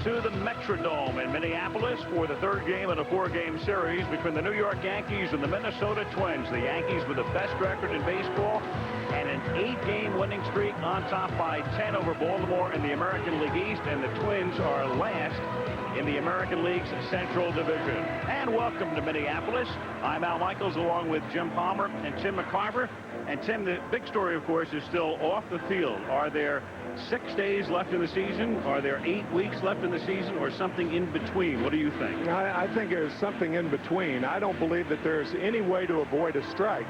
to the Metrodome in Minneapolis for the third game in a four-game series between the New York Yankees and the Minnesota Twins. The Yankees with the best record in baseball and an 8-game winning streak on top by 10 over Baltimore in the American League East, and the Twins are last in the American League's Central Division. And welcome to Minneapolis. I'm Al Michaels along with Jim Palmer and Tim McCarver. And Tim, the big story, of course, is still off the field. Are there 6 days left in the season? Are there 8 weeks left in the season, or something in between? What do you think? I think there's something in between. I don't believe that there's any way to avoid a strike.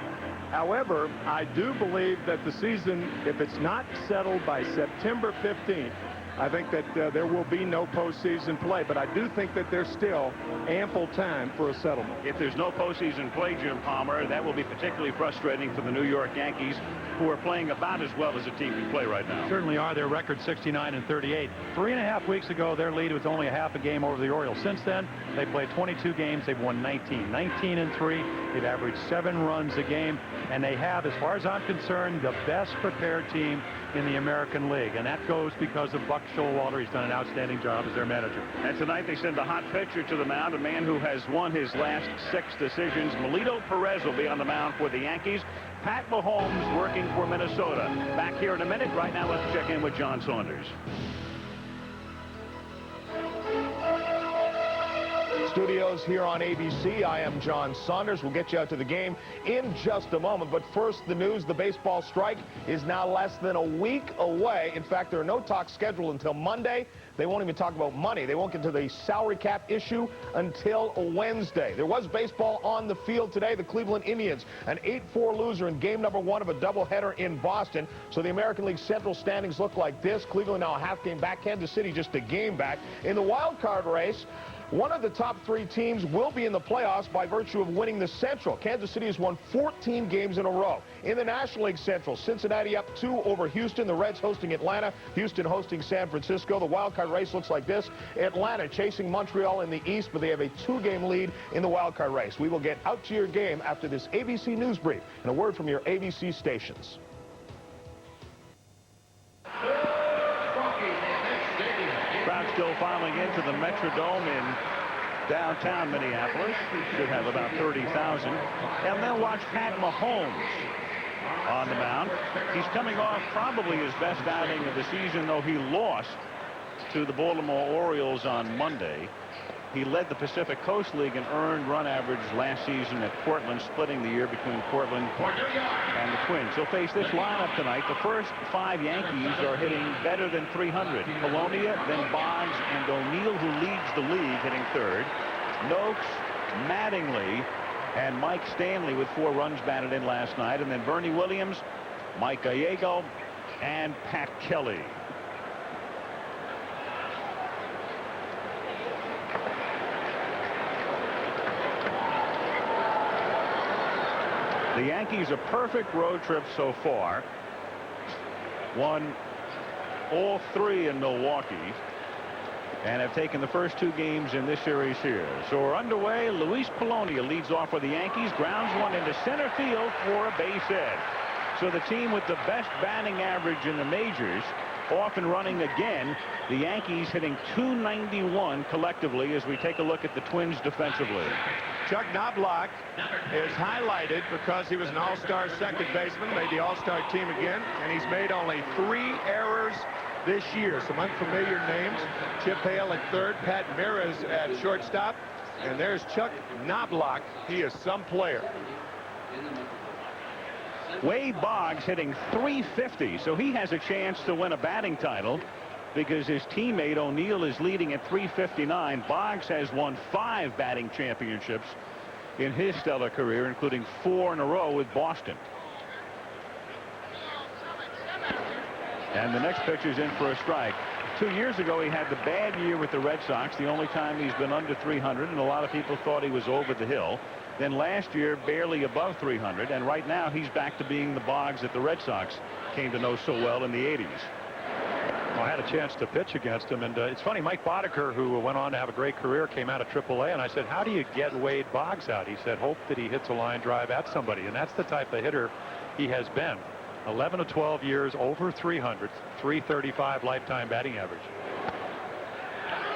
However, I do believe that the season, if it's not settled by September 15th, I think that there will be no postseason play, but I do think that there's still ample time for a settlement. If there's no postseason play, Jim Palmer, that will be particularly frustrating for the New York Yankees, who are playing about as well as a team can play right now. Certainly are. Their record 69-38. 3.5 weeks ago, their lead was only a half a game over the Orioles. Since then, they played 22 games. They've won 19. 19-3. They've averaged 7 runs a game, and they have, as far as I'm concerned, the best prepared team in the American League, and that goes because of Buck Showalter. He's done an outstanding job as their manager. And tonight they send a hot pitcher to the mound, a man who has won his last 6 decisions. Melito Perez will be on the mound for the Yankees. Pat Mahomes working for Minnesota. Back here in a minute. Right now, let's check in with John Saunders. Studios here on ABC. I am John Saunders. We'll get you out to the game in just a moment. But first, the news. The baseball strike is now less than a week away. In fact, there are no talks scheduled until Monday. They won't even talk about money. They won't get to the salary cap issue until Wednesday. There was baseball on the field today. The Cleveland Indians, an 8-4 loser in game number 1 of a doubleheader in Boston. So the American League Central standings look like this. Cleveland now a half game back. Kansas City just a game back. In the wild card race, one of the top 3 teams will be in the playoffs by virtue of winning the Central. Kansas City has won 14 games in a row. In the National League Central, Cincinnati up 2 over Houston. The Reds hosting Atlanta. Houston hosting San Francisco. The wild card race looks like this. Atlanta chasing Montreal in the East, but they have a 2-game lead in the wild card race. We will get out to your game after this ABC News Brief and a word from your ABC stations. Crowd still filing into the Metrodome in downtown Minneapolis. Should have about 30,000. And they'll watch Pat Mahomes on the mound. He's coming off probably his best outing of the season, though he lost to the Baltimore Orioles on Monday. He led the Pacific Coast League in earned run average last season at Portland, splitting the year between Portland and the Twins. He'll face this lineup tonight. The first 5 Yankees are hitting better than 300. Polonia, then Boggs, and O'Neill, who leads the league, hitting 3rd. Noakes, Mattingly, and Mike Stanley with 4 runs batted in last night. And then Bernie Williams, Mike Gallego, and Pat Kelly. The Yankees a perfect road trip so far. Won all 3 in Milwaukee and have taken the first 2 games in this series here. So we're underway. Luis Polonia leads off for the Yankees. Grounds one into center field for a base hit. So the team with the best batting average in the majors off and running again. The Yankees hitting .291 collectively as we take a look at the Twins defensively. Chuck Knobloch is highlighted because he was an all-star second baseman, made the all-star team again, and he's made only 3 errors this year. Some unfamiliar names. Chip Hale at 3rd, Pat Meares at shortstop, and there's Chuck Knobloch. He is some player. Wade Boggs hitting .350, so he has a chance to win a batting title because his teammate O'Neill is leading at .359. Boggs has won 5 batting championships in his stellar career, including 4 in a row with Boston. And the next pitcher's in for a strike. 2 years ago, he had the bad year with the Red Sox, the only time he's been under 300, and a lot of people thought he was over the hill. Then last year, barely above 300, and right now he's back to being the Boggs that the Red Sox came to know so well in the 80s. Well, I had a chance to pitch against him, and it's funny, Mike Boddicker, who went on to have a great career, came out of AAA, and I said, how do you get Wade Boggs out? He said, hope that he hits a line drive at somebody, and that's the type of hitter he has been. 11 to 12 years, over 300, .335 lifetime batting average.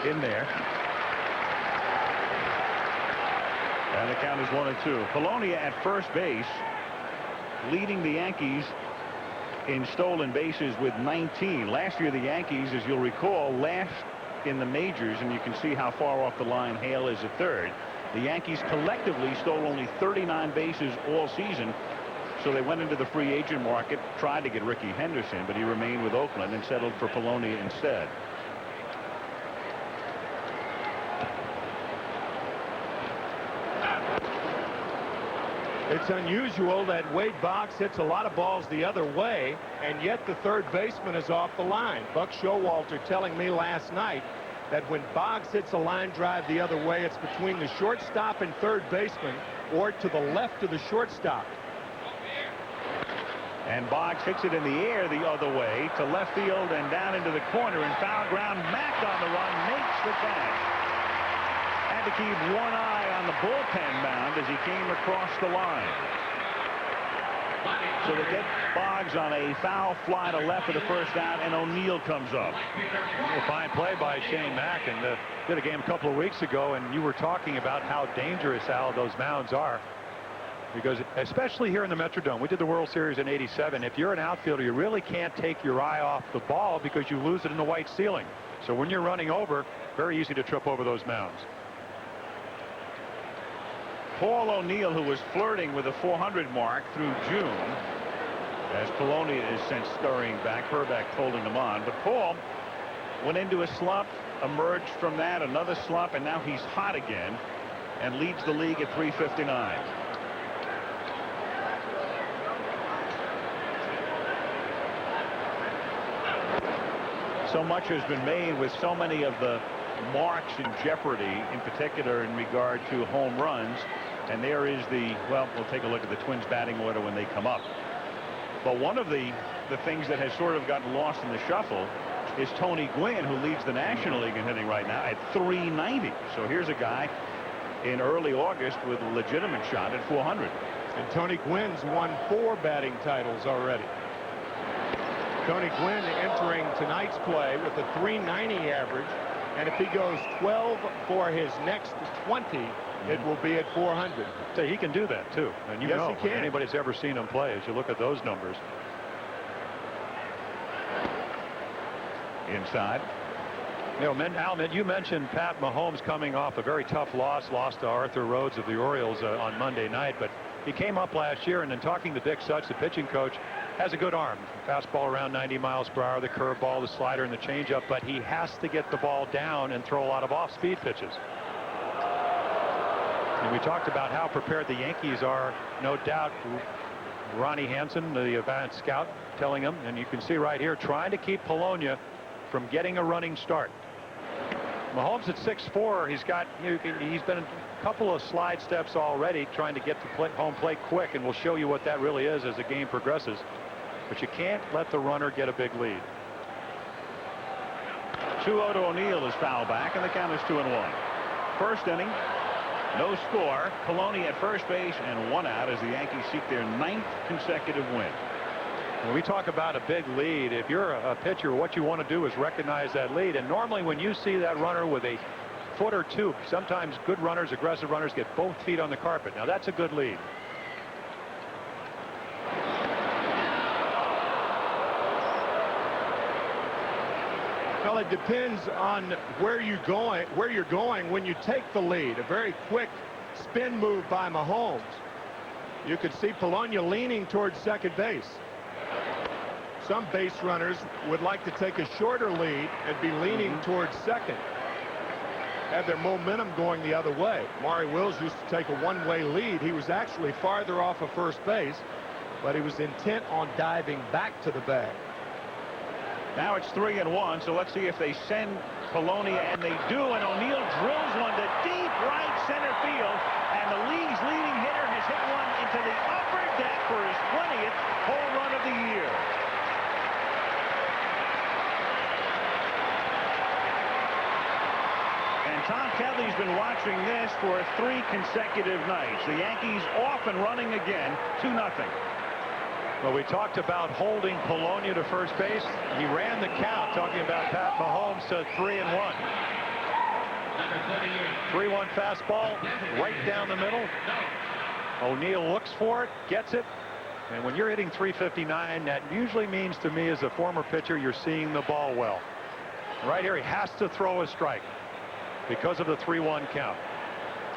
in there. And the count is 1-2. Polonia at first base, leading the Yankees in stolen bases with 19. Last year, the Yankees, as you'll recall, last in the majors, and you can see how far off the line Hale is at third. The Yankees collectively stole only 39 bases all season, so they went into the free agent market, tried to get Ricky Henderson, but he remained with Oakland and settled for Polonia instead. It's unusual that Wade Boggs hits a lot of balls the other way, and yet the third baseman is off the line. Buck Showalter telling me last night that when Boggs hits a line drive the other way, it's between the shortstop and third baseman or to the left of the shortstop. And Boggs hits it in the air the other way to left field and down into the corner and foul ground. Mack on the run makes the catch. Had to keep one eye on the bullpen mound as he came across the line. So they get Boggs on a foul fly to left of the first out, and O'Neill comes up. A fine play by Shane Mack, and did a game a couple of weeks ago, and you were talking about how dangerous, Al, those mounds are. Because especially here in the Metrodome, we did the World Series in '87. If you're an outfielder, you really can't take your eye off the ball because you lose it in the white ceiling. So when you're running over, very easy to trip over those mounds. Paul O'Neill, who was flirting with the 400 mark through June, as Polonia is sent scurrying back. Hrbek holding him on. But Paul went into a slump, emerged from that, another slump, and now he's hot again and leads the league at 359. So much has been made with so many of the marks in jeopardy, in particular in regard to home runs. And there is the, well, we'll take a look at the Twins batting order when they come up. But one of the things that has sort of gotten lost in the shuffle is Tony Gwynn, who leads the National League in hitting right now at 390. So here's a guy in early August with a legitimate shot at 400. And Tony Gwynn's won 4 batting titles already. Tony Gwynn entering tonight's play with a 390 average, and if he goes 12 for his next 20, it will be at 400. So he can do that too, and you know, he can. Anybody's ever seen him play, as you look at those numbers. Inside. You know, Al, you mentioned Pat Mahomes coming off a very tough loss to Arthur Rhodes of the Orioles on Monday night, but he came up last year, and then talking to Dick Such, the pitching coach, has a good arm. Fastball around 90 miles per hour, the curveball, the slider, and the changeup, but he has to get the ball down and throw a lot of off-speed pitches. And we talked about how prepared the Yankees are, no doubt. Ronnie Hansen, the advanced scout, telling him, and you can see right here, trying to keep Polonia from getting a running start. Mahomes at 6'4", he's been a couple of slide steps already trying to get to home plate quick, and we'll show you what that really is as the game progresses. But you can't let the runner get a big lead. 2-0 to O'Neill is foul back, and the count is 2-1. First inning, no score. Polonia at first base and 1 out as the Yankees seek their 9th consecutive win. When we talk about a big lead, if you're a pitcher, what you want to do is recognize that lead. And normally when you see that runner with a foot or two, sometimes good runners, aggressive runners, get both feet on the carpet. Now that's a good lead. Well, it depends on where you're going when you take the lead. A very quick spin move by Mahomes. You could see Polonia leaning towards second base. Some base runners would like to take a shorter lead and be leaning towards second. Have their momentum going the other way. Maury Wills used to take a one-way lead. He was actually farther off of first base, but he was intent on diving back to the bag. Now it's 3-1, so let's see if they send Polonia, and they do, and O'Neill drills one to deep right center field, and the league's leading hitter has hit one into the upper deck for his 20th home run of the year. And Tom Kelly's been watching this for 3 consecutive nights. The Yankees off and running again, 2-0. Well, we talked about holding Polonia to first base. He ran the count, talking about Pat Mahomes to 3-1. 3-1 fastball right down the middle. O'Neill looks for it, gets it. And when you're hitting 359, that usually means to me as a former pitcher, you're seeing the ball well. Right here, he has to throw a strike because of the 3-1 count.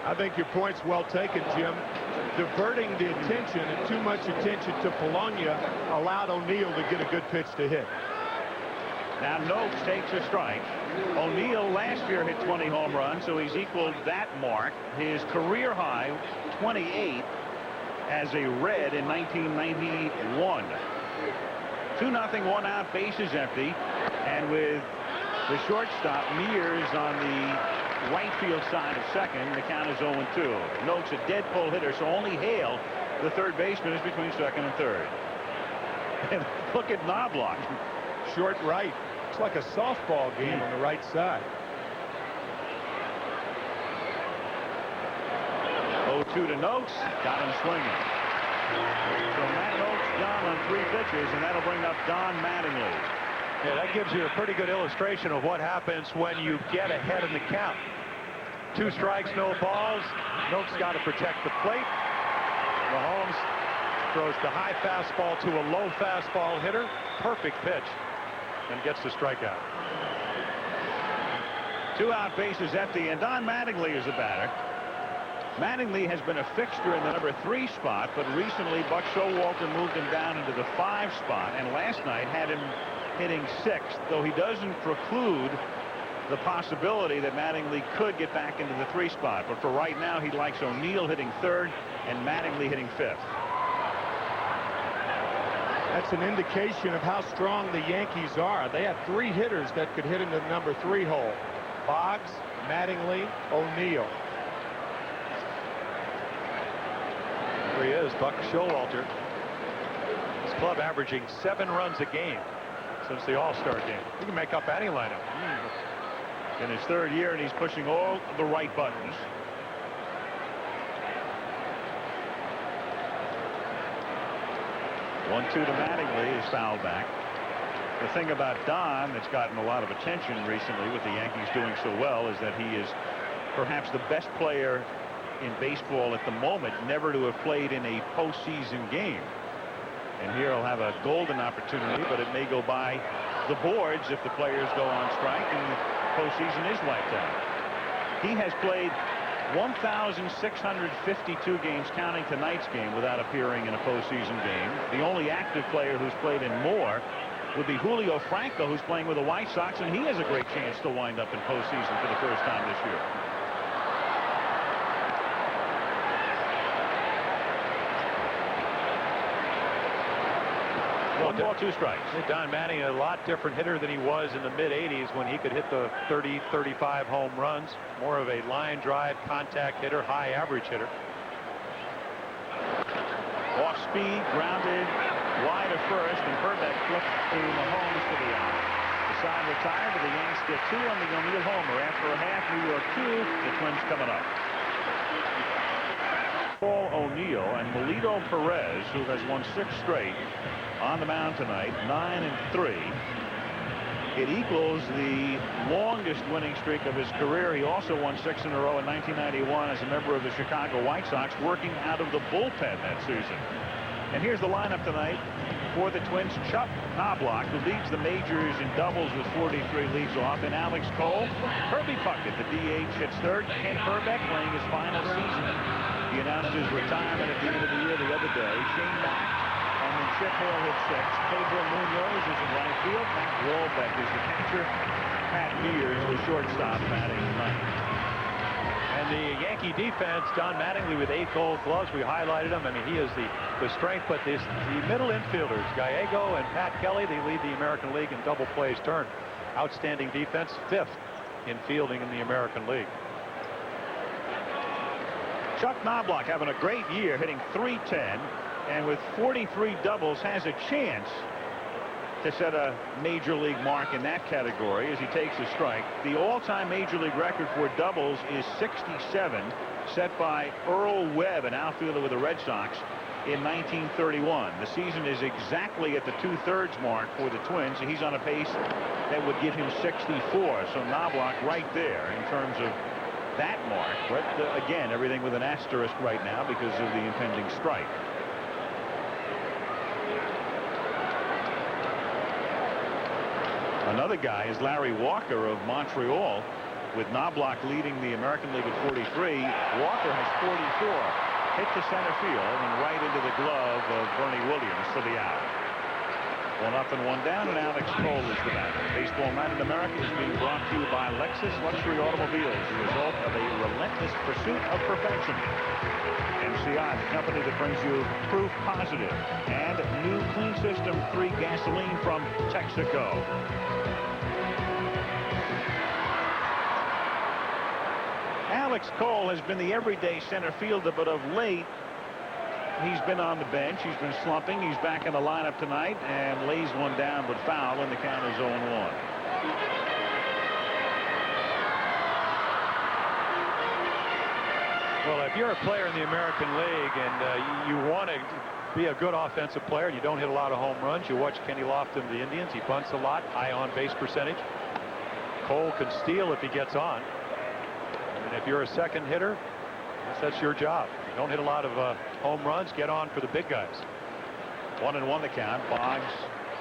I think your point's well taken, Jim. Diverting the attention and too much attention to Polonia allowed O'Neill to get a good pitch to hit. Now Noakes takes a strike. O'Neill last year hit 20 home runs, so he's equaled that mark. His career high, 28, as a Red in 1991. 2-0, 1 out, bases empty, and with the shortstop Mears on the right field side of second, the count is 0-2. Noakes a dead pull hitter, so only Hale, the third baseman, is between second and third. And look at Knobloch. Short right. It's like a softball game on the right side. 0-2 to Noakes. Got him swinging. So Matt Noakes down on 3 pitches, and that'll bring up Don Mattingly. Yeah, that gives you a pretty good illustration of what happens when you get ahead in the count. 2 strikes, no balls. Noakes got to protect the plate. Mahomes throws the high fastball to a low fastball hitter. Perfect pitch. And gets the strikeout. 2 out, bases empty, and Don Mattingly is the batter. Mattingly has been a fixture in the number 3 spot, but recently Buck Showalter moved him down into the 5 spot, and last night had him hitting 6th, though he doesn't preclude the possibility that Mattingly could get back into the 3 spot. But for right now, he likes O'Neill hitting 3rd and Mattingly hitting 5th. That's an indication of how strong the Yankees are. They have 3 hitters that could hit into the number 3 hole. Boggs, Mattingly, O'Neill. There he is, Buck Showalter. His club averaging 7 runs a game since the All-Star game. He can make up any lineup. In his 3rd year, and he's pushing all the right buttons. One-two to Mattingly is fouled back. The thing about Don that's gotten a lot of attention recently with the Yankees doing so well is that he is perhaps the best player in baseball at the moment never to have played in a postseason game. And here he'll have a golden opportunity, but it may go by the boards if the players go on strike and the postseason is wiped out. He has played 1,652 games, counting tonight's game, without appearing in a postseason game. The only active player who's played in more would be Julio Franco, who's playing with the White Sox, and he has a great chance to wind up in postseason for the first time this year. One ball, 2 strikes. Don Mattingly, a lot different hitter than he was in the mid-'80s when he could hit the 30, 35 home runs. More of a line drive, contact hitter, high average hitter. Off speed, grounded, wide of first, and Hrbek flipped to Mahomes for the out. The side retired, but the Yanks get 2 on the O'Neill homer. After a half, New York 2, the Twins coming up. Paul O'Neill and Melito Perez, who has won 6 straight, on the mound tonight, 9-3. It equals the longest winning streak of his career. He also won 6 in a row in 1991 as a member of the Chicago White Sox, working out of the bullpen that season. And here's the lineup tonight for the Twins. Chuck Knobloch, who leads the majors in doubles with 43, leads off. And Alex Cole. Kirby Puckett, the DH, hits 3rd. Kent Hrbek playing his final season. He announced his retirement at the end of the year the other day. Shane Mack. And then Chip Hale hit 6th. Pedro Munoz is in right field. Matt Walbeck is the catcher. Pat Mears, the shortstop, batting 9th. And the Yankee defense, Don Mattingly with 8 gold gloves. We highlighted him. I mean, he is the strength, but the middle infielders, Gallego and Pat Kelly, they lead the American League in double plays turned. Outstanding defense, 5th in fielding in the American League. Chuck Knobloch having a great year, hitting .310, and with 43 doubles has a chance to set a major league mark in that category as he takes a strike. The all-time major league record for doubles is 67, set by Earl Webb, an outfielder with the Red Sox, in 1931. The season is exactly at the 2/3 mark for the Twins. He's on a pace that would give him 64. So Knobloch right there in terms of that mark. But again, everything with an asterisk right now because of the impending strike. Another guy is Larry Walker of Montreal, with Knobloch leading the American League at 43. Walker has 44. Hit to center field and right into the glove of Bernie Williams for the out. 1-up and 1 down, and Alex Cole is the batter. Baseball Night in America is being brought to you by Lexus Luxury Automobiles, the result of a relentless pursuit of perfection. MCI, the company that brings you proof positive, and new Clean System 3 gasoline from Texaco. Alex Cole has been the everyday center fielder, but of late he's been on the bench. He's been slumping. He's back in the lineup tonight and lays one down but foul, and the count is 0-1. Well, if you're a player in the American League and you want to be a good offensive player and you don't hit a lot of home runs, you watch Kenny Lofton, the Indians. He bunts a lot, high on base percentage. Cole can steal if he gets on. And if you're a second hitter, I guess that's your job. You don't hit a lot of home runs, get on for the big guys. 1-1 the count. Boggs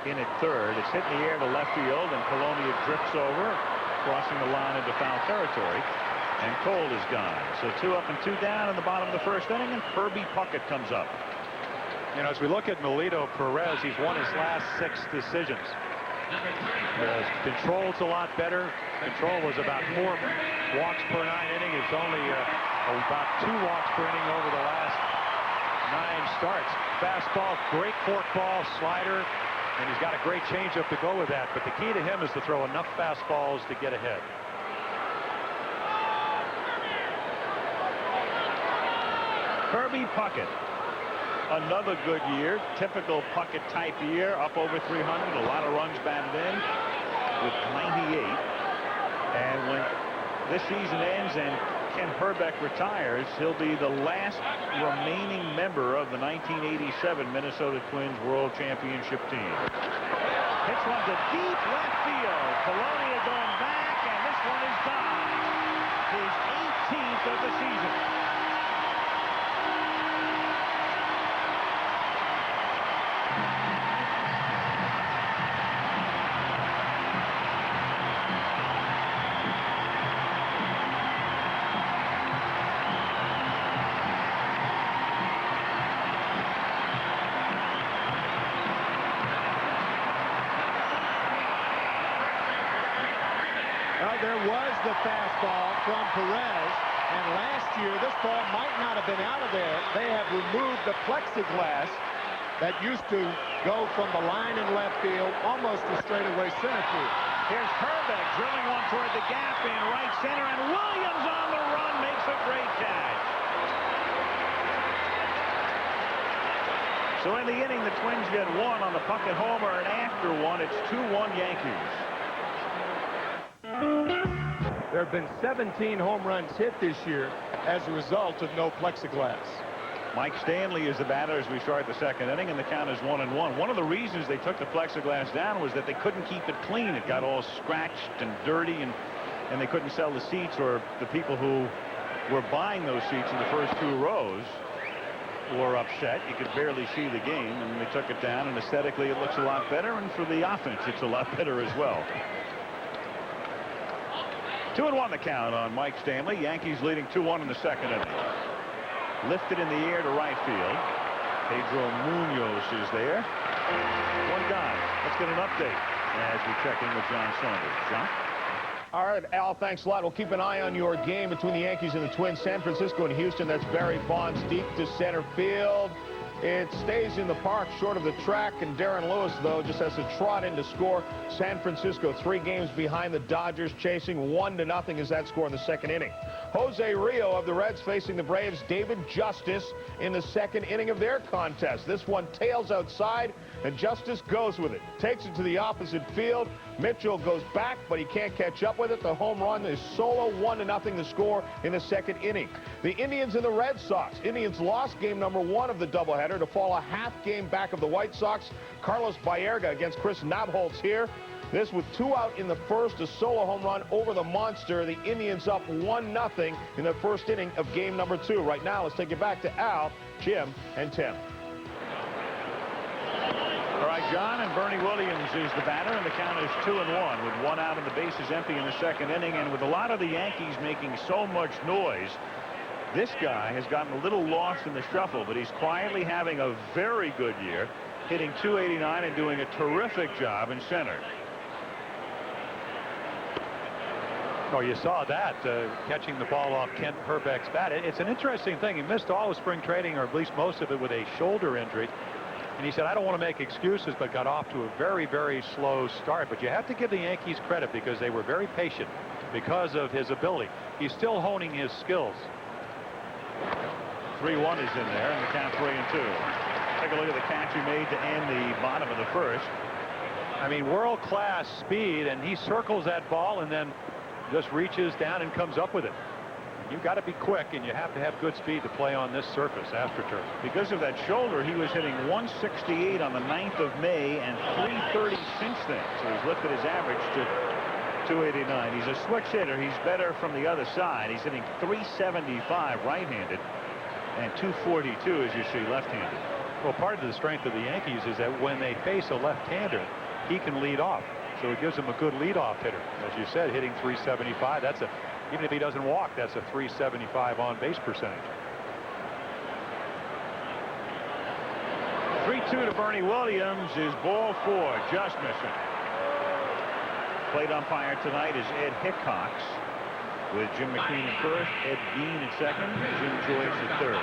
in at third. It's hit in the air to left field, and Colonia drifts over, crossing the line into foul territory, and Cole is gone. So 2 up and 2 down in the bottom of the first inning, and Kirby Puckett comes up. You know, as we look at Melito Perez, he's won his last 6 decisions. Control's a lot better. Control was about 4 walks per 9 inning. It's only about 2 walks per inning over the last 9 starts. Fastball, great forkball, slider, and he's got a great changeup to go with that. But the key to him is to throw enough fastballs to get ahead. Kirby Puckett. Another good year, typical Puckett type year, up over 300, a lot of runs batted in with 98. And when this season ends and Kent Hrbek retires, he'll be the last remaining member of the 1987 Minnesota Twins World Championship team. Pitch one to deep left field. Colonia going back, and this one is gone. His 18th of the season. There was the fastball from Perez, and last year this ball might not have been out of there. They have removed the plexiglass that used to go from the line in left field almost to straightaway center field. Here's Hrbek drilling one toward the gap in right center, and Williams on the run makes a great catch. So in the inning, the Twins get 1 on the Puckett homer, and after 1, it's 2-1 Yankees. There have been 17 home runs hit this year as a result of no plexiglass. Mike Stanley is the batter as we start the second inning, and the count is 1-1. One of the reasons they took the plexiglass down was that they couldn't keep it clean. It got all scratched and dirty, and they couldn't sell the seats, or the people who were buying those seats in the first 2 rows were upset. You could barely see the game, and they took it down, and aesthetically it looks a lot better, and for the offense it's a lot better as well. 2-1 the count on Mike Stanley. Yankees leading 2-1 in the second inning. Lifted in the air to right field. Pedro Munoz is there. 1 gone. Let's get an update as we check in with John Saunders. John? All right, Al, thanks a lot. We'll keep an eye on your game between the Yankees and the Twins. San Francisco and Houston. That's Barry Bonds deep to center field. It stays in the park short of the track, and Darren Lewis, though, just has to trot in to score. San Francisco 3 games behind the Dodgers, chasing 1-0 is that score in the second inning. Jose Rio of the Reds facing the Braves' David Justice in the second inning of their contest. This one tails outside, and Justice goes with it. Takes it to the opposite field. Mitchell goes back, but he can't catch up with it. The home run is solo, 1-0 the score in the second inning. The Indians and the Red Sox. Indians lost game number 1 of the doubleheader to fall a half game back of the White Sox. Carlos Baerga against Chris Nabholz here. This with 2 out in the first, a solo home run over the monster. The Indians up 1-0 in the first inning of game number 2. Right now, let's take it back to Al, Jim, and Tim. All right, John, and Bernie Williams is the batter, and the count is 2-1 with 1 out and the bases empty in the second inning. And with a lot of the Yankees making so much noise, this guy has gotten a little lost in the shuffle, but he's quietly having a very good year, hitting .289 and doing a terrific job in center. Oh, you saw that, catching the ball off Kent Hrbek's bat. It's an interesting thing. He missed all of spring training, or at least most of it, with a shoulder injury. And he said, I don't want to make excuses, but got off to a very, very slow start. But you have to give the Yankees credit because they were very patient because of his ability. He's still honing his skills. 3-1 is in there, and the count 3-2. Take a look at the catch he made to end the bottom of the first. I mean, world-class speed, and he circles that ball and then just reaches down and comes up with it. You've got to be quick, and you have to have good speed to play on this surface, AstroTurf. Because of that shoulder, he was hitting 168 on the 9th of May and 330 since then. So he's lifted his average to 289. He's a switch hitter. He's better from the other side. He's hitting 375 right-handed and 242, as you see, left-handed. Well, part of the strength of the Yankees is that when they face a left-hander, he can lead off. So it gives him a good leadoff hitter. As you said, hitting 375, that's a, even if he doesn't walk, that's a 375 on base percentage. 3-2 to Bernie Williams is ball 4, just missing. Plate umpire tonight is Ed Hickox, with Jim McQueen at first, Ed Bean at second, Jim Joyce at third.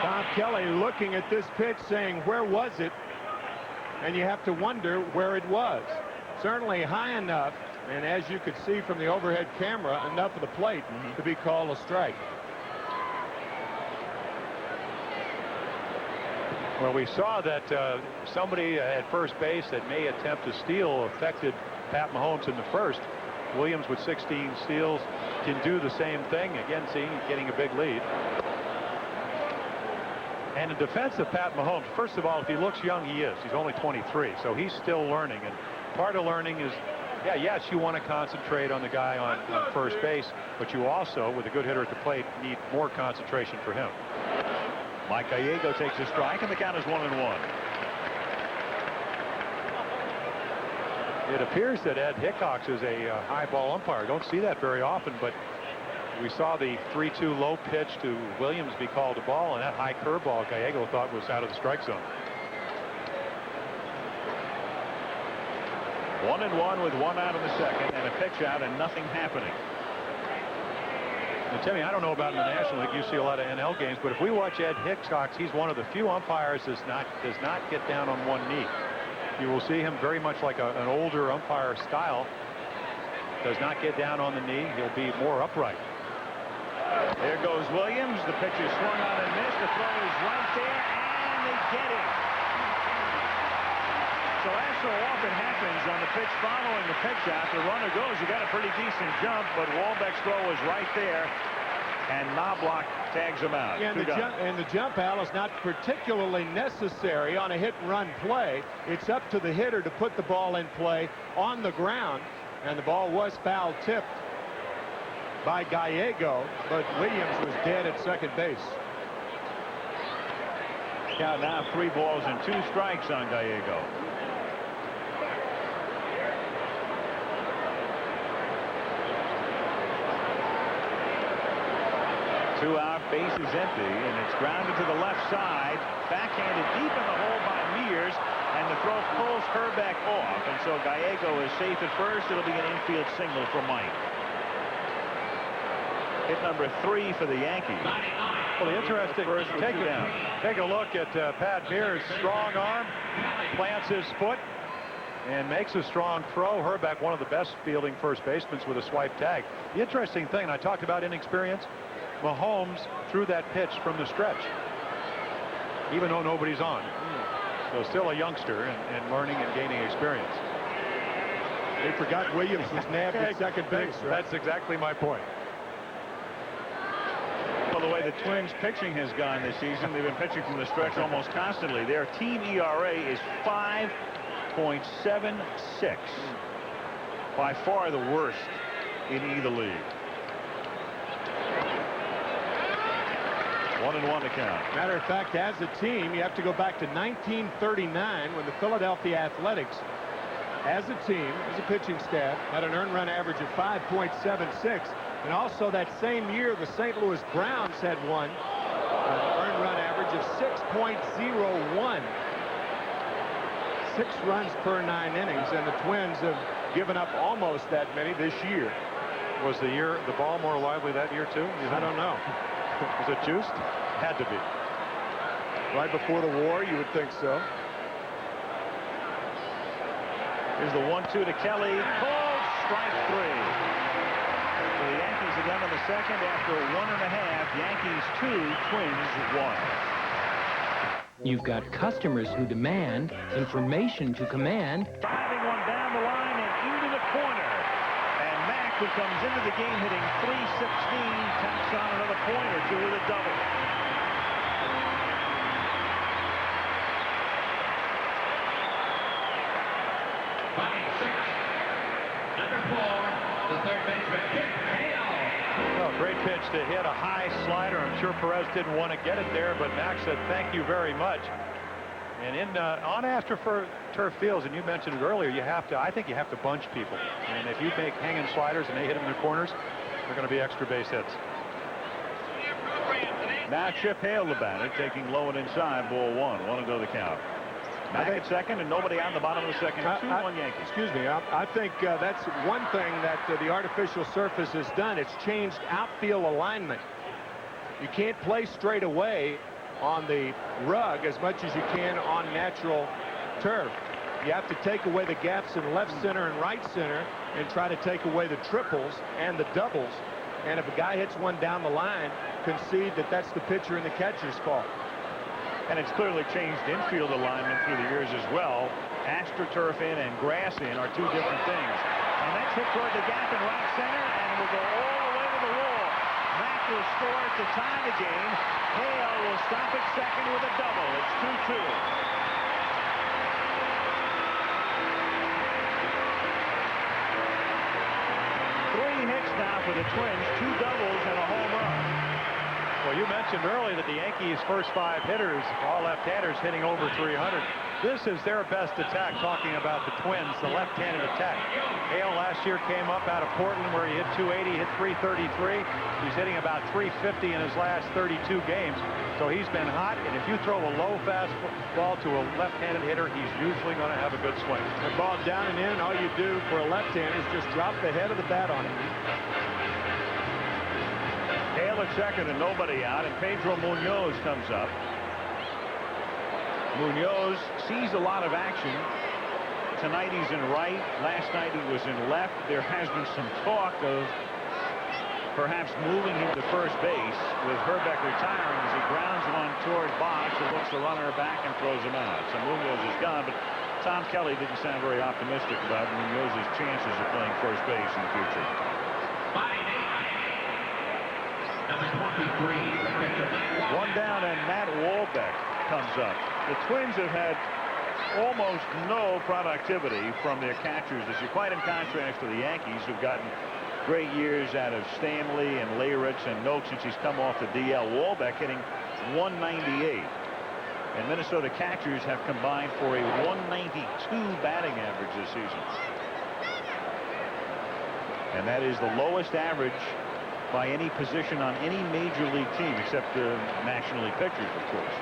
Tom Kelly looking at this pitch saying, where was it? And you have to wonder where it was. Certainly high enough, and as you could see from the overhead camera, enough of the plate to be called a strike. Well, we saw that somebody at first base that may attempt to steal affected Pat Mahomes in the first. Williams with 16 steals can do the same thing. Again, getting a big lead. And in defense of Pat Mahomes, first of all, if he looks young, he is. He's only 23, so he's still learning. And part of learning is, yes, you want to concentrate on the guy on first base, but you also, with a good hitter at the plate, need more concentration for him. Mike Gallego takes a strike, and the count is 1-1. It appears that Ed Hickox is a high ball umpire. Don't see that very often, but we saw the 3-2 low pitch to Williams be called a ball, and that high curveball Gallego thought was out of the strike zone. 1-1 with 1 out in the second, and a pitch out, and nothing happening. Now, Timmy, I don't know about in the National League. You see a lot of NL games, but if we watch Ed Hickox, he's one of the few umpires that does not get down on one knee. You will see him very much like an older umpire style. Does not get down on the knee. He'll be more upright. There goes Williams. The pitch is swung on and missed. The throw is right there, and they get it. So as so often happens on the pitch following the pitch out, the runner goes. You got a pretty decent jump, but Wahlbeck's throw is right there, and Knobloch tags him out. Yeah, and the jump, Al, is not particularly necessary on a hit-and-run play. It's up to the hitter to put the ball in play on the ground, and the ball was foul-tipped by Gallego, but Williams was dead at second base. Count now 3 balls and 2 strikes on Gallego. Two out, base is empty, and it's grounded to the left side, backhanded deep in the hole by Mears, and the throw pulls Hrbek off, and so Gallego is safe at first. It'll be an infield single for Mike. Hit number 3 for the Yankees. Well, the interesting, take a look at Pat Mears' strong arm, plants his foot, and makes a strong throw. Hrbek, one of the best fielding first basemen with a swipe tag. The interesting thing, and I talked about inexperience, Mahomes threw that pitch from the stretch, even though nobody's on. So still a youngster and learning and gaining experience. They forgot Williams was nabbed at second base. Right? That's exactly my point. Well, the way the Twins pitching has gone this season, they've been pitching from the stretch almost constantly. Their team ERA is 5.76. By far the worst in either league. 1-1 to count. Matter of fact, as a team, you have to go back to 1939 when the Philadelphia Athletics, as a team, as a pitching staff, had an earned run average of 5.76. And also that same year, the St. Louis Browns had one earned run average of 6.01. 6 runs per 9 innings, and the Twins have given up almost that many this year. Was the ball more lively that year too? I don't know. Was it juiced? Had to be. Right before the war, you would think so. Here's the 1-2 to Kelly. Called strike 3. So the Yankees are done in the second after 1.5. Yankees 2, Twins 1. You've got customers who demand information to command. Driving one down the line and into the corner. And Mack, who comes into the game hitting .316, tacks on another point or two with a double. Well, great pitch to hit a high slider. I'm sure Perez didn't want to get it there, but Mack said thank you very much. And on AstroTurf fields, and you mentioned it earlier, I think you have to bunch people. And if you make hanging sliders and they hit them in the corners, they're going to be extra base hits. Now Chip Hale the batter, taking low and inside, ball 1. 1-0 the count. Mack at second and nobody on the bottom of the second. 2-1 Yankees. Excuse me. I think that's one thing that the artificial surface has done. It's changed outfield alignment. You can't play straight away on the rug as much as you can on natural turf. You have to take away the gaps in left center and right center and try to take away the triples and the doubles. And if a guy hits one down the line, concede that that's the pitcher and the catcher's fault. And it's clearly changed infield alignment through the years as well. AstroTurf in and grass in are two different things. And that's hit toward the gap in right center and will go all the way to the wall. Mack will score to tie the game. Hale will stop at second with a double. It's 2-2. Three hits now for the Twins, 2 doubles and a home run. Well, you mentioned earlier that the Yankees' first 5 hitters, all left-handers, hitting over 300. This is their best attack, talking about the Twins, the left-handed attack. Hale last year came up out of Portland where he hit 280, hit 333. He's hitting about 350 in his last 32 games. So he's been hot, and if you throw a low fastball to a left-handed hitter, he's usually going to have a good swing. The ball down and in, all you do for a left-hander is just drop the head of the bat on him. Hale at second and nobody out, and Pedro Munoz comes up. Munoz sees a lot of action. Tonight he's in right. Last night he was in left. There has been some talk of perhaps moving him to first base with Hrbek retiring as he grounds one toward box and looks the runner back and throws him out. So Munoz is gone, but Tom Kelly didn't sound very optimistic about Munoz's chances of playing first base in the future. One down and Matt Wahlbeck comes up. The Twins have had almost no productivity from their catchers this year, quite in contrast to the Yankees, who've gotten great years out of Stanley and Leyritz and Noak since he's come off the DL. Wahlbeck hitting 198. And Minnesota catchers have combined for a 192 batting average this season. And that is the lowest average by any position on any major league team except the National League pitchers, of course.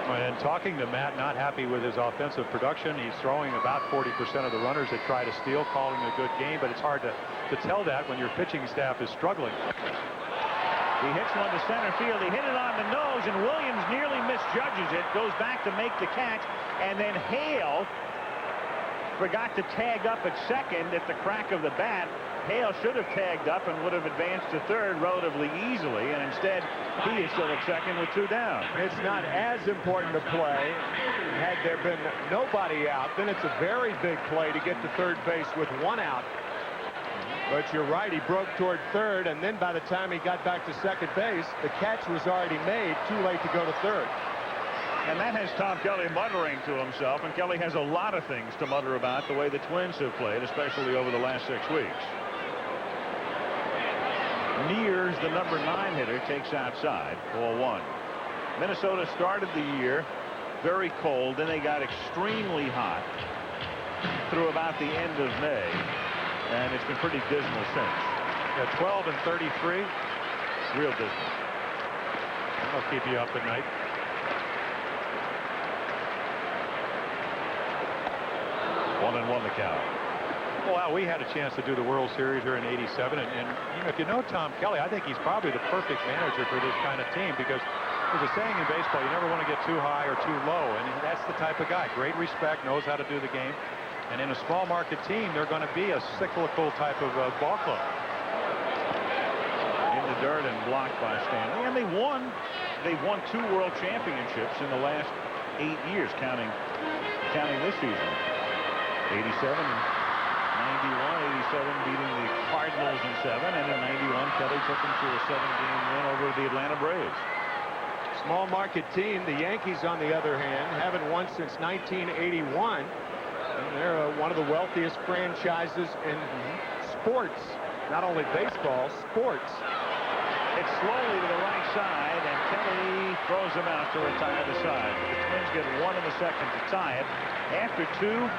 And talking to Matt, not happy with his offensive production. He's throwing about 40% of the runners that try to steal, calling a good game, but it's hard to tell that when your pitching staff is struggling. He hits one to center field. He hit it on the nose, and Williams nearly misjudges it, goes back to make the catch, and then Hale forgot to tag up at second at the crack of the bat. Hale should have tagged up and would have advanced to third relatively easily, and instead he is still at second with 2 down. It's not as important to play. Had there been nobody out, then it's a very big play to get to third base with 1 out. But you're right, he broke toward third, and then by the time he got back to second base, the catch was already made, too late to go to third. And that has Tom Kelly muttering to himself, and Kelly has a lot of things to mutter about the way the Twins have played, especially over the last 6 weeks. Mears, the number 9 hitter, takes outside, ball 1. Minnesota started the year very cold, then they got extremely hot through about the end of May, and it's been pretty dismal since. Yeah, 12 and 33. Real dismal. That'll keep you up at night. 1-1 the count. Well, we had a chance to do the World Series here in '87, and you know, if you know Tom Kelly, I think he's probably the perfect manager for this kind of team, because there's a saying in baseball, you never want to get too high or too low, and that's the type of guy. Great respect, knows how to do the game, and in a small market team, they're going to be a cyclical type of ball club. In the dirt and blocked by Stanley, and they've won 2 World Championships in the last 8 years, counting this season. 87 and 91, 87 beating the Cardinals in 7, and in 91 Kelly took them to a 7-game win over the Atlanta Braves. Small market team. The Yankees, on the other hand, haven't won since 1981. And they're one of the wealthiest franchises in sports, not only baseball, sports. It's slowly to the right side, and Kelly throws him out to retire the side. The Twins get 1 in the second to tie it. After 2-2.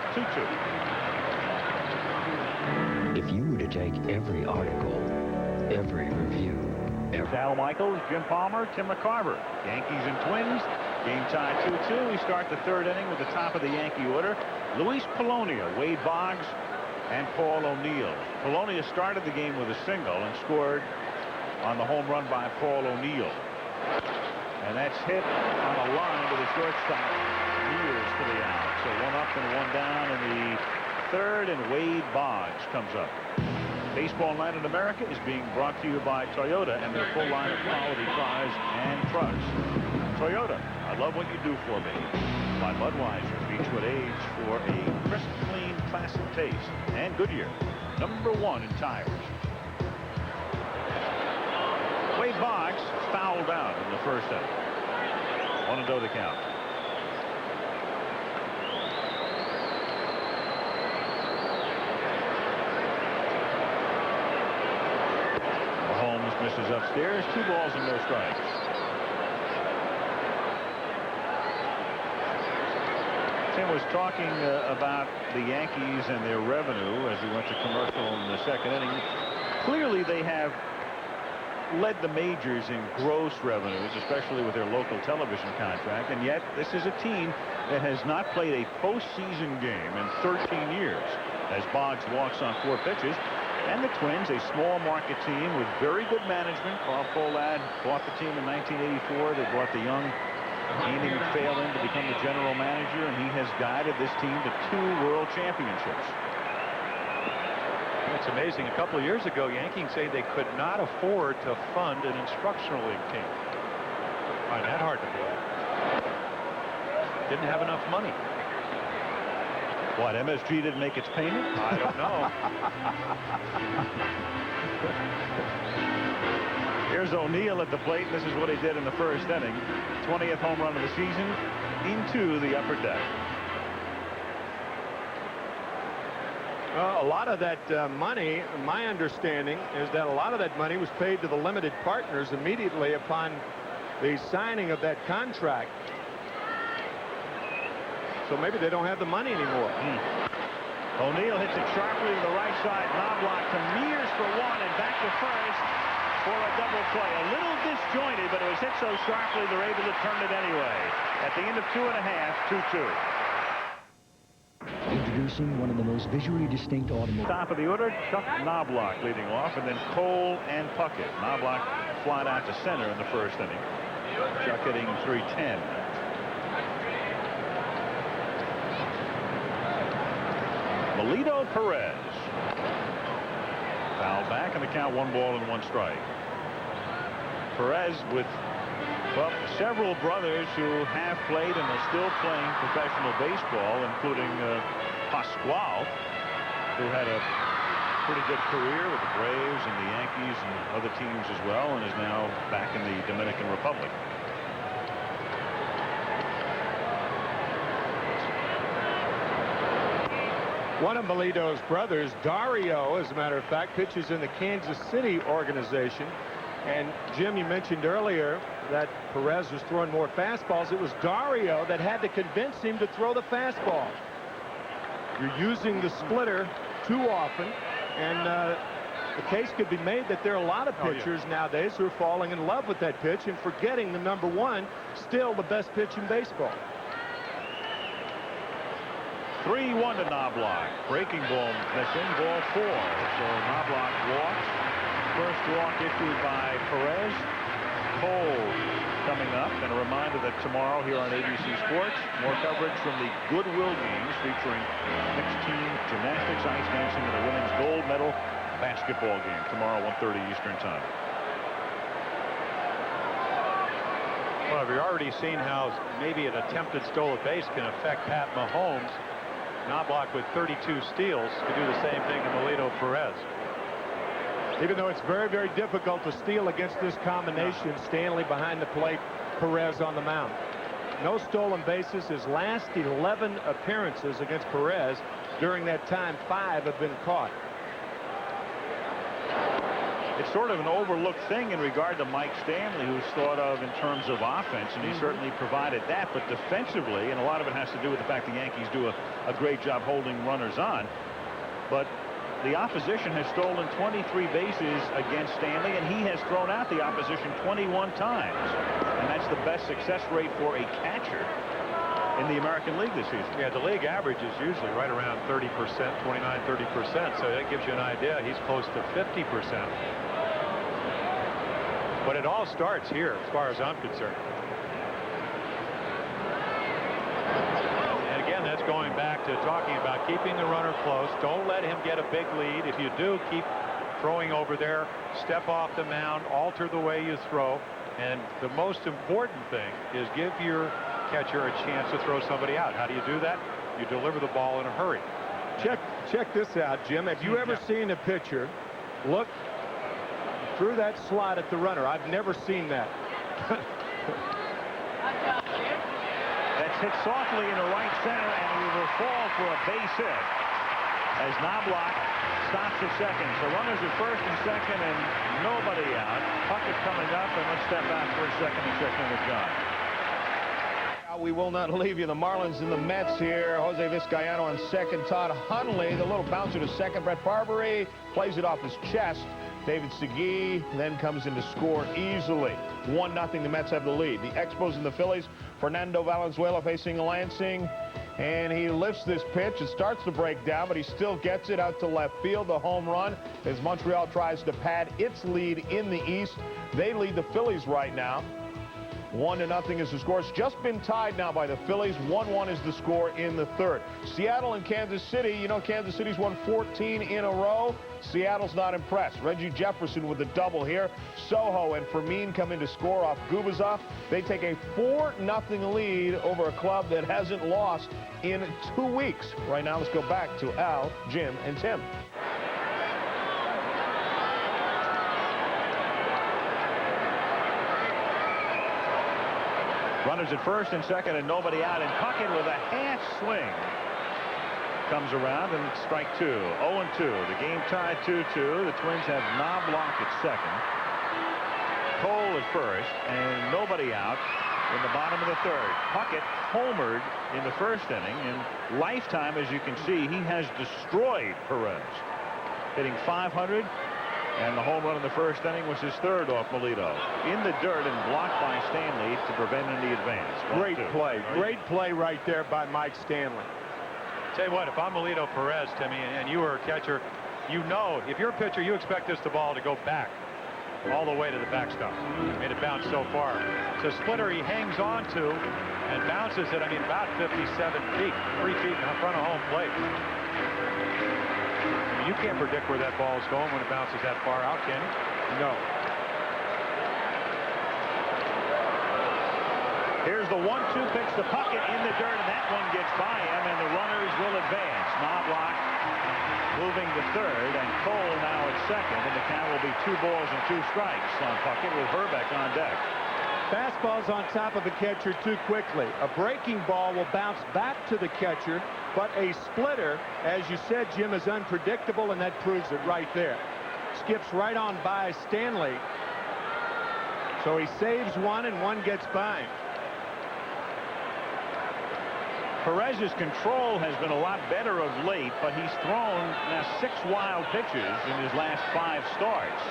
If you were to take every article, every review, Al Michaels, Jim Palmer, Tim McCarver. Yankees and Twins. Game tied 2-2. We start the 3rd inning with the top of the Yankee order. Luis Polonia, Wade Boggs, and Paul O'Neill. Polonia started the game with a single and scored on the home run by Paul O'Neill. And that's hit on a line to the shortstop, Mears, for the out. So 1 up and 1 down in the 3rd, and Wade Boggs comes up. Baseball Night in America is being brought to you by Toyota and their full line of quality cars and trucks. Toyota, I love what you do for me. By Budweiser, Beechwood Age for a crisp, clean, classic taste. And Goodyear, number 1 in tires. Wade Boggs fouled out in the 1st inning. 1-0 the count. Mahomes misses upstairs. 2 balls and no strikes. Tim was talking about the Yankees and their revenue as we went to commercial in the 2nd inning. Clearly they have led the majors in gross revenues, especially with their local television contract, and yet this is a team that has not played a postseason game in 13 years as Boggs walks on 4 pitches. And the Twins, a small market team with very good management. Carl Pohlad bought the team in 1984. They brought the young Amy McPhail in to become the general manager, and he has guided this team to 2 World Championships. It's amazing. A couple of years ago, Yankees say they could not afford to fund an instructional league team. I find that hard to believe. Didn't have enough money. What, MSG didn't make its payment? I don't know. Here's O'Neill at the plate, and this is what he did in the 1st inning. 20th home run of the season into the upper deck. A lot of that money, my understanding, is that a lot of that money was paid to the limited partners immediately upon the signing of that contract. So maybe they don't have the money anymore. O'Neill hits it sharply to the right side. Knobloch to Mears for 1 and back to first for a double play. A little disjointed, but it was hit so sharply they're able to turn it anyway. At the end of 2 1/2, 2-2. introducing one of the most visually distinct automobiles. Top of the order, Chuck Knobloch leading off, and then Cole and Puckett. Knobloch flied out to center in the 1st inning. Chuck hitting .310. Melito Perez. Foul back, and the count 1 ball and 1 strike. Perez with, well, several brothers who have played and are still playing professional baseball, including Pascual, who had a pretty good career with the Braves and the Yankees and other teams as well, and is now back in the Dominican Republic. One of Melito's brothers, Dario, as a matter of fact, pitches in the Kansas City organization. And Jim, you mentioned earlier that Perez was throwing more fastballs. It was Dario that had to convince him to throw the fastball. You're using the splitter too often, and the case could be made that there are a lot of pitchers nowadays who are falling in love with that pitch and forgetting the #1, still the best pitch in baseball. 3-1 to Knobloch. Breaking ball missing. Ball 4. So Knobloch walks. First walk issued by Perez. Cole coming up. And a reminder that tomorrow here on ABC Sports, more coverage from the Goodwill Games featuring mixed team gymnastics, ice dancing, and a women's gold medal basketball game tomorrow 1:30 Eastern Time. Well, we've already seen how maybe an attempted stolen base can affect Pat Mahomes. Knobloch with 32 steals could do the same thing to Melito Perez. Even though it's very, very difficult to steal against this combination, Stanley behind the plate, Perez on the mound. No stolen bases. His last 11 appearances against Perez. During that time, 5 have been caught. It's sort of an overlooked thing in regard to Mike Stanley, who's thought of in terms of offense, and he certainly provided that. But defensively, and a lot of it has to do with the fact the Yankees do a great job holding runners on. But the opposition has stolen 23 bases against Stanley, and he has thrown out the opposition 21 times. And that's the best success rate for a catcher in the American League this season. Yeah, the league average is usually right around 30%, 29, 30%. So that gives you an idea. He's close to 50%. But it all starts here, as far as I'm concerned. And again, that's going back to talking about keeping the runner close. Don't let him get a big lead. If you do, keep throwing over there. Step off the mound. Alter the way you throw. And the most important thing is give your catcher a chance to throw somebody out. How do you do that? You deliver the ball in a hurry. Check this out, Jim. Have you ever seen a pitcher look through that slot at the runner? I've never seen that. That's hit softly into right center, and we will fall for a base hit as Knobloch stops at second. So runners at first and second, and nobody out. Puckett coming up, and let's step back for a second and check in with John. We will not leave you. The Marlins and the Mets here. Jose Vizcaino on second. Todd Hundley, the little bouncer to second. Brett Barbary plays it off his chest. David Segui then comes in to score easily. 1-0. The Mets have the lead. The Expos and the Phillies. Fernando Valenzuela facing Lansing. And he lifts this pitch. It starts to break down, but he still gets it out to left field. The home run as Montreal tries to pad its lead in the East. They lead the Phillies right now. 1-0 is the score. It's just been tied now by the Phillies. 1-1 is the score in the third. Seattle and Kansas City. You know, Kansas City's won 14 in a row. Seattle's not impressed. Reggie Jefferson with the double here. Soho and Fermin come in to score off Gubazov. They take a 4-0 lead over a club that hasn't lost in 2 weeks. Right now, let's go back to Al, Jim, and Tim. Runners at first and second and nobody out, and Puckett with a half swing comes around, and it's strike 2. 0-2. The game tied 2-2. The Twins have Knobloch at second, Cole at first, and nobody out in the bottom of the third. Puckett homered in the first inning. In lifetime, as you can see, he has destroyed Perez, hitting .500. And the home run in the first inning was his third off Melito. In the dirt and blocked by Stanley to prevent any advance. Great play. Great play right there by Mike Stanley. Tell you what, if I'm Melito Perez, Timmy, and you were a catcher, you know, if you're a pitcher, you expect this ball to go back all the way to the backstop. Made it bounce so far. So splitter he hangs on to and bounces it, about 57 feet, 3 feet in front of home plate. mean, you can't predict where that ball is going when it bounces that far out, can you? No. Here's the 1-2 pitch to Puckett in the dirt, and that one gets by him, and the runners will advance. Knobloch moving to third, and Cole now at second, and the count will be 2 balls and 2 strikes on Puckett with Hrbek on deck. Fastball's on top of the catcher too quickly. A breaking ball will bounce back to the catcher, but a splitter, as you said, Jim, is unpredictable, and that proves it right there. Skips right on by Stanley. So he saves one, and one gets by. Perez's control has been a lot better of late, but he's thrown now 6 wild pitches in his last 5 starts.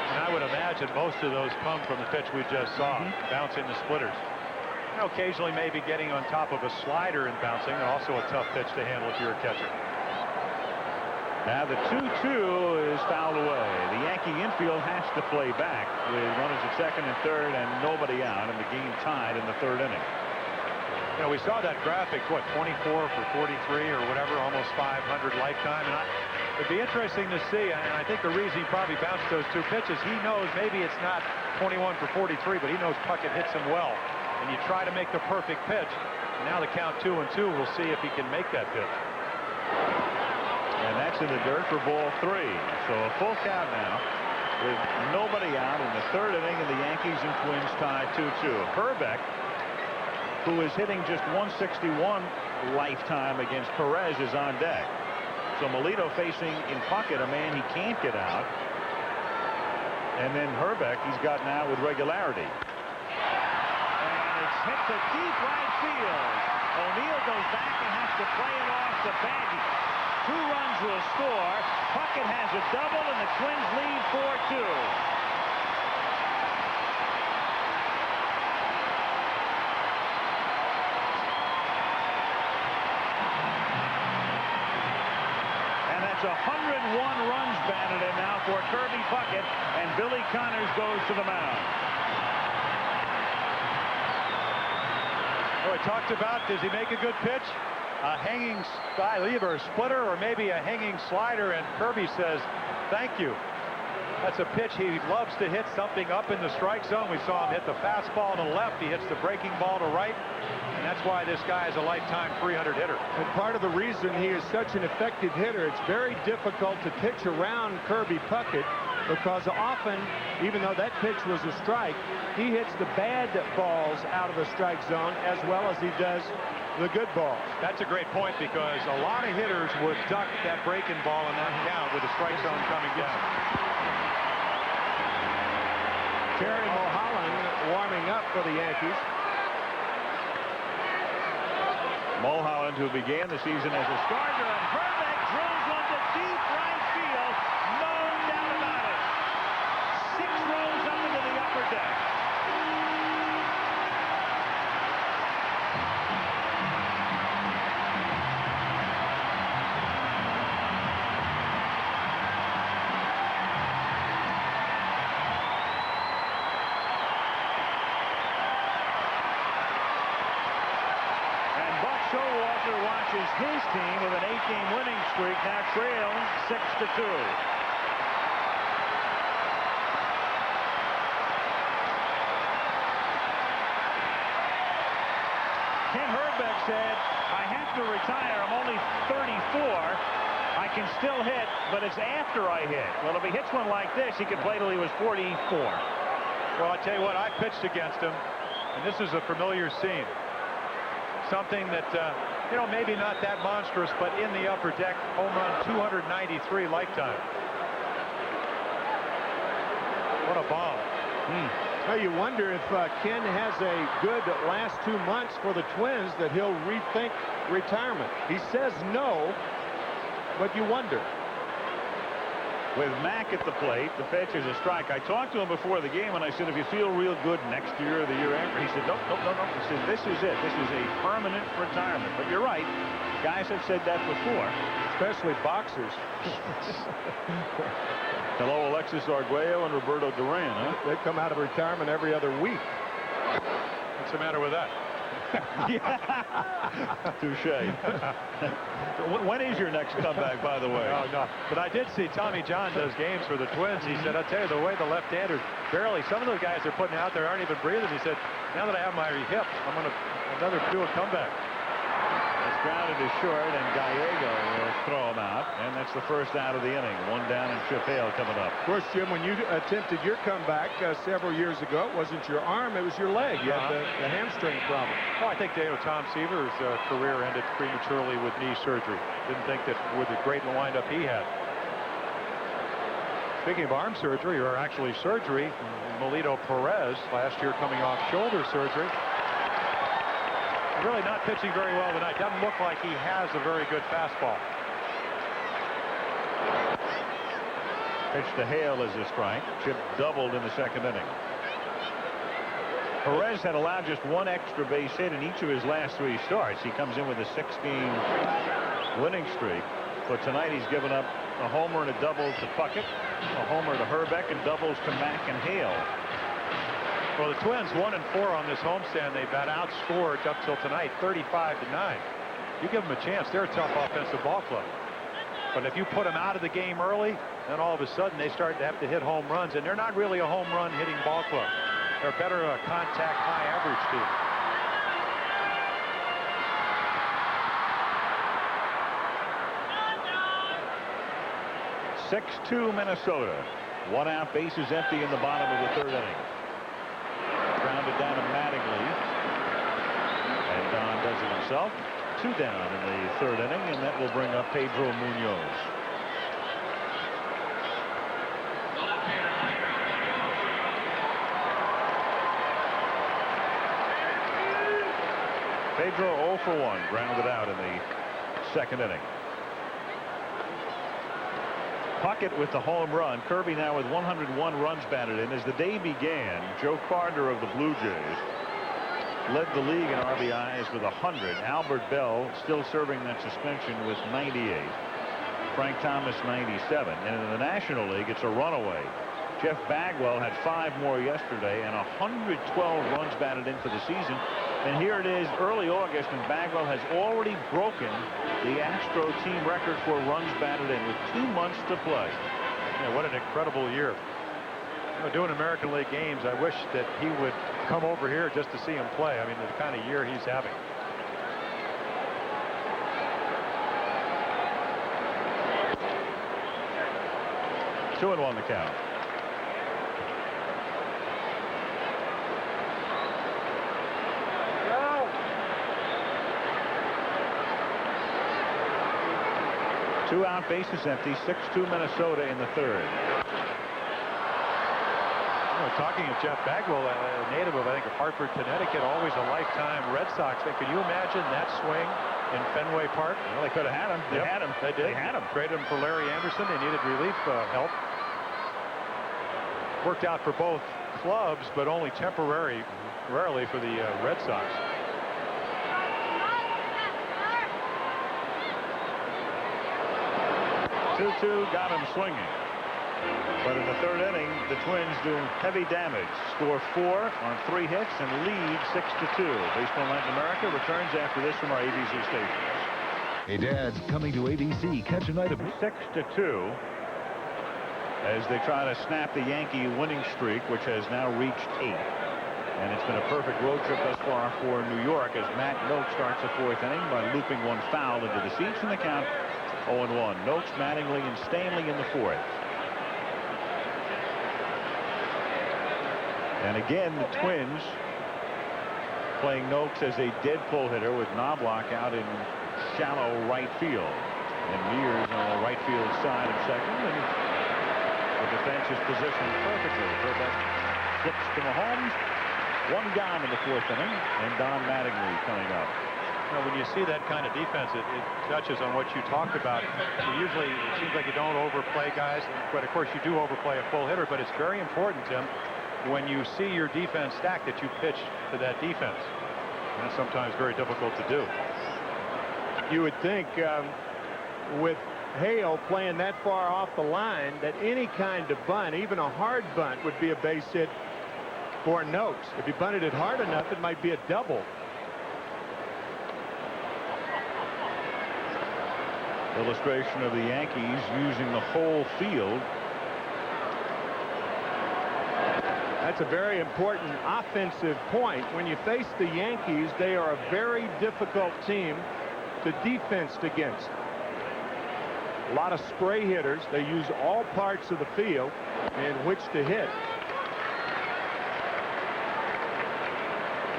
And I would imagine most of those come from the pitch we just saw, bouncing the splitters. You know, occasionally maybe getting on top of a slider and bouncing, also a tough pitch to handle if you're a catcher. Now the 2-2 is fouled away. The Yankee infield has to play back with runners at second and third and nobody out, and the game tied in the 3rd inning. You know, we saw that graphic, what, 24 for 43 or whatever, almost 500 lifetime. And it'd be interesting to see, and I think the reason he probably bounced those 2 pitches, he knows maybe it's not 21 for 43, but he knows Puckett hits him well. And you try to make the perfect pitch. And now the count 2-2, we'll see if he can make that pitch. And that's in the dirt for ball 3. So a full count now with nobody out in the 3rd inning, and the Yankees and Twins tie 2-2. Hrbek, who is hitting just 161 lifetime against Perez, is on deck. So Melito facing in Puckett, a man he can't get out. And then Hrbek, he's gotten out with regularity. And it's hit to deep right field. O'Neill goes back and has to play it off to Baggy. 2 runs will score. Puckett has a double, and the Twins lead 4-2. It's 101 runs batted in now for Kirby Puckett, and Billy Connors goes to the mound. Oh, I talked about, does he make a good pitch? A hanging either a splitter or maybe a hanging slider, and Kirby says, thank you. That's a pitch he loves to hit, something up in the strike zone. We saw him hit the fastball to the left. He hits the breaking ball to right. And that's why this guy is a lifetime 300 hitter. And part of the reason he is such an effective hitter, it's very difficult to pitch around Kirby Puckett, because often, even though that pitch was a strike, he hits the bad balls out of the strike zone as well as he does the good balls. That's a great point, because a lot of hitters would duck that breaking ball in that count with the strike zone coming down. Terry Mulholland warming up for the Yankees. Mulholland, who began the season as a starter, and Hrbek drills one to deep right field. No doubt about it. 6 rows up into the upper deck. Showalter watches his team with an 8-game winning streak now trailing 6-2. Kent Hrbek said, I have to retire. I'm only 34. I can still hit, but it's after I hit. Well, if he hits one like this, he could play till he was 44. Well, I tell you what, I pitched against him, and this is a familiar scene. Something that, you know, maybe not that monstrous, but in the upper deck, home run 293 lifetime. What a bomb. Well, you wonder if Ken has a good last 2 months for the Twins, that he'll rethink retirement. He says no, but you wonder. With Mack at the plate, the pitch is a strike. I talked to him before the game, and I said, if you feel real good next year or the year after, he said, nope. He said, this is it. This is a permanent retirement. But you're right. Guys have said that before. Especially boxers. Hello, Alexis Arguello and Roberto Duran, huh? They come out of retirement every other week. What's the matter with that? Touche. When is your next comeback, by the way? Oh, no. But I did see Tommy John does games for the Twins. He said, I'll tell you, the way the left-handers barely, some of those guys they're putting out there aren't even breathing. He said, now that I have my hip, I'm going to do a comeback. It's grounded to short, and Gallego will throw him out. And that's the first out of the inning. One down, and Chip Hale coming up. Of course, Jim, when you attempted your comeback several years ago, it wasn't your arm, it was your leg. You had the hamstring problem. Well, I think Tom Seaver's career ended prematurely with knee surgery. Didn't think that with the great windup he had. Speaking of arm surgery, or actually surgery, Melito Perez last year coming off shoulder surgery. Really not pitching very well tonight. Doesn't look like he has a very good fastball. Pitch to Hale is a strike. Chip doubled in the second inning. Perez had allowed just one extra base hit in each of his last 3 starts. He comes in with a 6-game winning streak. But tonight he's given up a homer and a double to Puckett, a homer to Hrbek, and doubles to Mack and Hale. Well, the Twins 1-4 on this homestand. They've got outscored up till tonight 35-9. You give them a chance, they're a tough offensive ball club. But if you put them out of the game early, then all of a sudden they start to have to hit home runs, and they're not really a home run hitting ball club. They're better a contact high average team. 6-2 Minnesota. 1 out, bases empty in the bottom of the 3rd inning. Grounded down to Mattingly, and Don does it himself. 2 down in the 3rd inning, and that will bring up Pedro Munoz. Pedro 0 for 1, grounded out in the 2nd inning. Puckett with the home run. Kirby now with 101 runs batted in. As the day began, Joe Carter of the Blue Jays led the league in RBIs with 100. Albert Bell still serving that suspension with 98. Frank Thomas 97. And in the National League, it's a runaway. Jeff Bagwell had 5 more yesterday and 112 runs batted in for the season. And here it is early August, and Bagwell has already broken the Astro team record for runs batted in with 2 months to play. Yeah, what an incredible year. You know, doing American League games, I wish that he would come over here just to see him play. I mean, the kind of year he's having. Two and 1 the count. Two out, bases empty. 6-2 Minnesota in the 3rd. Talking of Jeff Bagwell, a native of, I think, of Hartford, Connecticut, always a lifetime Red Sox fan. Could you imagine that swing in Fenway Park? Well, they could have had him. They had him. They did. They had him. Traded him for Larry Anderson. They needed relief help. Worked out for both clubs, but only rarely for the Red Sox. 2-2 got him swinging. But in the 3rd inning, the Twins doing heavy damage. Score 4 on 3 hits and lead 6-2. Baseball Latin America returns after this from our ABC stations. Hey, Dad's coming to ABC. Catch a night of 6-2 as they try to snap the Yankee winning streak, which has now reached 8. And it's been a perfect road trip thus far for New York as Matt Noakes starts the 4th inning by looping one foul into the seats, in the count 0-1. Noakes, Mattingly, and Stanley in the 4th. And again, the Twins playing Noakes as a dead pull hitter with Knobloch out in shallow right field. And Mears on the right field side of second. And the defense is positioned perfectly. Hrbek flips to Mahomes. 1 down in the 4th inning. And Don Mattingly coming up. Now, when you see that kind of defense, it touches on what you talked about. Usually, it seems like you don't overplay guys. But, of course, you do overplay a full hitter. But it's very important, Tim, when you see your defense stacked, that you pitch to that defense. And that's sometimes very difficult to do. You would think with Hale playing that far off the line that any kind of bunt, even a hard bunt, would be a base hit for Noakes. If he bunted it hard enough, it might be a double. Illustration of the Yankees using the whole field. That's a very important offensive point. When you face the Yankees, they are a very difficult team to defense against. A lot of spray hitters. They use all parts of the field in which to hit.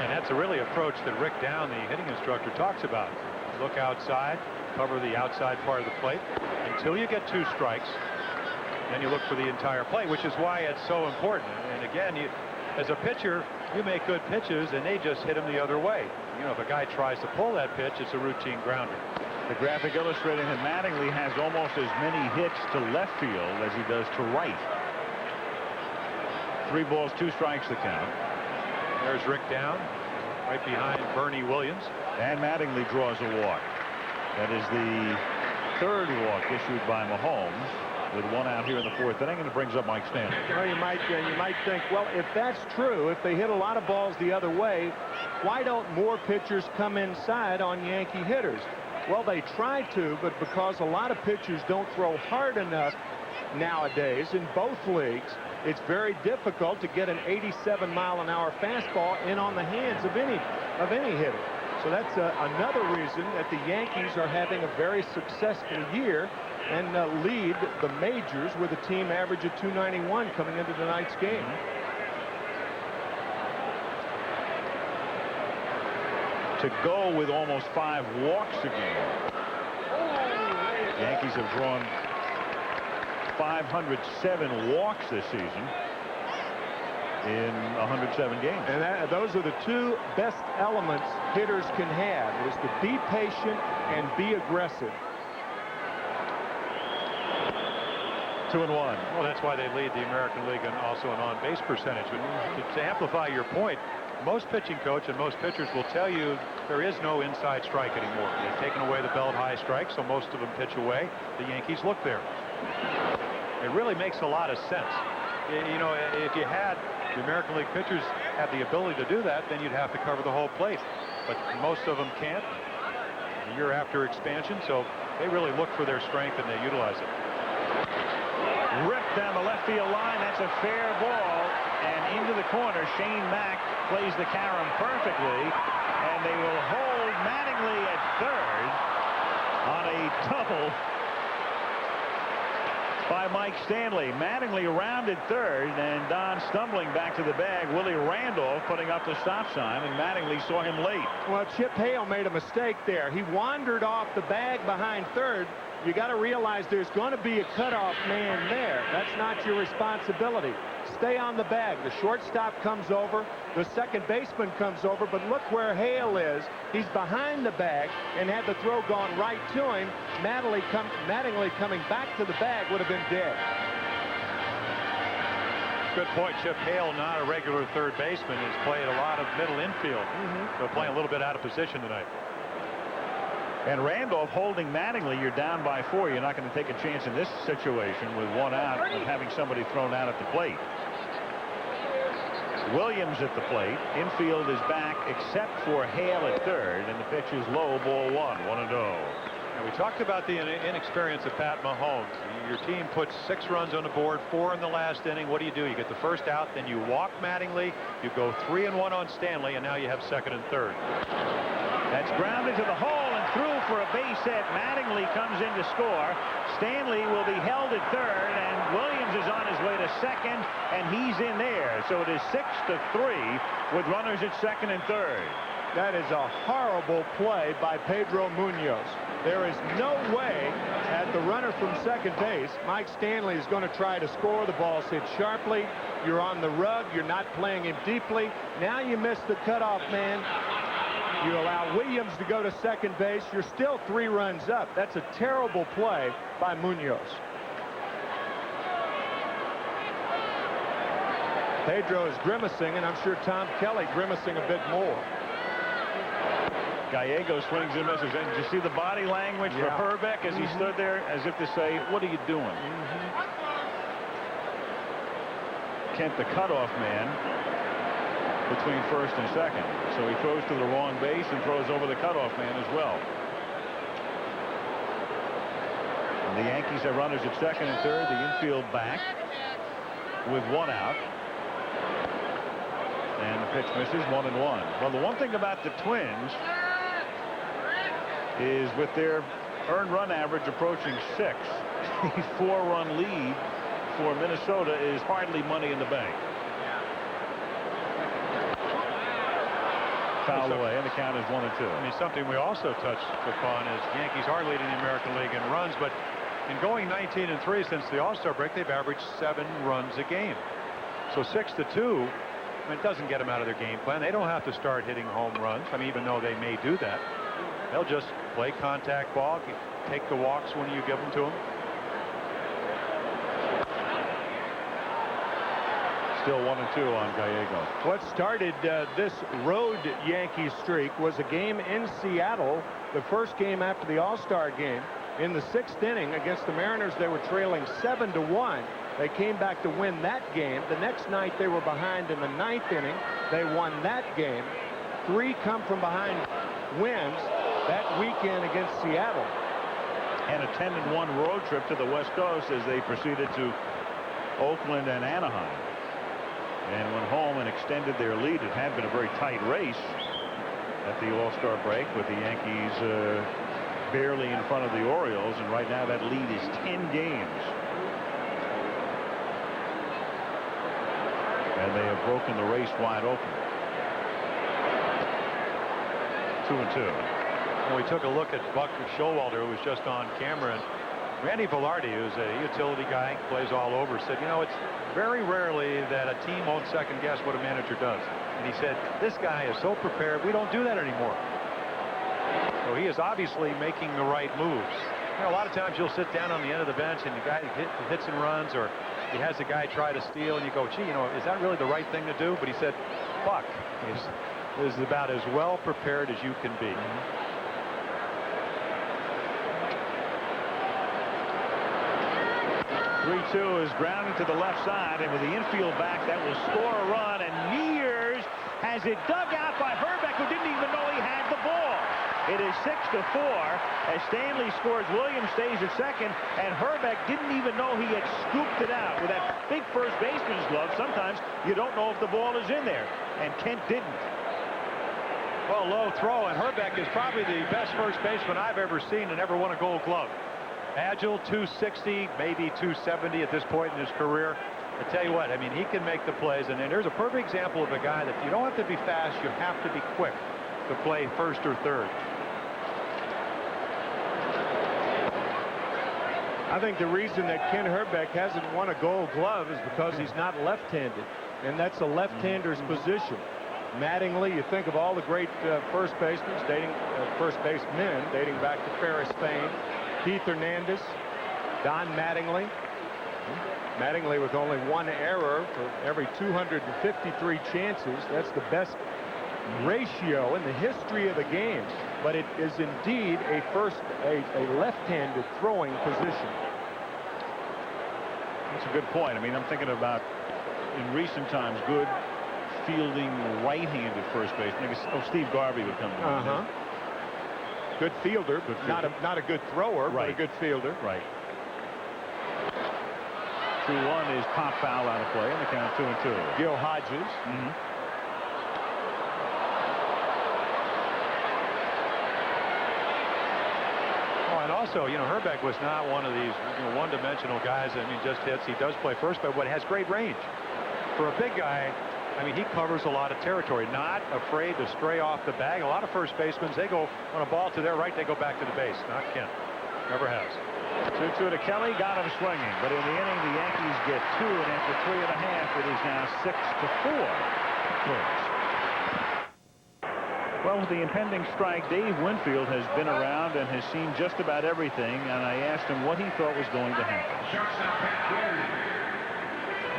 And that's a really approach that Rick Down, the hitting instructor, talks about. Look outside, cover the outside part of the plate until you get 2 strikes. Then you look for the entire play, which is why it's so important. And again, as a pitcher, you make good pitches, and they just hit them the other way. You know, if a guy tries to pull that pitch, it's a routine grounder. The graphic illustrating that Mattingly has almost as many hits to left field as he does to right. 3 balls, 2 strikes the count. There's Rick Down, right behind Bernie Williams. And Mattingly draws a walk. That is the 3rd walk issued by Mahomes, with 1 out here in the 4th inning, and it brings up Mike Stanley. Well, you might think, well, if that's true, if they hit a lot of balls the other way, why don't more pitchers come inside on Yankee hitters? Well, they try to, but because a lot of pitchers don't throw hard enough nowadays in both leagues, it's very difficult to get an 87-mile-an-hour fastball in on the hands of any hitter. So that's another reason that the Yankees are having a very successful year and lead the majors with a team average of 291 coming into tonight's game. To go with almost 5 walks a game. Yankees have drawn 507 walks this season in 107 games. And those are the 2 best elements hitters can have, is to be patient and be aggressive. 2-1. Well, that's why they lead the American League and also in on-base percentage. But to amplify your point, most pitching coach and most pitchers will tell you there is no inside strike anymore. They've taken away the belt high strike, so most of them pitch away. The Yankees look there. It really makes a lot of sense. You know, if you had the American League pitchers have the ability to do that, then you'd have to cover the whole plate. But most of them can't. A year after expansion, so they really look for their strength and they utilize it. Ripped down the left field line. That's a fair ball. And into the corner, Shane Mack plays the carom perfectly. And they will hold Mattingly at 3rd on a double by Mike Stanley. Mattingly rounded 3rd, and Don stumbling back to the bag. Willie Randolph putting up the stop sign, and Mattingly saw him late. Well, Chip Hale made a mistake there. He wandered off the bag behind 3rd. You got to realize there's going to be a cutoff man there. That's not your responsibility. Stay on the bag. The shortstop comes over. The second baseman comes over. But look where Hale is. He's behind the bag, and had the throw gone right to him, Mattingly coming back to the bag would have been dead. Good point. Chip Hale, not a regular 3rd baseman, has played a lot of middle infield. So playing a little bit out of position tonight. And Randolph holding Mattingly. You're down by 4. You're not going to take a chance in this situation with 1 out of having somebody thrown out at the plate. Williams at the plate. Infield is back except for Hale at 3rd, and the pitch is low, ball 1, 1-0. And we talked about the inexperience of Pat Mahomes. Your team puts 6 runs on the board, 4 in the last inning. What do? You get the first out, then you walk Mattingly, you go 3-1 on Stanley, and now you have 2nd and 3rd. That's grounded to the hole and through for a base hit. Mattingly comes in to score. Stanley will be held at 3rd, and Williams is on his way to 2nd, and he's in there. So it is 6-3 with runners at 2nd and 3rd. That is a horrible play by Pedro Munoz. There is no way at the runner from 2nd base, Mike Stanley is going to try to score. The ball's hit sharply. You're on the rug. You're not playing him deeply. Now you miss the cutoff man. You allow Williams to go to 2nd base. You're still 3 runs up. That's a terrible play by Munoz. Pedro is grimacing, and I'm sure Tom Kelly grimacing a bit more. Gallego swings and misses. And did you see the body language for Hrbek as he stood there as if to say, what are you doing? Kent, the cutoff man, between 1st and 2nd. So he throws to the wrong base and throws over the cutoff man as well. The Yankees have runners at second and third. The infield back with one out. And the pitch misses, 1-1. Well, the one thing about the Twins is with their earned run average approaching 6, a 4-run lead for Minnesota is hardly money in the bank. Foul away, and the count is 1-2. I mean, something we also touched upon is the Yankees are leading the American League in runs, but in going 19-3 since the All-Star break, they've averaged 7 runs a game. So 6-2, I mean, it doesn't get them out of their game plan. They don't have to start hitting home runs. I mean, even though they may do that, they'll just play contact ball, take the walks when you give them to them. Still 1-2 on Gallego. What started this road Yankee streak was a game in Seattle, the first game after the All-Star game. In the 6th inning against the Mariners, they were trailing 7-1. They came back to win that game. The next night they were behind in the 9th inning. They won that game. 3 come from behind wins that weekend against Seattle. And a 10-1 road trip to the West Coast as they proceeded to Oakland and Anaheim. And went home and extended their lead. It had been a very tight race at the All-Star break with the Yankees barely in front of the Orioles, and right now that lead is 10 games. And they have broken the race wide open. 2-2. Well, we took a look at Buck Showalter, who was just on camera, and Randy Velarde, who's a utility guy, plays all over, said, you know, it's very rarely that a team won't second guess what a manager does. And he said, this guy is so prepared, we don't do that anymore. So he is obviously making the right moves. You know, a lot of times you'll sit down on the end of the bench and the guy hits and runs, or he has a guy try to steal, and you go, gee, you know, is that really the right thing to do? But he said, Buck is about as well prepared as you can be. 3-2 is grounded to the left side, and with the infield back, that will score a run, and Mears has it dug out by Hrbek, who didn't even know he had the ball. It is 6-4 as Stanley scores. Williams stays at second, and Hrbek didn't even know he had scooped it out. With that big first baseman's glove, sometimes you don't know if the ball is in there, and Kent didn't. Well, low throw, and Hrbek is probably the best first baseman I've ever seen and ever won a Gold Glove. Agile, 260, maybe 270 at this point in his career. I tell you what, I mean, he can make the plays, and there's a perfect example of a guy that you don't have to be fast, you have to be quick to play first or third. I think the reason that Kent Hrbek hasn't won a Gold Glove is because he's not left-handed, and that's a left-hander's position. Mattingly, you think of all the great first basemen dating back to Ferris Fain, Keith Hernandez, Don Mattingly. Mattingly with only 1 error for every 253 chances. That's the best ratio in the history of the game. But it is indeed a left-handed throwing position. That's a good point. I mean, I'm thinking about in recent times good fielding right-handed first baseman. I guess, Steve Garvey would come to mind. Good fielder, good fielder. Not a good thrower, right. But a good fielder. Right. 2-1 is pop foul out of play, and the count 2-2. Gil Hodges. Oh, and also, you know, Hrbek was not one of these one-dimensional guys. I mean, just hits. He does play first, but has great range. For a big guy, I mean, he covers a lot of territory, not afraid to stray off the bag. A lot of first basemen, they go on a ball to their right, they go back to the base. Not Kent. Never has. 2-2 to Kelly, got him swinging. But in the inning, the Yankees get 2, and after 3.5, it is now 6-4. Well, with the impending strike, Dave Winfield has been around and has seen just about everything, and I asked him what he thought was going to happen.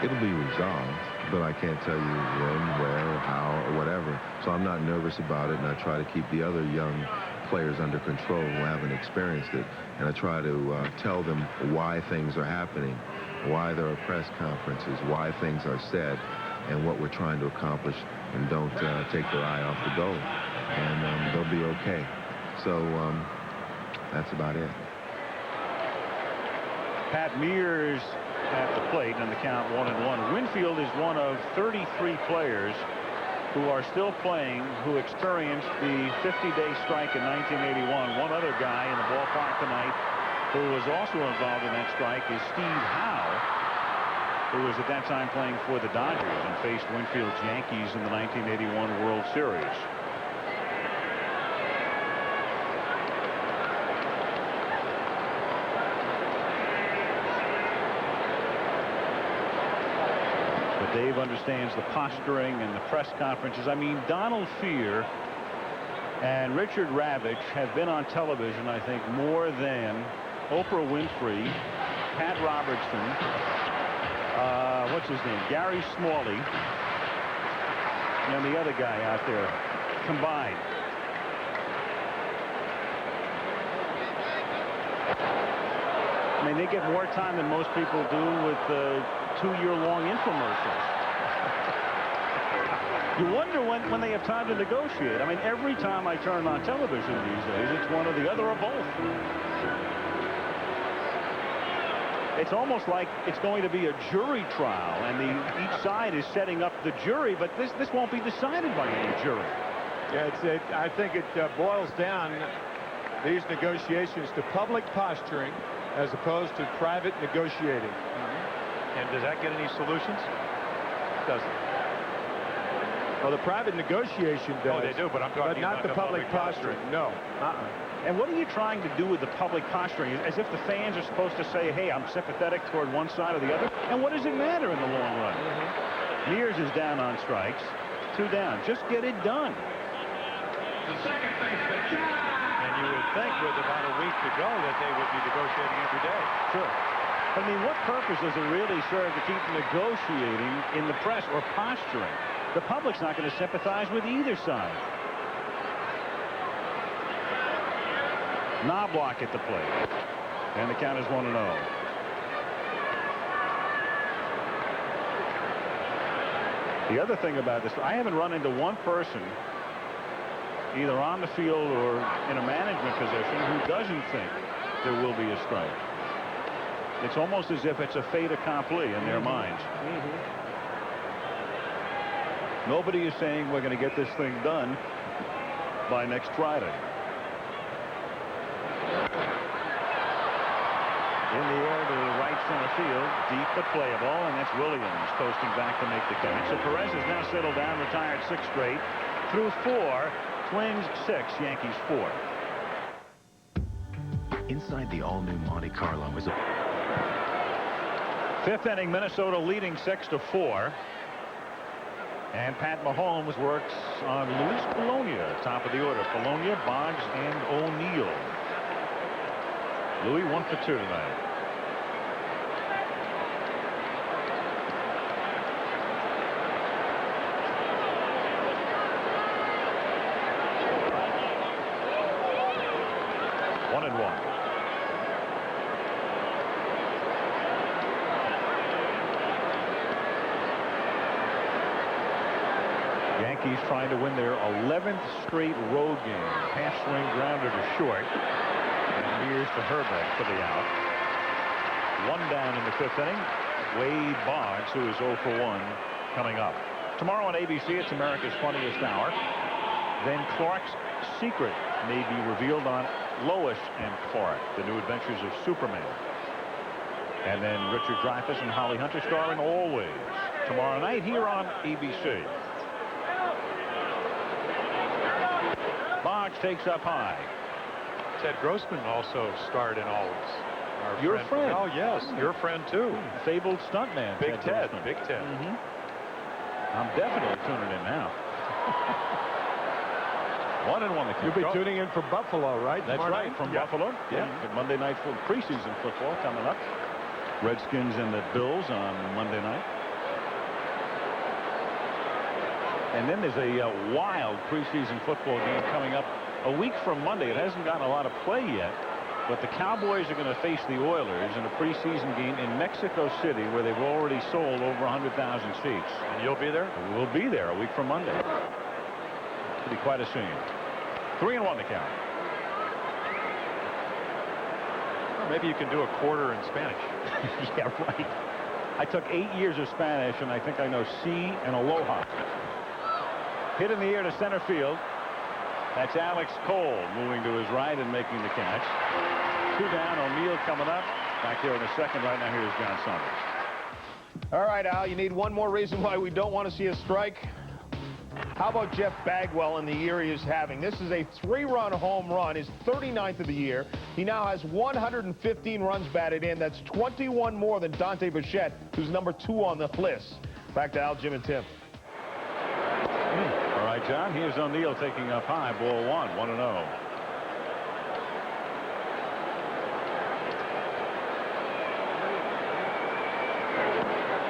It'll be resolved, but I can't tell you when, where, or how, or whatever. So I'm not nervous about it, and I try to keep the other young players under control who haven't experienced it. And I try to tell them why things are happening, why there are press conferences, why things are said, and what we're trying to accomplish, and don't take their eye off the goal. And they'll be okay. So that's about it. Pat Mears at the plate, and the count 1-1. Winfield is one of 33 players who are still playing who experienced the 50-day strike in 1981. One other guy in the ballpark tonight who was also involved in that strike is Steve Howe, who was at that time playing for the Dodgers and faced Winfield's Yankees in the 1981 World Series. Dave understands the posturing and the press conferences. I mean, Donald Fear and Richard Ravitch have been on television, I think, more than Oprah Winfrey, Pat Robertson, what's his name, Gary Smalley, and the other guy out there combined. I mean, they get more time than most people do with 2-year-long infomercials. You wonder when they have time to negotiate. I mean, every time I turn on television these days, it's one or the other or both. It's almost like it's going to be a jury trial, and each side is setting up the jury, but this won't be decided by any jury. Yeah, I think it boils down, these negotiations, to public posturing as opposed to private negotiating. And does that get any solutions? Doesn't. Well, the private negotiation does. Oh, they do, but I'm talking not about the public posturing. No. And what are you trying to do with the public posturing? As if the fans are supposed to say, hey, I'm sympathetic toward one side or the other? And what does it matter in the long run? Mears is down on strikes. 2 down. Just get it done. And you would think with about a week to go that they would be negotiating every day. Sure. I mean, what purpose does it really serve to keep negotiating in the press or posturing? The public's not going to sympathize with either side. Knobloch at the plate. And the count is 1-0. The other thing about this, I haven't run into one person, either on the field or in a management position, who doesn't think there will be a strike. It's almost as if it's a fait accompli in their minds. Nobody is saying we're going to get this thing done by next Friday. In the air to right center field, deep but playable, and that's Williams posting back to make the catch. So Perez has now settled down, retired 6 straight, through 4, Twins 6, Yankees 4. Inside the all-new Monte Carlo is a 5th inning, Minnesota leading 6-4. And Pat Mahomes works on Luis Polonia, top of the order. Polonia, Boggs, and O'Neill. Louis 1 for 2 tonight. One and one. Yankees trying to win their 11th straight road game. Half swing grounder to short. And here's to Hrbek for the out. 1 down in the 5th inning. Wade Boggs, who is 0 for 1, coming up. Tomorrow on ABC, it's America's Funniest Hour. Then Clark's secret may be revealed on Lois and Clark, The New Adventures of Superman. And then Richard Dreyfuss and Holly Hunter starring Always tomorrow night here on ABC. Boggs takes up high. Ted Grossman also starred in Always. Your friend. Oh, yes. Your friend, too. Fabled stuntman. Big Ted. Grossman. Big Ted. I'm definitely tuning in now. 1 and 1 the count. You'll be tuning in for Buffalo, right? That's tomorrow right, night? from Buffalo. Yeah. Monday night for preseason football coming up. Redskins and the Bills on Monday night. And then there's a wild preseason football game coming up a week from Monday. It hasn't gotten a lot of play yet, but the Cowboys are going to face the Oilers in a preseason game in Mexico City, where they've already sold over 100,000 seats. And you'll be there? We'll be there a week from Monday. It'll be quite a scene. 3 and 1 to count. Maybe you can do a quarter in Spanish. Yeah, right. I took 8 years of Spanish, and I think I know si and aloha. Hit in the air to center field. That's Alex Cole moving to his right and making the catch. 2 down. O'Neill coming up. Back here in a second. Right now, here's John Saunders. All right, Al, you need one more reason why we don't want to see a strike. How about Jeff Bagwell in the year he is having? This is a 3-run home run, his 39th of the year. He now has 115 runs batted in. That's 21 more than Dante Bichette, who's number 2 on the list. Back to Al, Jim, and Tim. All right, John. Here's O'Neill taking up high. Ball 1, 1-0.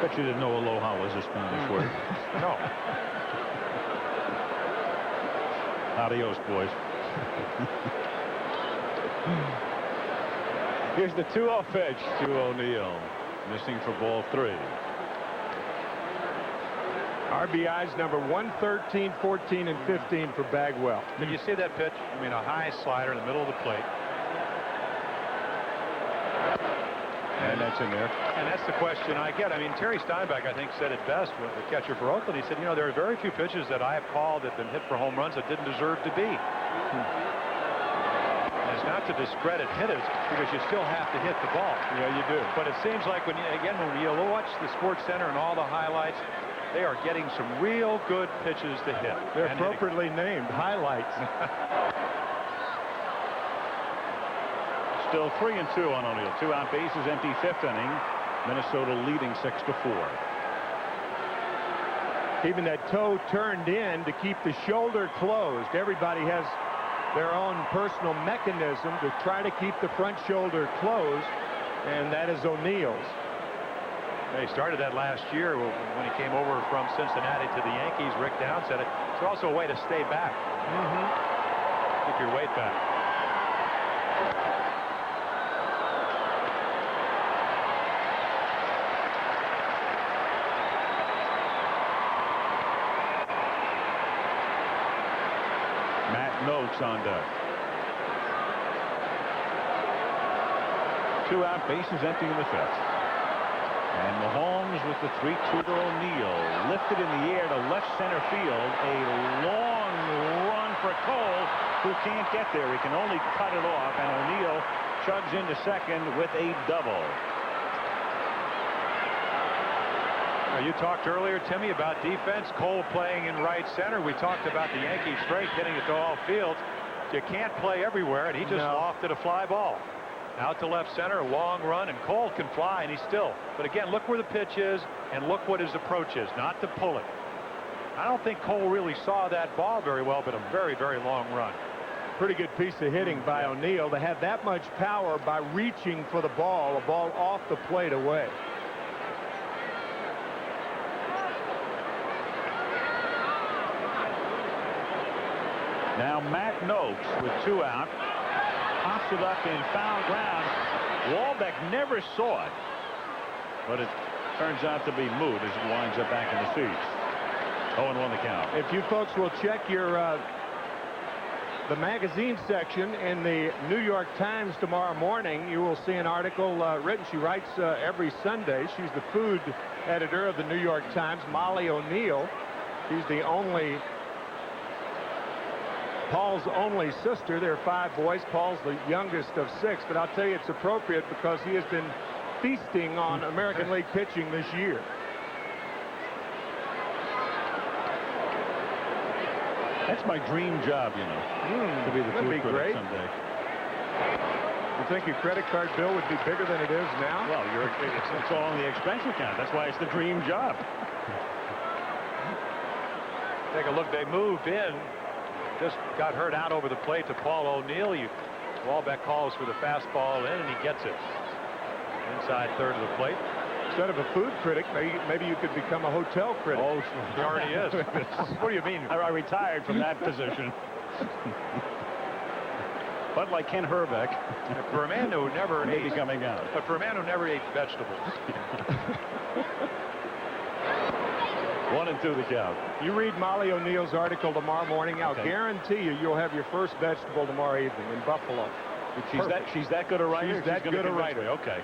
Bet you didn't know aloha was a Spanish word. No. Adios, boys. Here's the 2-0 pitch to O'Neill. Missing for ball 3. RBIs number 113, 14, and 15 for Bagwell. Did you see that pitch? I mean, a high slider in the middle of the plate. And that's in there. And that's the question I get. I mean, Terry Steinbeck, I think, said it best, with the catcher for Oakland. He said, you know, there are very few pitches that I have called that have been hit for home runs that didn't deserve to be. And it's not to discredit hitters, because you still have to hit the ball. Yeah, you do. But it seems like, when you watch the Sports Center and all the highlights, they are getting some real good pitches to hit. They're appropriately named highlights. Still 3-2 on O'Neill. 2 out, bases empty, 5th inning. Minnesota leading 6-4. Even that toe turned in to keep the shoulder closed. Everybody has their own personal mechanism to try to keep the front shoulder closed, and that is O'Neill's. They started that last year when he came over from Cincinnati to the Yankees. Rick Down said it's also a way to stay back. Keep your weight back. Noakes on deck. 2 out, bases empty in the 5th. And Mahomes with the 3-2 to O'Neill. Lifted in the air to left center field. A long run for Cole, who can't get there. He can only cut it off, and O'Neill chugs into second with a double. You talked earlier, Timmy, about defense. Cole playing in right center. We talked about the Yankees straight hitting it to all fields. You can't play everywhere, and he just lofted a fly ball. Out to left center, a long run, and Cole can fly, and he's still. But again, look where the pitch is, and look what his approach is, not to pull it. I don't think Cole really saw that ball very well, but a very, very long run. Pretty good piece of hitting by O'Neill to have that much power by reaching for the ball, a ball off the plate away. Now Matt Noakes with 2 out. Pops it up in foul ground. Wahlbeck never saw it, but it turns out to be moot as it winds up back in the seats. 0-1 the count. If you folks will check your the magazine section in the New York Times tomorrow morning, you will see an article written. She writes every Sunday. She's the food editor of the New York Times, Molly O'Neill. She's the Paul's only sister. There are 5 boys. Paul's the youngest of 6. But I'll tell you, it's appropriate because he has been feasting on American League pitching this year. That's my dream job, you know, to be the food critic someday. You think your credit card bill would be bigger than it is now? Well, it's all on the expense account. That's why it's the dream job. Take a look. They moved in. Just got hurt out over the plate to Paul O'Neill. Wahlbeck calls for the fastball in, and he gets it. Inside third of the plate. Instead of a food critic, maybe you could become a hotel critic. Oh, he already is. What do you mean? I retired from that position. But like Kent Hrbek, for a man who never maybe coming out. But for a man who never ate vegetables. 1-2 the count. You read Molly O'Neill's article tomorrow morning. I'll guarantee you'll have your first vegetable tomorrow evening in Buffalo. She's that good a writer? She's that good a writer. Okay.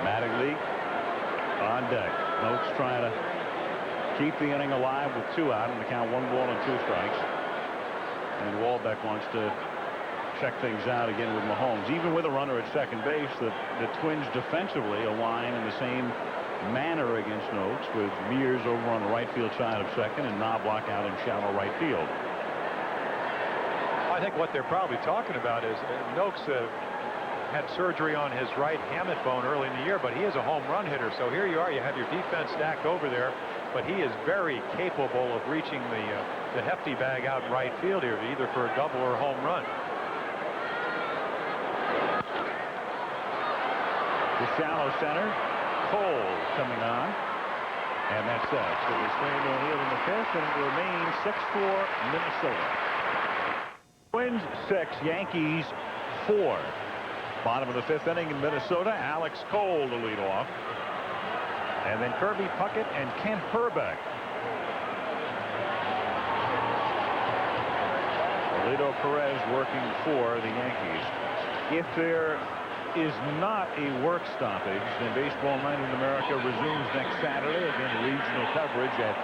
Mattingly on deck. Noakes trying to keep the inning alive with 2 out and the count 1 ball and 2 strikes. And Walbeck wants to check things out again with Mahomes. Even with a runner at second base, the Twins defensively align in the same manner against Noakes, with Mears over on the right field side of second and Knobloch out in shallow right field. I think what they're probably talking about is Noakes had surgery on his right hamate bone early in the year, but he is a home run hitter. So here you are, you have your defense stacked over there, but he is very capable of reaching the hefty bag out in right field here, either for a double or a home run. The shallow center, Cole coming on, and that's it. So we stand O'Neill in the 5th, and it remains 6-4 Minnesota. Twins 6, Yankees 4. Bottom of the 5th inning in Minnesota. Alex Cole to lead off, and then Kirby Puckett and Kent Hrbek. Lito Perez working for the Yankees. If there is not a work stoppage, then Baseball Night in America resumes next Saturday. Again, regional coverage at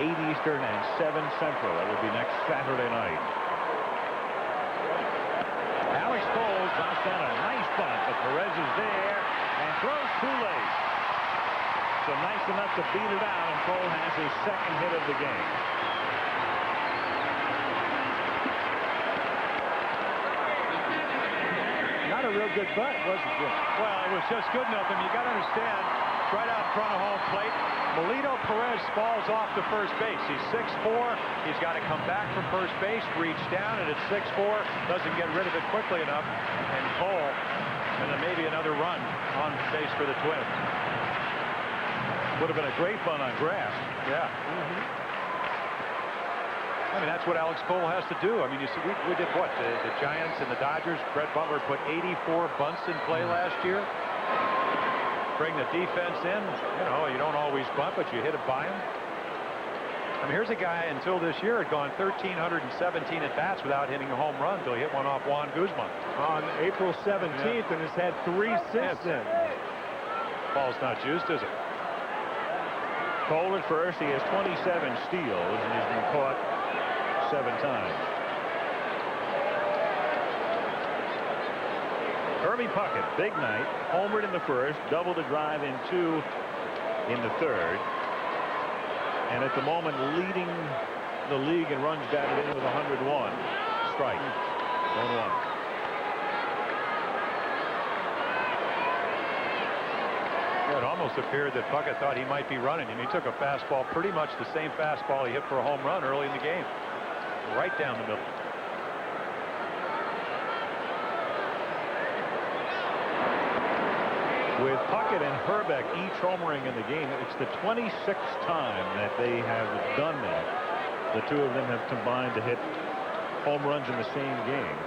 8 Eastern and 7 Central. That will be next Saturday night. Alex Cole drops down a nice bunt, but Perez is there and throws too late. So nice enough to beat it out, and Cole has his second hit of the game. Not a real good bunt, was it, Jim? Well, it was just good enough, and you got to understand, right out in front of home plate, Melito Perez falls off to first base. He's 6'4". He's got to come back from first base, reach down, and at 6'4", doesn't get rid of it quickly enough. And Cole, and then maybe another run on base for the Twins. Would have been a great bunt on grass. Yeah. I mean, that's what Alex Cole has to do. I mean, you see, we did what? The Giants and the Dodgers. Brett Butler put 84 bunts in play last year. Bring the defense in. You know, you don't always bunt, but you hit it by him. I mean, here's a guy until this year had gone 1,317 at bats without hitting a home run until he hit one off Juan Guzman On April 17th, and has had 3 since then. Ball's not juiced, is it? Cole at first. He has 27 steals, and he's been caught 7 times. Kirby Puckett, big night, homered in the first, doubled a drive in 2 in the 3rd, and at the moment leading the league in runs batted in with 101. Strike. 1-1. It almost appeared that Puckett thought he might be running, and he took a fastball, pretty much the same fastball he hit for a home run early in the game, right down the middle. With Puckett and Hrbek each homering in the game, it's the 26th time that they have done that. The two of them have combined to hit home runs in the same game,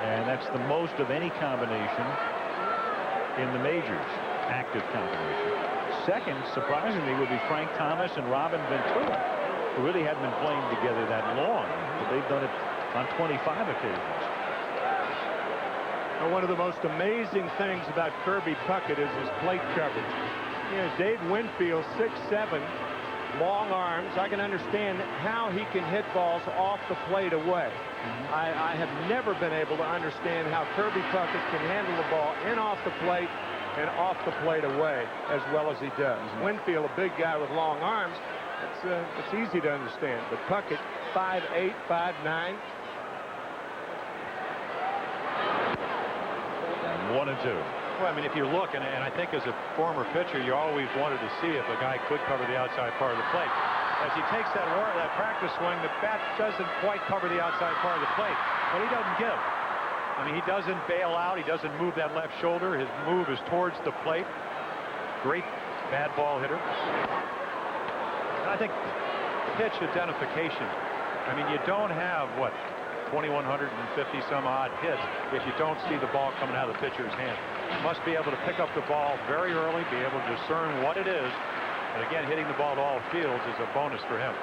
and that's the most of any combination in the majors. Active combination. Second, surprisingly, would be Frank Thomas and Robin Ventura, who really hadn't been playing together that long, but they've done it on 25 occasions. One of the most amazing things about Kirby Puckett is his plate coverage. You know, Dave Winfield, 6'7", long arms. I can understand how he can hit balls off the plate away. I have never been able to understand how Kirby Puckett can handle the ball in off the plate and off the plate away as well as he does. Winfield, a big guy with long arms, it's easy to understand. But Puckett, 5'8", 5'9". 1-2. Well, I mean, if you look, and I think as a former pitcher, you always wanted to see if a guy could cover the outside part of the plate. As he takes that practice swing, the bat doesn't quite cover the outside part of the plate, but he doesn't give. I mean, he doesn't bail out. He doesn't move that left shoulder. His move is towards the plate. Great bad ball hitter. And I think pitch identification. I mean, you don't have, what, 2,150 some odd hits if you don't see the ball coming out of the pitcher's hand. You must be able to pick up the ball very early, be able to discern what it is. And again, hitting the ball to all fields is a bonus for him.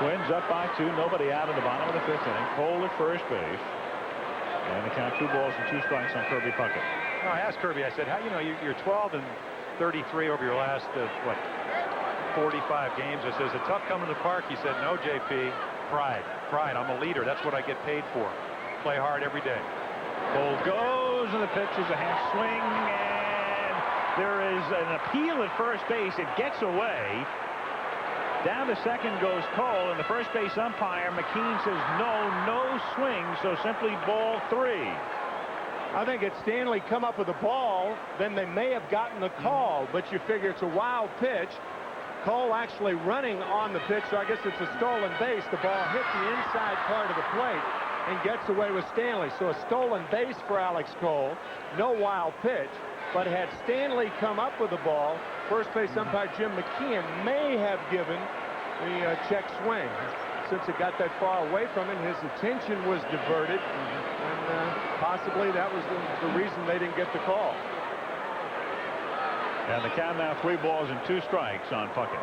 Twins up by 2, nobody out in the bottom of the 5th inning. Cole at first base. And they count 2 balls and 2 strikes on Kirby Puckett. I asked Kirby, I said, how, you're 12 and 33 over your last, 45 games. I said, is it tough coming to the park? He said, no, JP, pride. I'm a leader. That's what I get paid for. Play hard every day. Cole goes, and the pitch is a half swing, and there is an appeal at first base. It gets away. Down to second goes Cole, and the first base umpire, McKean, says no swing, so simply ball 3. I think if Stanley come up with a ball, then they may have gotten the call, but you figure it's a wild pitch. Cole actually running on the pitch, so I guess it's a stolen base. The ball hit the inside part of the plate and gets away with Stanley. So a stolen base for Alex Cole. No wild pitch. But had Stanley come up with the ball, first base umpire Jim McKeon may have given the check swing. Since it got that far away from him, his attention was diverted, and possibly that was the reason they didn't get the call. And the count now 3 balls and 2 strikes on Puckett.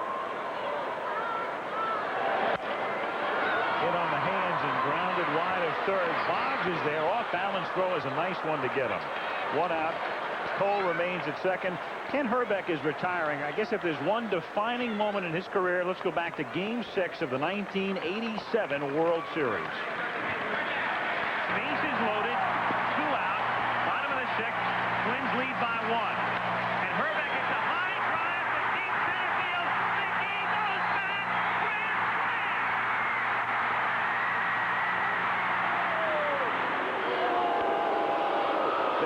Hit on the hands and grounded wide of third. Boggs is there. Off balance throw is a nice one to get him. 1 out. Cole remains at second. Kent Hrbek is retiring. I guess if there's one defining moment in his career, let's go back to Game 6 of the 1987 World Series. Bases loaded, 2 out, bottom of the 6th. Twins lead by 1. And Hrbek hits a high drive to deep center field. Mickey goes back.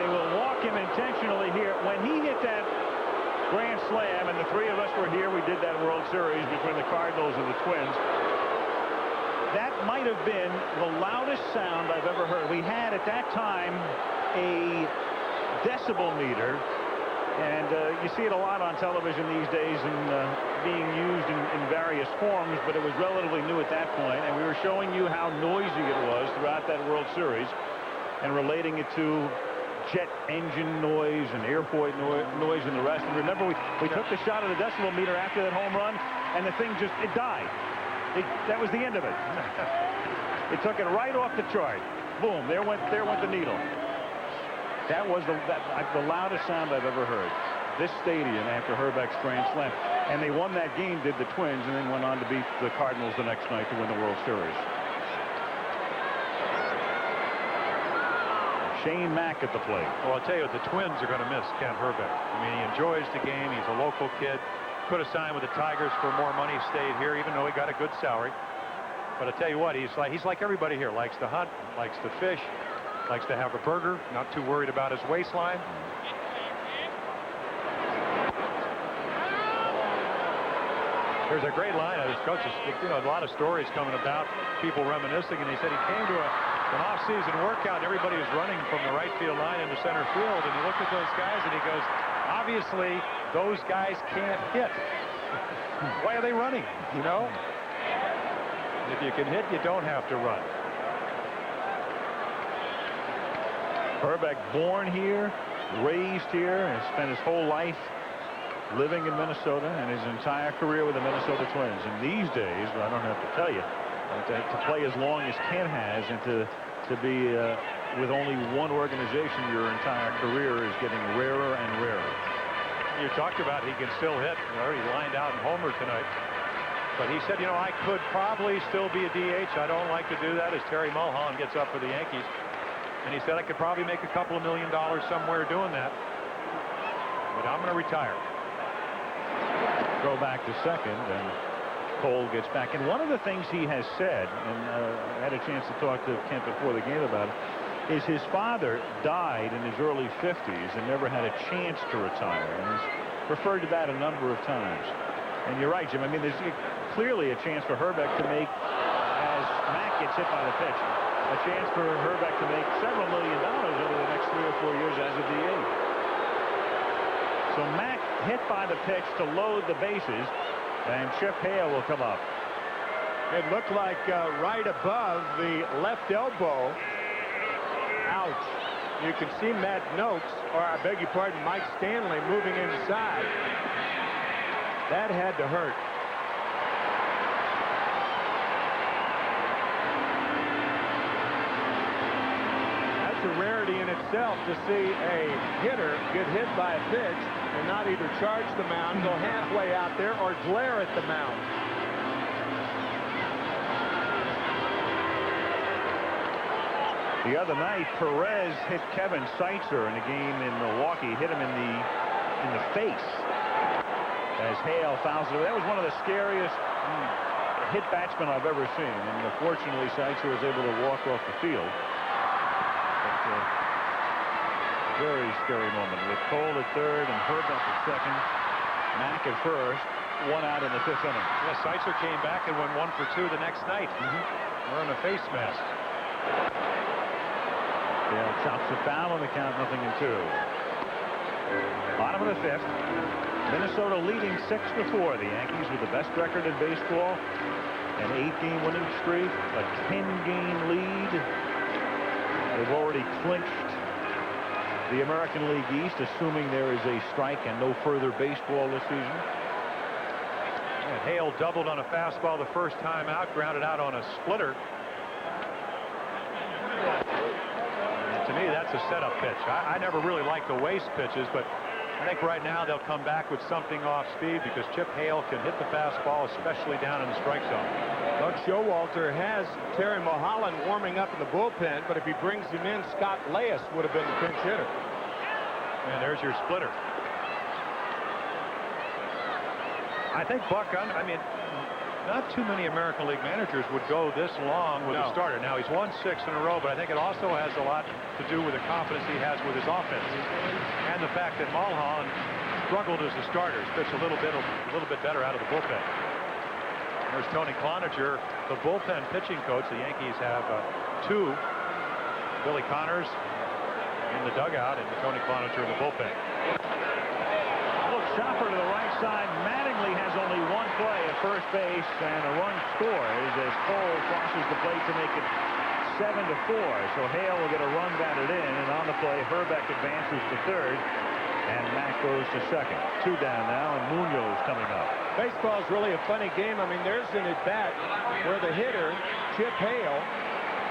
They will walk him intentionally here. When he hit that grand slam, and the 3 of us were here, we did that World Series between the Cardinals and the Twins. That might have been the loudest sound I've ever heard. We had at that time a decibel meter, and you see it a lot on television these days and being used in various forms, but it was relatively new at that point, and we were showing you how noisy it was throughout that World Series and relating it to jet engine noise and airport noise and the rest. And remember, we took the shot of the decibel meter after that home run, and the thing just, it died. That was the end of it. It took it right off the chart. Boom, there went the needle. That was the loudest sound I've ever heard. This stadium after Hrbek's grand slam. And they won that game, did the Twins, and then went on to beat the Cardinals the next night to win the World Series. Shane Mack at the plate. Well, I'll tell you what, the Twins are going to miss Kent Hrbek. I mean, he enjoys the game. He's a local kid. Could have signed with the Tigers for more money, stayed here, even though he got a good salary. But I'll tell you what, he's like everybody here. Likes to hunt, likes to fish, likes to have a burger, not too worried about his waistline. There's a great line of his coaches. A lot of stories coming about people reminiscing, and he said he came to an off-season workout, and everybody was running from the right field line into center field, and he looked at those guys and he goes, obviously those guys can't hit. Why are they running? If you can hit, you don't have to run. Hrbek born here, raised here, and spent his whole life living in Minnesota and his entire career with the Minnesota Twins. And these days, I don't have to tell you, to play as long as Kent has and to be with only one organization your entire career is getting rarer and rarer. You talked about he can still hit. He lined out in homer tonight. But he said, I could probably still be a DH. I don't like to do that as Terry Mulholland gets up for the Yankees. And he said, I could probably make a couple of $1 million somewhere doing that. But I'm going to retire. Go back to second, and Cole gets back. And one of the things he has said, and I had a chance to talk to Kent before the game about it, is his father died in his early 50s and never had a chance to retire. And he's referred to that a number of times. And you're right, Jim. I mean, there's clearly a chance for Hrbek to make, as Mack gets hit by the pitch, a chance for Hrbek to make several $1 million over the next 3 or 4 years as a DH. So Mack hit by the pitch to load the bases, and Chip Hale will come up. It looked like right above the left elbow. Ouch. You can see Matt Noakes, or I beg your pardon, Mike Stanley moving inside. That had to hurt. rarity in itself to see a hitter get hit by a pitch and not either charge the mound, go halfway out there, or glare at the mound. The other night, Perez hit Kevin Seitzer in a game in Milwaukee, hit him in the face as Hale fouls it. That was one of the scariest hit batsmen I've ever seen, and fortunately Seitzer was able to walk off the field. But, very scary moment with Cole at third and Hrbek at second, Mack at first, one out in the fifth inning. Yeah, Seitzer came back and went 1 for 2 the next night. Wearing a face mask. Hale chops it foul on the count, 0-2. Bottom of the fifth. Minnesota leading 6-4. The Yankees with the best record in baseball. An 8-game winning streak. A 10-game lead. They've already clinched the American League East, assuming there is a strike and no further baseball this season. And Hale doubled on a fastball the first time out, grounded out on a splitter. And to me, that's a setup pitch. I never really liked the waste pitches, but I think right now they'll come back with something off speed because Chip Hale can hit the fastball, especially down in the strike zone. Doug Showalter has Terry Mulholland warming up in the bullpen, but if he brings him in, Scott Leyes would have been the pinch hitter. And there's your splitter. I think Buck, I mean, not too many American League managers would go this long with a starter. Now, he's won 6 in a row, but I think it also has a lot to do with the confidence he has with his offense. And the fact that Mulholland struggled as a starter. He's pitched a little bit better out of the bullpen. There's Tony Cloninger, the bullpen pitching coach. The Yankees have 2. Billy Connors in the dugout and Tony Cloninger in the bullpen. Look, chopper to the right side. Mattingly has only one play at first base, and a run scores as Cole crosses the plate to make it 7-4. So Hale will get a run batted in, and on the play, Hrbek advances to third, and Mack goes to second. 2 down now, and Munoz coming up. Baseball's really a funny game. I mean, there's an at-bat where the hitter, Chip Hale,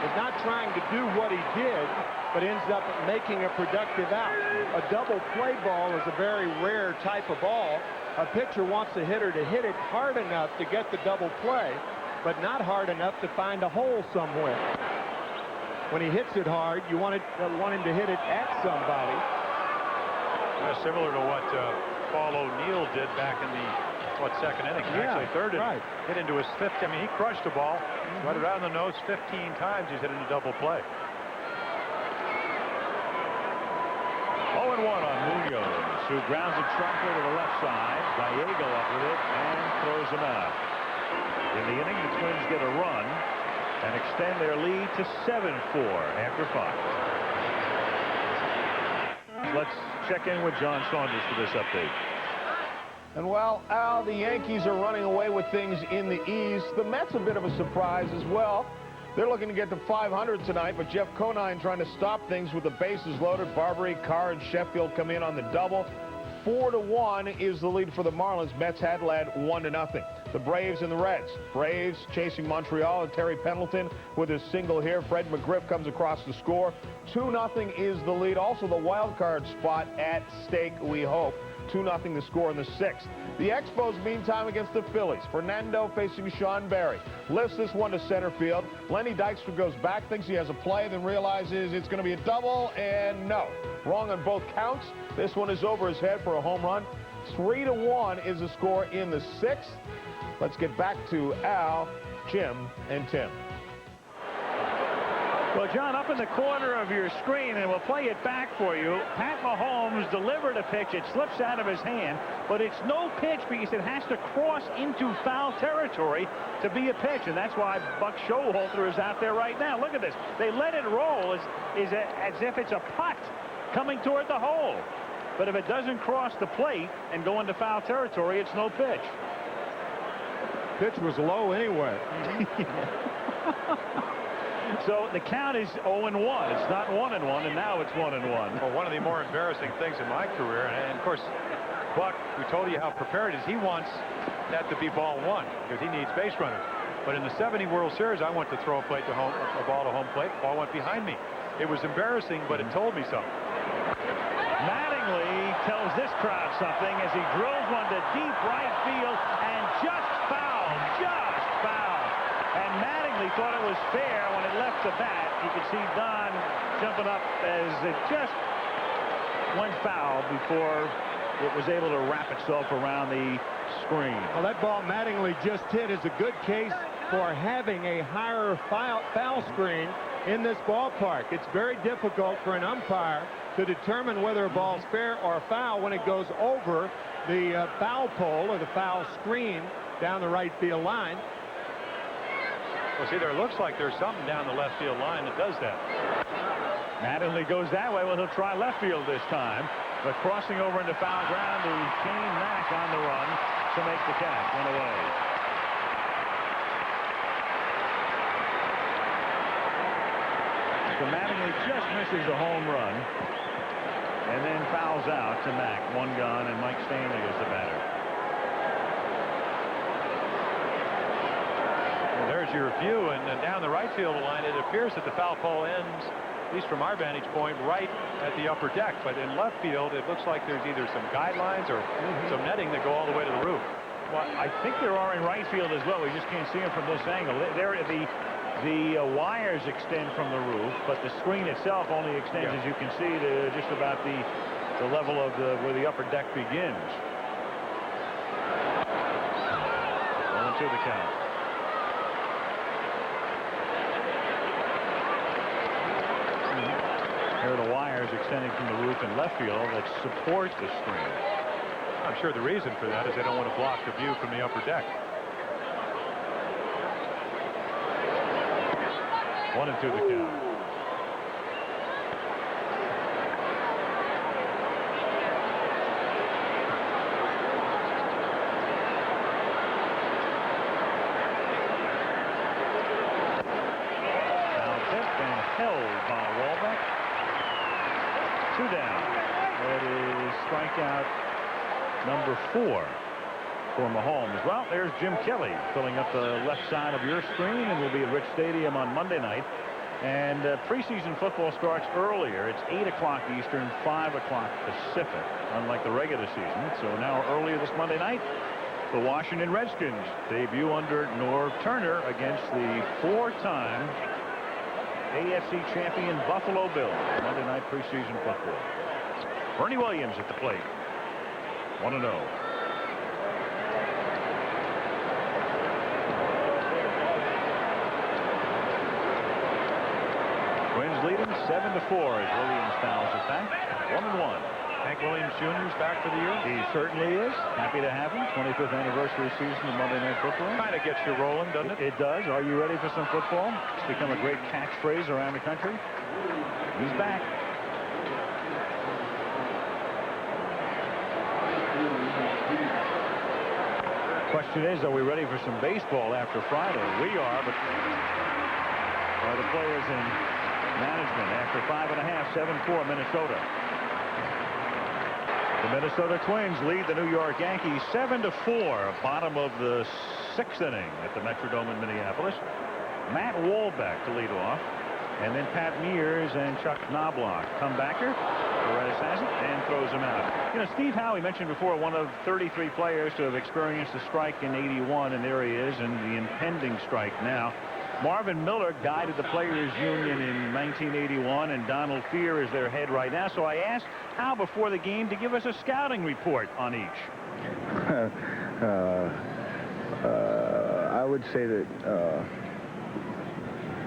is not trying to do what he did, but ends up making a productive out. A double play ball is a very rare type of ball. A pitcher wants a hitter to hit it hard enough to get the double play, but not hard enough to find a hole somewhere. When he hits it hard, you want him to hit it at somebody. Similar to what Paul O'Neill did back in the second inning, actually third inning. Right. Hit into his fifth. I mean, he crushed the ball, right around the nose 15 times. He's hit into double play. 0-1 on Munoz, who grounds a trunker to the left side. Gallego up with it and throws him out. In the inning, the Twins get a run and extend their lead to 7-4 after 5. Let's check in with John Saunders for this update. And well, Al, the Yankees are running away with things in the East. The Mets a bit of a surprise as well. They're looking to get to 500 tonight, but Jeff Conine trying to stop things with the bases loaded. Barbary, Carr, and Sheffield come in on the double. 4-1 is the lead for the Marlins. Mets had led 1-0. The Braves and the Reds. Braves chasing Montreal, and Terry Pendleton with his single here. Fred McGriff comes across the score. 2-0 is the lead. Also the wild card spot at stake, we hope. 2-0 the score in the 6th. The Expos, meantime, against the Phillies. Fernando facing Sean Barry. Lifts this one to center field. Lenny Dykstra goes back, thinks he has a play, then realizes it's going to be a double, and no. Wrong on both counts. This one is over his head for a home run. 3-1 is the score in the 6th. Let's get back to Al, Jim, and Tim. Well, John, up in the corner of your screen, and we'll play it back for you. Pat Mahomes delivered a pitch. It slips out of his hand, but it's no pitch because it has to cross into foul territory to be a pitch, and that's why Buck Showalter is out there right now. Look at this. They let it roll as if it's a putt coming toward the hole. But if it doesn't cross the plate and go into foul territory, it's no pitch. Pitch was low anyway. So the count is 0-1. It's not 1-1, and now it's 1-1. Well, one of the more embarrassing things in my career, and of course, Buck, we told you how prepared he is. He wants that to be ball 1 because he needs base runners. But in the '70 World Series, I went to throw a ball to home plate. Ball went behind me. It was embarrassing, but it told me something. Mattingly tells this crowd something as he drills one to deep right field and just fouled. And Mattingly thought it was fair when it left the bat. You could see Don jumping up as it just went foul before it was able to wrap itself around the screen. Well, that ball Mattingly just hit is a good case for having a higher foul screen in this ballpark. It's very difficult for an umpire to determine whether a ball's fair or foul when it goes over the foul pole or the foul screen down the right field line. Well, see, there looks like there's something down the left field line that does that. Mattingly goes that way. Well, he'll try left field this time. But crossing over into foul ground to Shane Mack on the run to make the catch. One away. So Mattingly just misses a home run and then fouls out to Mack. One gone, and Mike Stanley is the batter. Well, there's your view, and down the right field line, it appears that the foul pole ends, at least from our vantage point, right at the upper deck. But in left field, it looks like there's either some guidelines or some netting that go all the way to the roof. Well, I think there are in right field as well. We just can't see them from this angle. The wires extend from the roof, but the screen itself only extends, as you can see, to just about the level of where the upper deck begins. 1-2 the count. Here are the wires extending from the roof in left field that support the screen. I'm sure the reason for that is they don't want to block the view from the upper deck. 1-2 the count. Now tipped and held by Hrbek. 2 down. It is strikeout number 4 for Mahomes. Well, there's Jim Kelly filling up the left side of your screen, and we'll be at Rich Stadium on Monday night. And preseason football starts earlier. It's 8 o'clock Eastern, 5 o'clock Pacific, unlike the regular season. So now earlier this Monday night, the Washington Redskins debut under Norv Turner against the 4-time AFC champion Buffalo Bills. Monday night preseason football. Bernie Williams at the plate. 1-0. Twins leading 7-4 as Williams fouls it back. 1-1. Hank Williams Jr. is back for the year. He certainly is. Happy to have him. 25th anniversary season of Monday Night Football. Kind of gets you rolling, doesn't it? It does. Are you ready for some football? It's become a great catchphrase around the country. He's back. Question is, are we ready for some baseball after Friday? We are, but are the players in management after 5.5, 7-4 Minnesota. The Minnesota Twins lead the New York Yankees 7-4, bottom of the 6th inning at the Metrodome in Minneapolis. Matt Wolbeck to lead off, and then Pat Mears and Chuck Knobloch. Comebacker, Perez has it and throws him out. You know, Steve Howe, we mentioned before, one of 33 players to have experienced a strike in '81, and there he is, and the impending strike now. Marvin Miller guided the Players Union in 1981, and Donald Fear is their head right now. So I asked Howe before the game to give us a scouting report on each. I would say that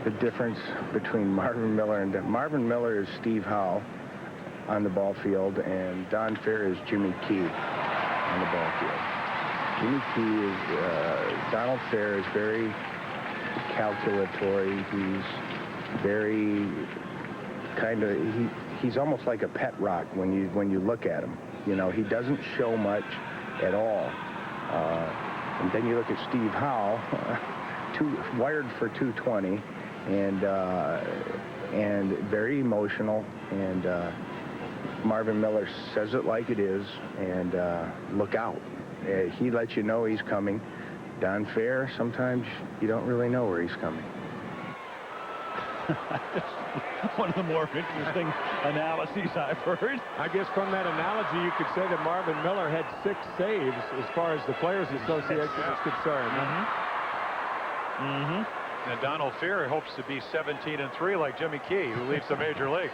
the difference between Marvin Miller and Marvin Miller is Steve Howe on the ball field, and Don Fear is Jimmy Key on the ball field. Jimmy Key is Donald Fear is very calculatory. He's very he's almost like a pet rock when you look at him. You know, he doesn't show much at all. And then you look at Steve Howe, wired for 220, and very emotional. And Marvin Miller says it like it is, and look out. He lets you know he's coming. Don Fear, sometimes you don't really know where he's coming. One of the more interesting analyses I've heard. I guess from that analogy, you could say that Marvin Miller had 6 saves as far as the Players Association is concerned. And Donald Fehr hopes to be 17-3 like Jimmy Key, who leads the major leagues.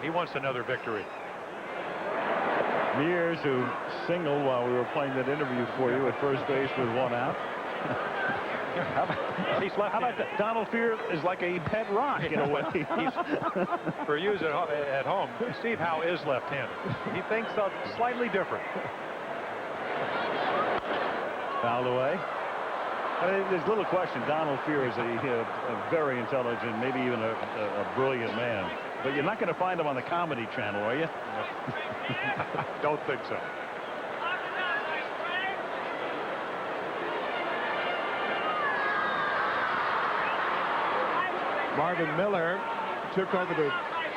He wants another victory. Mears, who singled while we were playing that interview for you at first base with 1 out. He's left. How about that? Donald Fehr is like a pet rock in a way. For use at home, Steve Howe is left-handed. He thinks slightly different. Fouled away. I mean, there's little question. Donald Fehr is a very intelligent, maybe even a brilliant man. But you're not going to find him on the Comedy Channel, are you? Don't think so. Marvin Miller took over the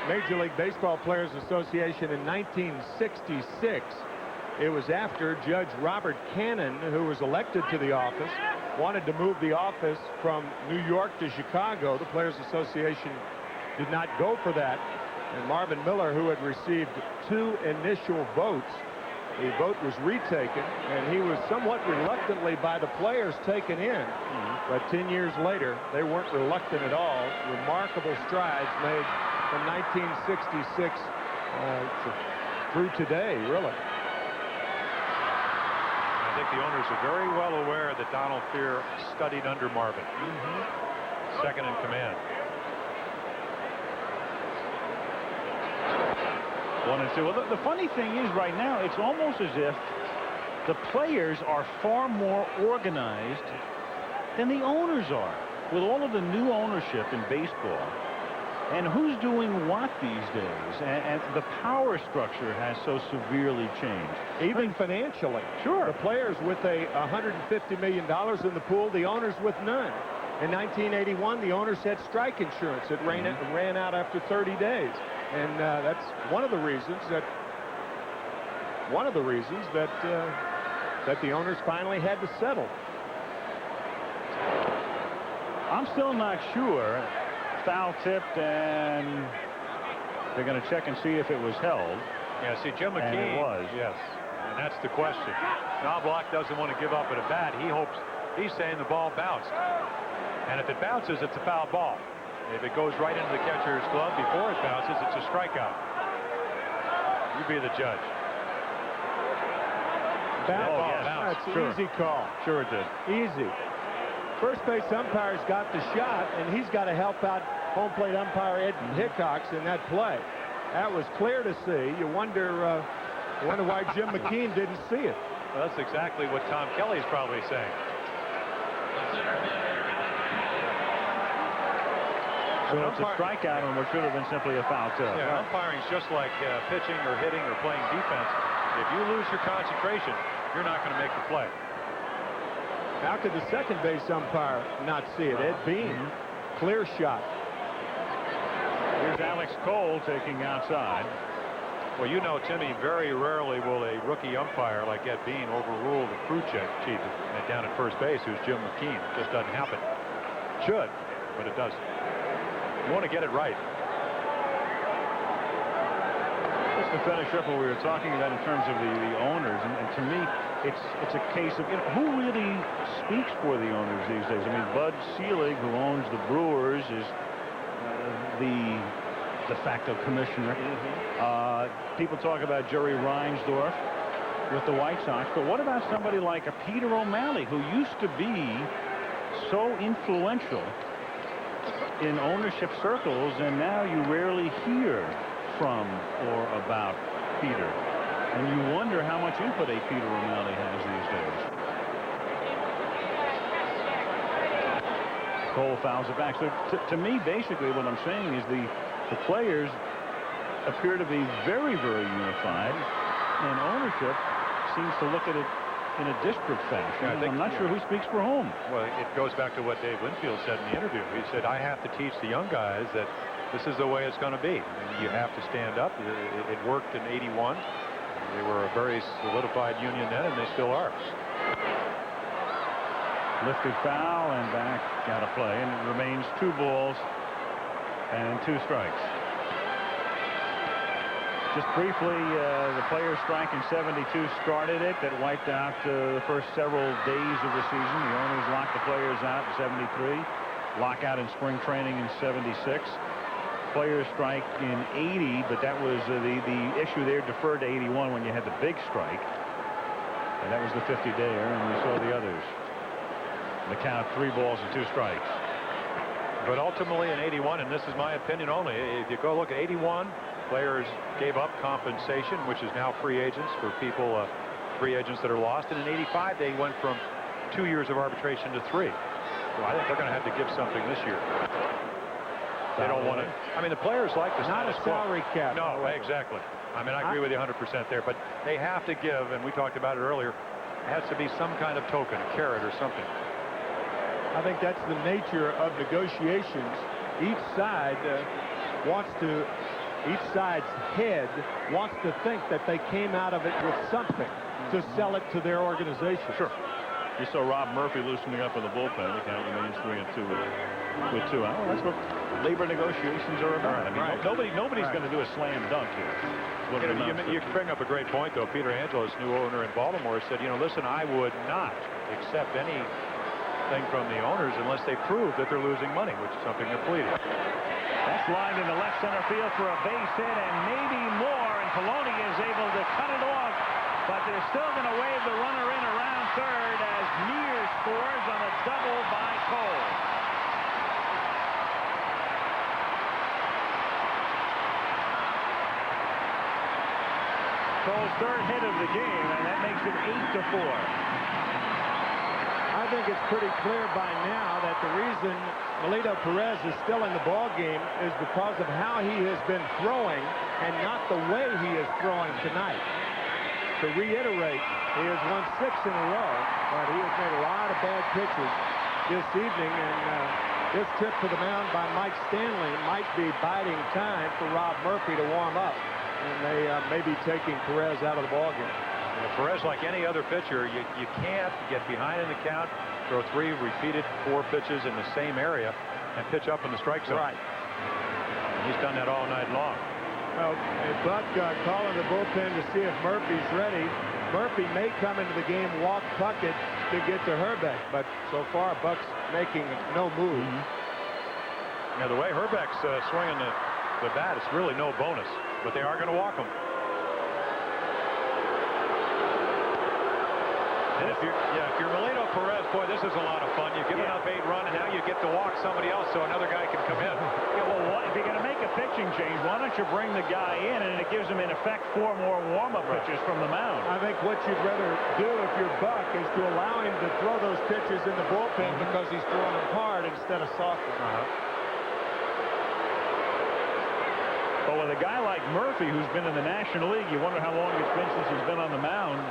Major League Baseball Players Association in 1966. It was after Judge Robert Cannon, who was elected to the office, wanted to move the office from New York to Chicago. The Players Association did not go for that. And Marvin Miller, who had received 2 initial votes, the vote was retaken, and he was somewhat reluctantly by the players taken in. But 10 years later, they weren't reluctant at all. Remarkable strides made from 1966 through today, really. I think the owners are very well aware that Donald Fehr studied under Marvin. Second in command. 1-2. Well, the funny thing is right now, it's almost as if the players are far more organized than the owners are. With all of the new ownership in baseball, and who's doing what these days, and the power structure has so severely changed. Even financially. Sure. The players with $150 million in the pool, the owners with none. In 1981, the owners had strike insurance. It ran out after 30 days. And that's one of the reasons that that the owners finally had to settle. I'm still not sure. Foul tipped, and they're going to check and see if it was held. Yeah, see, Jim McKee. And it was. Yes. And that's the question. Knobloch doesn't want to give up at a bat. He's saying the ball bounced. And if it bounces, it's a foul ball. If it goes right into the catcher's glove before it bounces, it's a strikeout. You be the judge. Foul ball. Yeah, That's an sure. easy call. Sure it did. Easy. First base umpire's got the shot, and he's got to help out home plate umpire Ed Hickox in that play. That was clear to see. You wonder why Jim McKean didn't see it. Well, that's exactly what Tom Kelly's probably saying. So it's a strikeout on what should have been simply a foul tip. Yeah, umpiring's just like pitching or hitting or playing defense. If you lose your concentration, you're not going to make the play. How could the second base umpire not see it? Ed Bean, clear shot. Here's Alex Cole taking outside. Well, you know, Timmy, very rarely will a rookie umpire like Ed Bean overrule the crew chief down at first base, who's Jim McKean. It just doesn't happen. Should, but it doesn't. You want to get it right. Just to finish up what we were talking about in terms of the owners, and to me, it's a case of who really speaks for the owners these days. I mean, Bud Selig, who owns the Brewers, is the de facto commissioner. People talk about Jerry Reinsdorf with the White Sox, but what about somebody like a Peter O'Malley, who used to be so influential in ownership circles, and now you rarely hear from or about Peter, and you wonder how much input a Peter O'Malley has these days. Cole fouls it back. So to me, basically what I'm saying is the players appear to be very, very unified, and ownership seems to look at it in a disparate fashion. Yeah, I'm not sure who speaks for whom. Well, it goes back to what Dave Winfield said in the interview. He said, I have to teach the young guys that this is the way it's going to be. You have to stand up. It worked in '81. They were a very solidified union then, and they still are. Lifted foul and back out of play, and it remains 2 balls And 2 strikes. Just briefly, the players strike in 72 started it. That wiped out the first several days of the season. The owners locked the players out in 73. Lockout in spring training in 76. Players strike in 80, but that was the issue there deferred to 81 when you had the big strike. And that was the 50-dayer, and we saw the others. The count 3 balls and 2 strikes. But ultimately in 81, and this is my opinion only, if you go look at 81, players gave up compensation, which is now free agents for people, free agents that are lost. And in 85, they went from 2 years of arbitration to 3. So I think they're going to have to give something this year. They don't want to. I mean, the players like the Not a salary cap. No, exactly. I mean, I agree with you 100% there, but they have to give, and we talked about it earlier, it has to be some kind of token, a carrot or something. I think that's the nature of negotiations. Each side each side's head wants to think that they came out of it with something to sell it to their organization. Sure. You saw Rob Murphy loosening up in the bullpen. The count remains 3-2 with 2 out. Well, that's what labor negotiations are about. I mean, nobody's going to do a slam dunk here. You bring up a great point, though. Peter Angelos, new owner in Baltimore, said, listen, I would not accept anything from the owners unless they prove that they're losing money, which is something they're pleading. That's lined in the left center field for a base hit and maybe more, and Poloni is able to cut it off, but they're still going to wave the runner in around third as Mears scores on a double by Cole. Cole's 3rd hit of the game, and that makes it 8-4. I think it's pretty clear by now that the reason Melito Perez is still in the ball game is because of how he has been throwing and not the way he is throwing tonight. To reiterate, he has won 6 in a row, but he has made a lot of bad pitches this evening, and this trip to the mound by Mike Stanley might be biding time for Rob Murphy to warm up, and they may be taking Perez out of the ball game. Perez, like any other pitcher, you can't get behind in the count, throw 3 repeated 4 pitches in the same area, and pitch up in the strike zone. Right. And he's done that all night long. Well, Buck calling the bullpen to see if Murphy's ready. Murphy may come into the game, walk Puckett to get to Hrbek, but so far Buck's making no move. Now, the way Hrbek's swinging the bat, it's really no bonus, but they are going to walk him. And if you're Melito Perez, boy, this is a lot of fun. You've given up 8 runs, and now you get to walk somebody else so another guy can come in. Yeah, well, if you're going to make a pitching change, why don't you bring the guy in, and it gives him, in effect, 4 more warm-up pitches from the mound. I think what you'd rather do if you're Buck is to allow him to throw those pitches in the bullpen because he's throwing them hard instead of softly. But with a guy like Murphy, who's been in the National League, you wonder how long it's been since he's been on the mound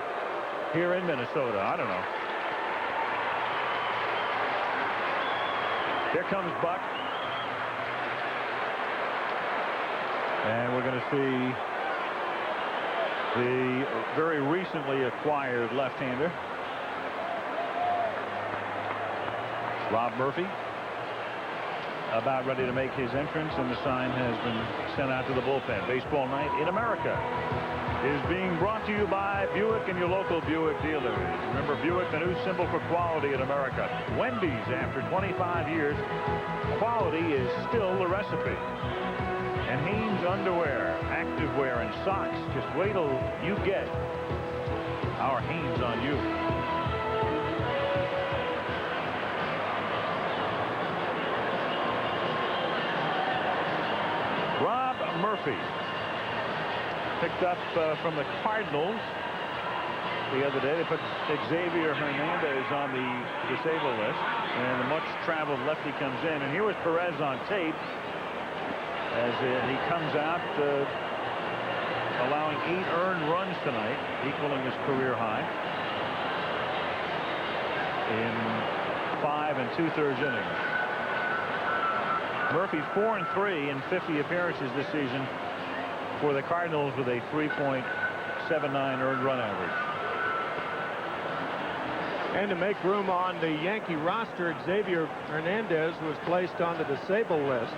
here in Minnesota. I don't know. Here comes Buck. And we're going to see the very recently acquired left-hander, Rob Murphy, about ready to make his entrance, and the sign has been sent out to the bullpen. Baseball Night in America is being brought to you by Buick and your local Buick dealers. Remember, Buick, the new symbol for quality in America. Wendy's, after 25 years, quality is still the recipe. And Hanes underwear, activewear, and socks. Just wait till you get our Hanes on you. Rob Murphy, picked up from the Cardinals the other day. They put Xavier Hernandez on the disabled list, and the much-traveled lefty comes in. And here was Perez on tape as he comes out, allowing 8 earned runs tonight, equaling his career high in 5 2/3 innings. Murphy 4-3 in 50 appearances this season for the Cardinals with a 3.79 earned run average. And to make room on the Yankee roster, Xavier Hernandez was placed on the disabled list.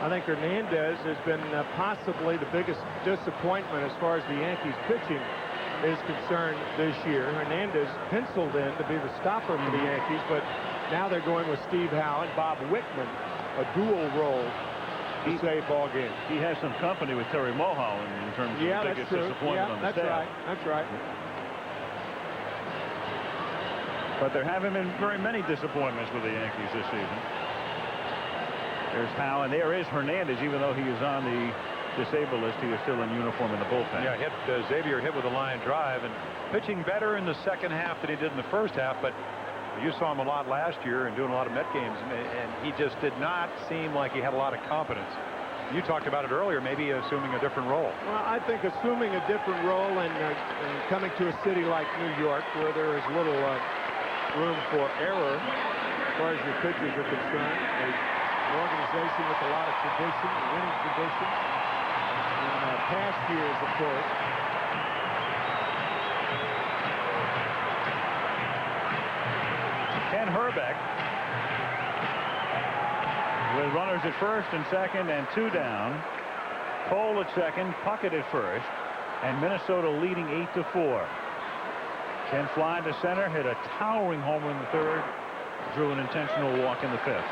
I think Hernandez has been possibly the biggest disappointment as far as the Yankees pitching is concerned this year. Hernandez penciled in to be the stopper for the Yankees, but now they're going with Steve Howe and Bob Wickman, a dual role to save ball games. He has some company with Terry Mulholland in terms of the biggest disappointment on the staff. That's right. But there haven't been very many disappointments with the Yankees this season. There's Howe, and there is Hernandez. Even though he is on the disabled list, he is still in uniform in the bullpen. Yeah, Xavier hit with a line drive and pitching better in the second half than he did in the first half, but you saw him a lot last year and doing a lot of Met games, and he just did not seem like he had a lot of confidence. You talked about it earlier, maybe assuming a different role. Well, I think assuming a different role and coming to a city like New York where there is little room for error as far as your pitchers are concerned. An organization with a lot of tradition, winning tradition, in past years, of course. Kent Hrbek with runners at first and second and 2 down. Cole at second, Puckett at first, and Minnesota leading 8-4. Kent flying to center, hit a towering homer in the third, drew an intentional walk in the fifth.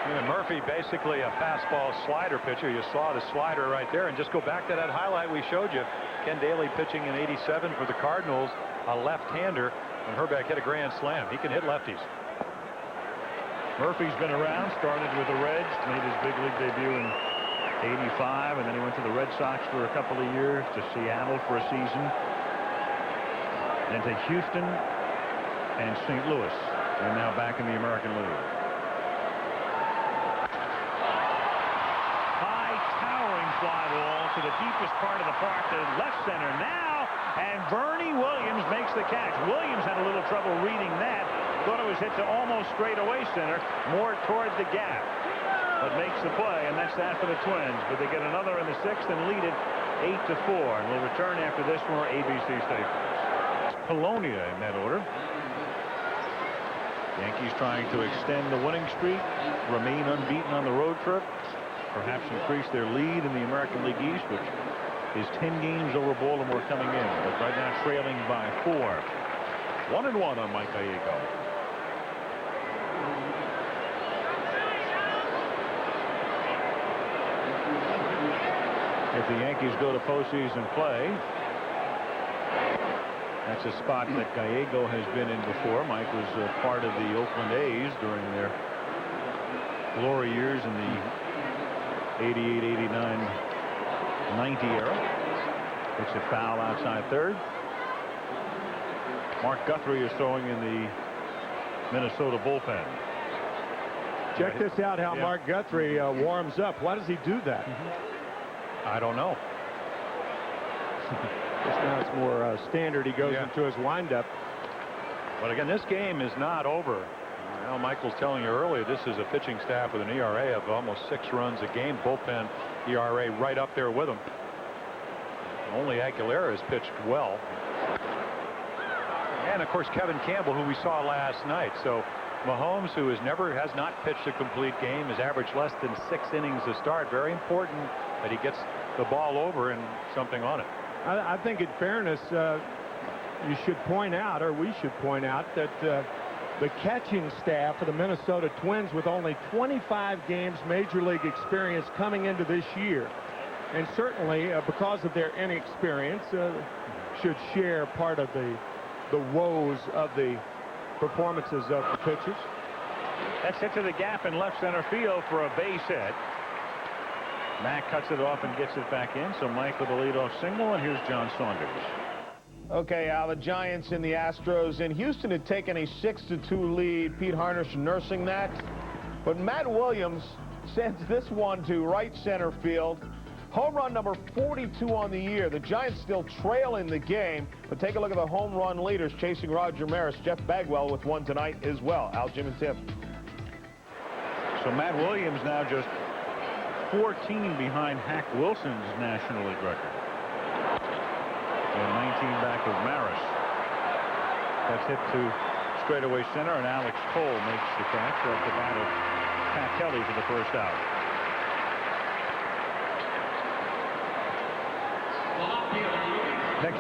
Yeah, Murphy basically a fastball slider pitcher. You saw the slider right there, and just go back to that highlight we showed you. Ken Daly pitching in '87 for the Cardinals, a left-hander, and Hrbek hit a grand slam. He can hit lefties. Murphy's been around, started with the Reds, made his big league debut in '85, and then he went to the Red Sox for a couple of years, to Seattle for a season, then to Houston and St. Louis, and now back in the American League. Fly ball to the deepest part of the park to left center now, and Bernie Williams makes the catch. Williams had a little trouble reading that. Thought it was hit to almost straightaway center, more toward the gap, but makes the play, and that's that for the Twins. But they get another in the sixth and lead it 8-4, and we'll return after this from our ABC stations. Polonia in that order. Yankees trying to extend the winning streak, remain unbeaten on the road trip, perhaps increase their lead in the American League East, which is 10 games over Baltimore coming in, but right now trailing by 4. 1-1 on Mike Gallego. If the Yankees go to postseason play, that's a spot that Gallego has been in before. Mike was part of the Oakland A's during their glory years in the 88, 89, 90 era. It's a foul outside third. Mark Guthrie is throwing in the Minnesota bullpen. Check this out, how Mark Guthrie warms up. Why does he do that? I don't know. Now it's more standard. He goes into his windup. But again, this game is not over. Now, Michael's telling you earlier, this is a pitching staff with an ERA of almost 6 runs a game. Bullpen ERA right up there with them. Only Aguilera has pitched well. And, of course, Kevin Campbell, who we saw last night. So Mahomes, who has not pitched a complete game, has averaged less than 6 innings to start. Very important that he gets the ball over and something on it. I think in fairness, you should point out, or we should point out, that the catching staff of the Minnesota Twins, with only 25 games major league experience coming into this year, and certainly because of their inexperience, should share part of the woes of the performances of the pitchers. That's hit to the gap in left center field for a base hit. Mack cuts it off and gets it back in. So Mike with the leadoff single, and here's John Saunders. Okay, Al, the Giants and the Astros in Houston had taken a 6-2 lead. Pete Harnisch nursing that. But Matt Williams sends this one to right center field. Home run number 42 on the year. The Giants still trail in the game, but take a look at the home run leaders chasing Roger Maris. Jeff Bagwell with one tonight as well. Al, Jim, and Tim. So Matt Williams now just 14 behind Hack Wilson's National League record. And 19 back of Maris. That's hit to straightaway center, and Alex Cole makes the catch off the bat of Pat Kelly for the first out.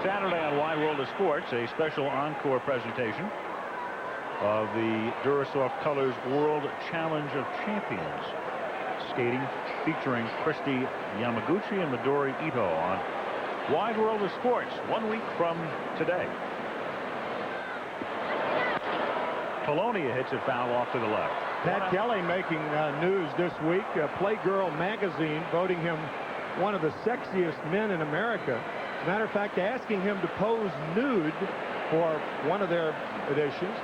Saturday on Wide World of Sports, a special encore presentation of the Durasoft Colors World Challenge of Champions skating, featuring Christy Yamaguchi and Midori Ito on Wide World of Sports 1 week from today. Polonia hits it foul off to the left. Pat Kelly making news this week. Playgirl magazine voting him one of the sexiest men in America. As a matter of fact, asking him to pose nude for one of their editions.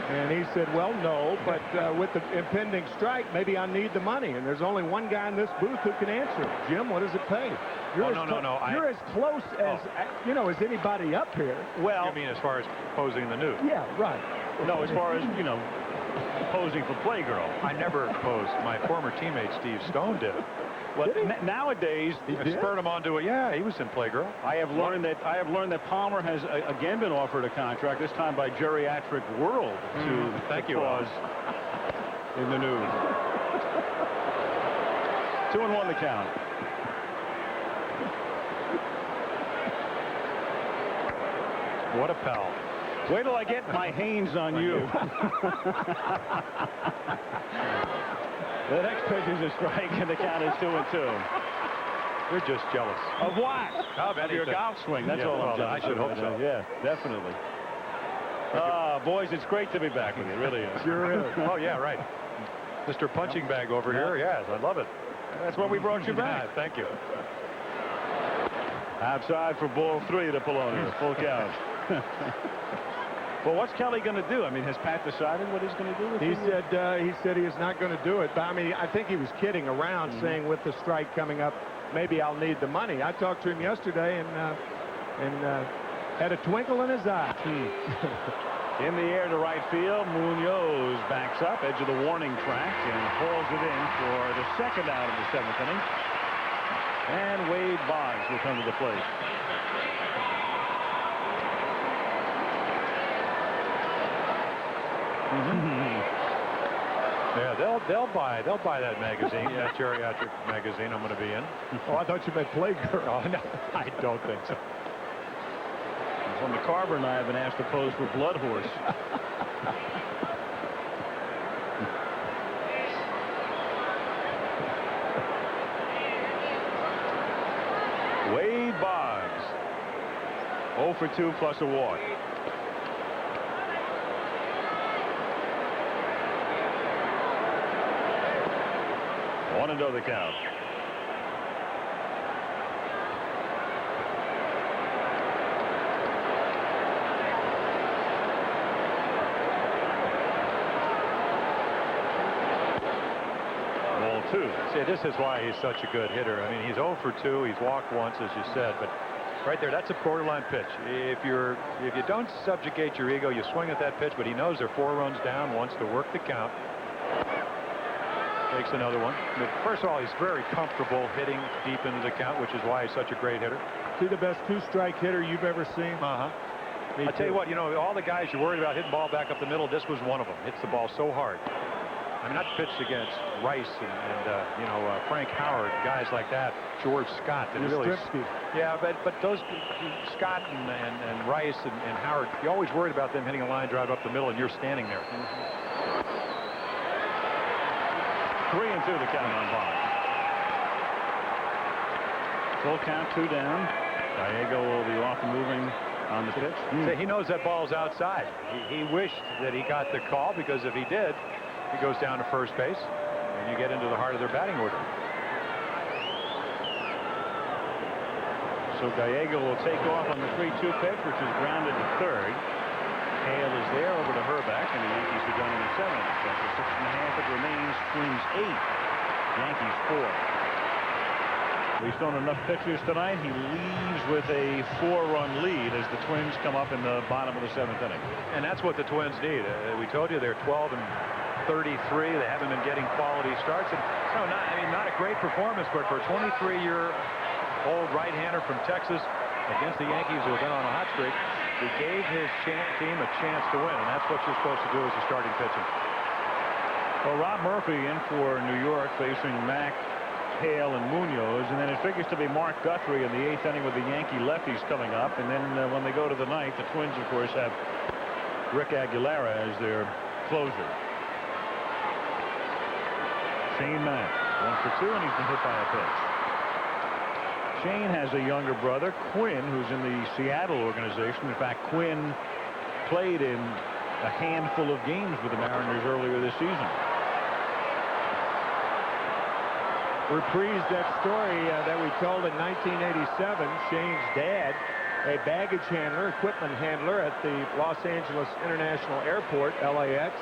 And he said, well, no, but with the impending strike, maybe I need the money. And there's only one guy in this booth who can answer it. Jim, what does it pay? You're You're as close as, you know, as anybody up here. Well, you mean as far as posing the nude? Yeah, right. No, as far as, you know, posing for Playgirl. I never posed. My former teammate Steve Stone did. Well, nowadays, he spurred him onto it. Yeah, he was in Playgirl. I have learned that Palmer has again been offered a contract, this time by Geriatric World, to pause in the nude. 2-1 the count. What a pal. Wait till I get my Haynes on you. The next pitch is a strike, and the count is 2-2. You're just jealous. Of what? Of your golf swing. That's all I'm jealous I should hope so. Yeah, definitely. Boys, it's great to be back with you. It really is. Sure is. Oh, yeah, right. Mr. Punching Bag over here. Yes, I love it. That's why we brought you back. Thank you. Outside for ball 3 to Polonia. Full count. Well, what's Kelly going to do? I mean, has Pat decided what he's going to do with He said he is not going to do it. But I mean, I think he was kidding around, saying with the strike coming up, maybe I'll need the money. I talked to him yesterday and had a twinkle in his eye. In the air to right field, Munoz backs up, edge of the warning track, and hauls it in for the second out of the 7th inning. And Wade Boggs will come to the plate. Yeah, they'll buy that magazine, that geriatric magazine I'm going to be in. Oh, I thought you meant Playgirl. Oh, no, I don't think so. Well, McCarver and I have been asked to pose for Blood Horse. Wade Boggs, 0 for 2 plus a walk. One and 0 the count. Ball 2. See, this is why he's such a good hitter. I mean, he's 0 for 2. He's walked once, as you said, but right there, that's a borderline pitch. If you don't subjugate your ego, you swing at that pitch, but he knows they're 4 runs down, wants to work the count. Takes another one. But first of all, he's very comfortable hitting deep into the count, which is why he's such a great hitter. Is he the best 2-strike hitter you've ever seen? I tell you what, you know, all the guys you're worried about hitting ball back up the middle, this was one of them. Hits the ball so hard. I mean, not pitched against Rice and Frank Howard, guys like that, George Scott. That really, yeah, but those Scott and Rice and Howard, you always worried about them hitting a line drive up the middle, and you're standing there. 3 and 2 the count on Boggs. Full count, 2 down. Gallego will be off and moving on the pitch. So he knows that ball's outside. He wished that he got the call, because if he did, he goes down to first base, and you get into the heart of their batting order. So Gallego will take off on the 3-2 pitch, which is grounded to third. Hale is there over to Hrbek, and the Yankees are done in the 7th. After 6.5 it remains. Twins 8, Yankees 4. We've thrown enough pitchers tonight. He leaves with a 4-run lead as the Twins come up in the bottom of the 7th inning. And that's what the Twins need. We told you they're 12 and 33. They haven't been getting quality starts. And so not a great performance, but for a 23-year-old right-hander from Texas against the Yankees, who have been on a hot streak, he gave his team a chance to win, and that's what you're supposed to do as a starting pitcher. Well, Rob Murphy in for New York, facing Mack Hale and Munoz, and then it figures to be Mark Guthrie in the 8th inning with the Yankee lefties coming up. And then when they go to the 9th, the Twins, of course, have Rick Aguilera as their closer. Shane Mack, 1 for 2, and he's been hit by a pitch. Shane has a younger brother, Quinn, who's in the Seattle organization. In fact, Quinn played in a handful of games with the Mariners earlier this season. Reprised that story that we told in 1987. Shane's dad, a baggage handler, equipment handler at the Los Angeles International Airport, LAX,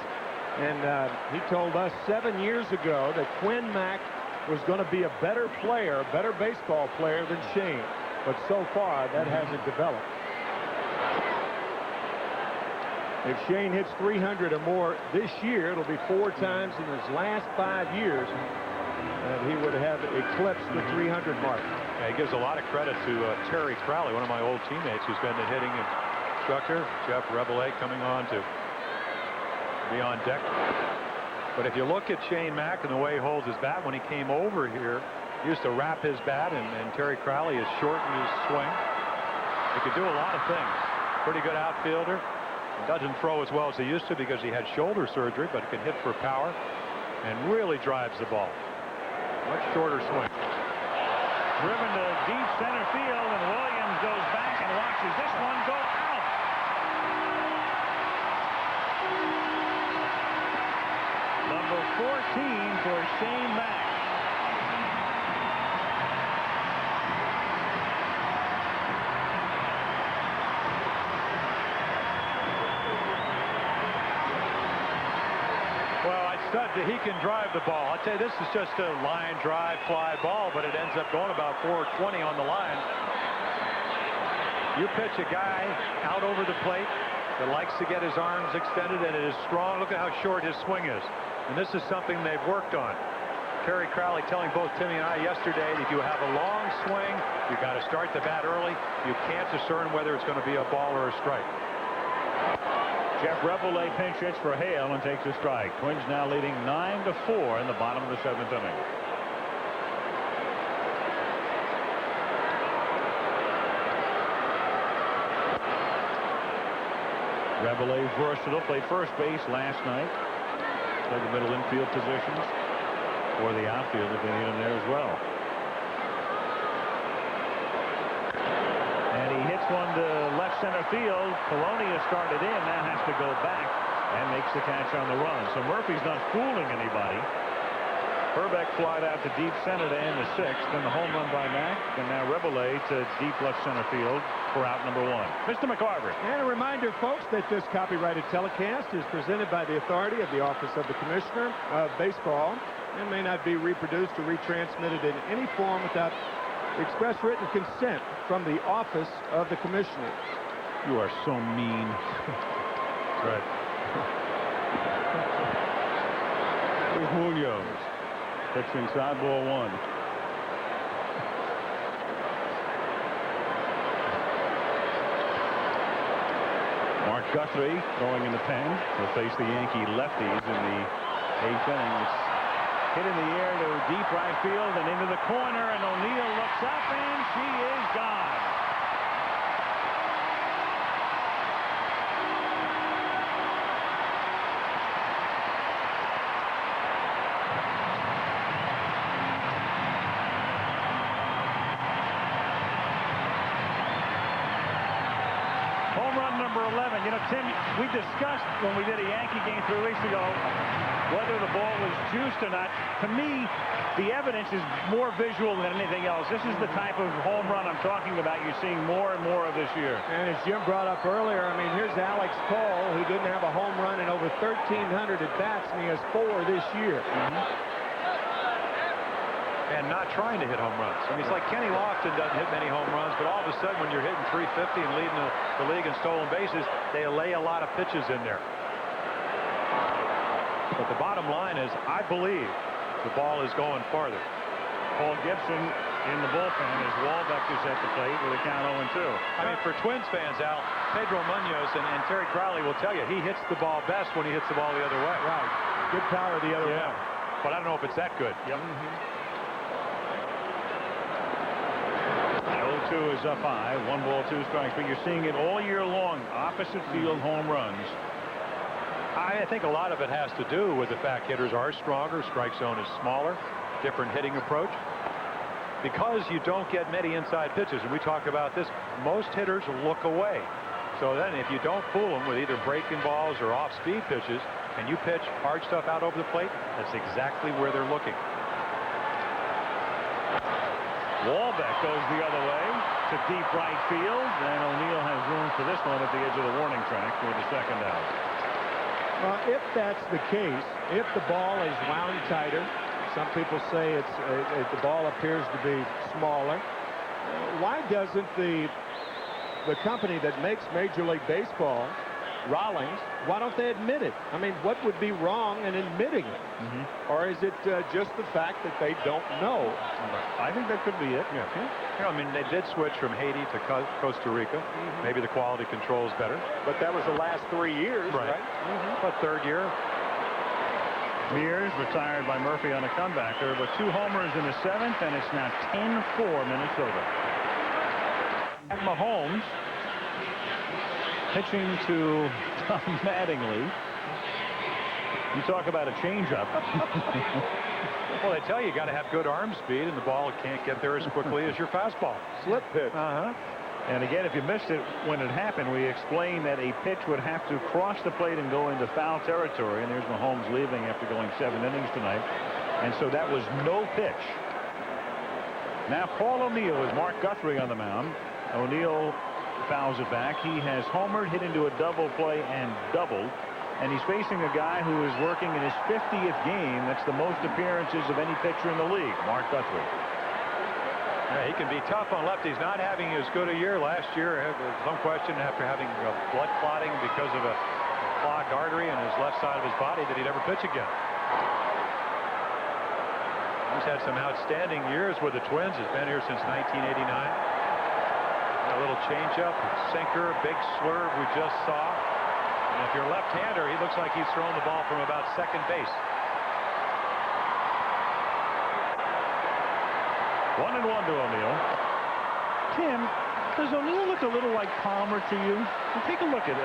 and he told us 7 years ago that Quinn Mack was going to be a better player, a better baseball player than Shane, but so far that hasn't developed. If Shane hits 300 or more this year, it'll be 4 times in his last 5 years that he would have eclipsed the 300 mark. Yeah, he gives a lot of credit to Terry Crowley, one of my old teammates, who's been the hitting instructor. Jeff Rebelay coming on to be on deck. But if you look at Shane Mack and the way he holds his bat, when he came over here, he used to wrap his bat, and Terry Crowley has shortened his swing. He could do a lot of things. Pretty good outfielder. Doesn't throw as well as he used to because he had shoulder surgery, but he can hit for power and really drives the ball. Much shorter swing. Driven to deep center field, and Williams goes back and watches this one go out. Number 14 for Shane Mack. He can drive the ball. I'll tell you, this is just a line drive fly ball, but it ends up going about 420 on the line. You pitch a guy out over the plate that likes to get his arms extended, and it is strong. Look at how short his swing is. And this is something they've worked on. Terry Crowley telling both Timmy and I yesterday, if you have a long swing, you've got to start the bat early. You can't discern whether it's going to be a ball or a strike. Jeff Rebelay pinch hits for Hale and takes a strike. Twins now leading 9-4 in the bottom of the 7th inning. Rebelay's versatile. Played first base last night. Played the middle infield positions, or the outfield if they need him there as well. And he hits one to left center field. Polonia started in, now has to go back and makes the catch on the run. So Murphy's not fooling anybody. Hrbek flied out to deep center to end the 6th, and the home run by Mack, and now Rebelay to deep left center field for out number 1. Mr. McCarver. And a reminder, folks, that this copyrighted telecast is presented by the authority of the Office of the Commissioner of Baseball and may not be reproduced or retransmitted in any form without express written consent from the Office of the Commissioner. You are so mean. Right. Here's Munoz. Pitch inside, ball 1. Mark Guthrie going in the pen. He'll face the Yankee lefties in the 8th inning. It's hit in the air to deep right field and into the corner, and O'Neill looks up, and she is gone. Home run number 11. You know, Tim, we discussed when we did a Yankee game 3 weeks ago whether the ball was juiced or not. To me, the evidence is more visual than anything else. This is the type of home run I'm talking about you're seeing more and more of this year. And as Jim brought up earlier, I mean, here's Alex Cole, who didn't have a home run in over 1,300 at-bats, and he has 4 this year. And not trying to hit home runs. I mean, it's like Kenny Lofton doesn't hit many home runs, but all of a sudden when you're hitting 350 and leading the league in stolen bases, they lay a lot of pitches in there. But the bottom line is, I believe the ball is going farther. Paul Gibson in the bullpen as Walbeck is at the plate with a count 0-2. I mean, for Twins fans, Al, Pedro Munoz and Terry Crowley will tell you he hits the ball best when he hits the ball the other way. Right. Good power the other way. But I don't know if it's that good. Yep. 0-2 is up high. 1 ball, 2 strikes. But you're seeing it all year long. Opposite field home runs. I think a lot of it has to do with the fact hitters are stronger. Strike zone is smaller. Different hitting approach. Because you don't get many inside pitches, and we talk about this, most hitters look away. So then if you don't fool them with either breaking balls or off-speed pitches, and you pitch hard stuff out over the plate, that's exactly where they're looking. Wallbeck goes the other way to deep right field, and O'Neill has room for this one at the edge of the warning track for the second out. Well, if that's the case, if the ball is wound tighter, some people say the ball appears to be smaller. Why doesn't the company that makes Major League Baseball, Rawlings, why don't they admit it? I mean, what would be wrong in admitting it? Or is it just the fact that they don't know? I think that could be it. Yeah. You know, I mean, they did switch from Haiti to Costa Rica. Maybe the quality control is better. But that was the last 3 years, right? But third year. Mears retired by Murphy on a comebacker, but 2 homers in the 7th, and it's now 10-4 Minnesota. Mahomes pitching to Tom Mattingly. You talk about a changeup. Well, they tell you got to have good arm speed, and the ball can't get there as quickly as your fastball. Slip pitch. And again, if you missed it when it happened, we explained that a pitch would have to cross the plate and go into foul territory. And there's Mahomes leaving after going 7 innings tonight. And so that was no pitch. Now Paul O'Neill is Mark Guthrie on the mound. O'Neill fouls it back. He has homered, hit into a double play, and doubled. And he's facing a guy who is working in his 50th game. That's the most appearances of any pitcher in the league, Mark Guthrie. Yeah, he can be tough on lefties. Not having as good a year last year, some question after having blood clotting because of a clogged artery in his left side of his body that he'd ever pitch again. He's had some outstanding years with the Twins. Has been here since 1989. A little changeup, sinker, big swerve we just saw. And if you're a left-hander, he looks like he's throwing the ball from about second base. 1-1 to O'Neill. Tim, does O'Neill look a little like Palmer to you? Well, take a look at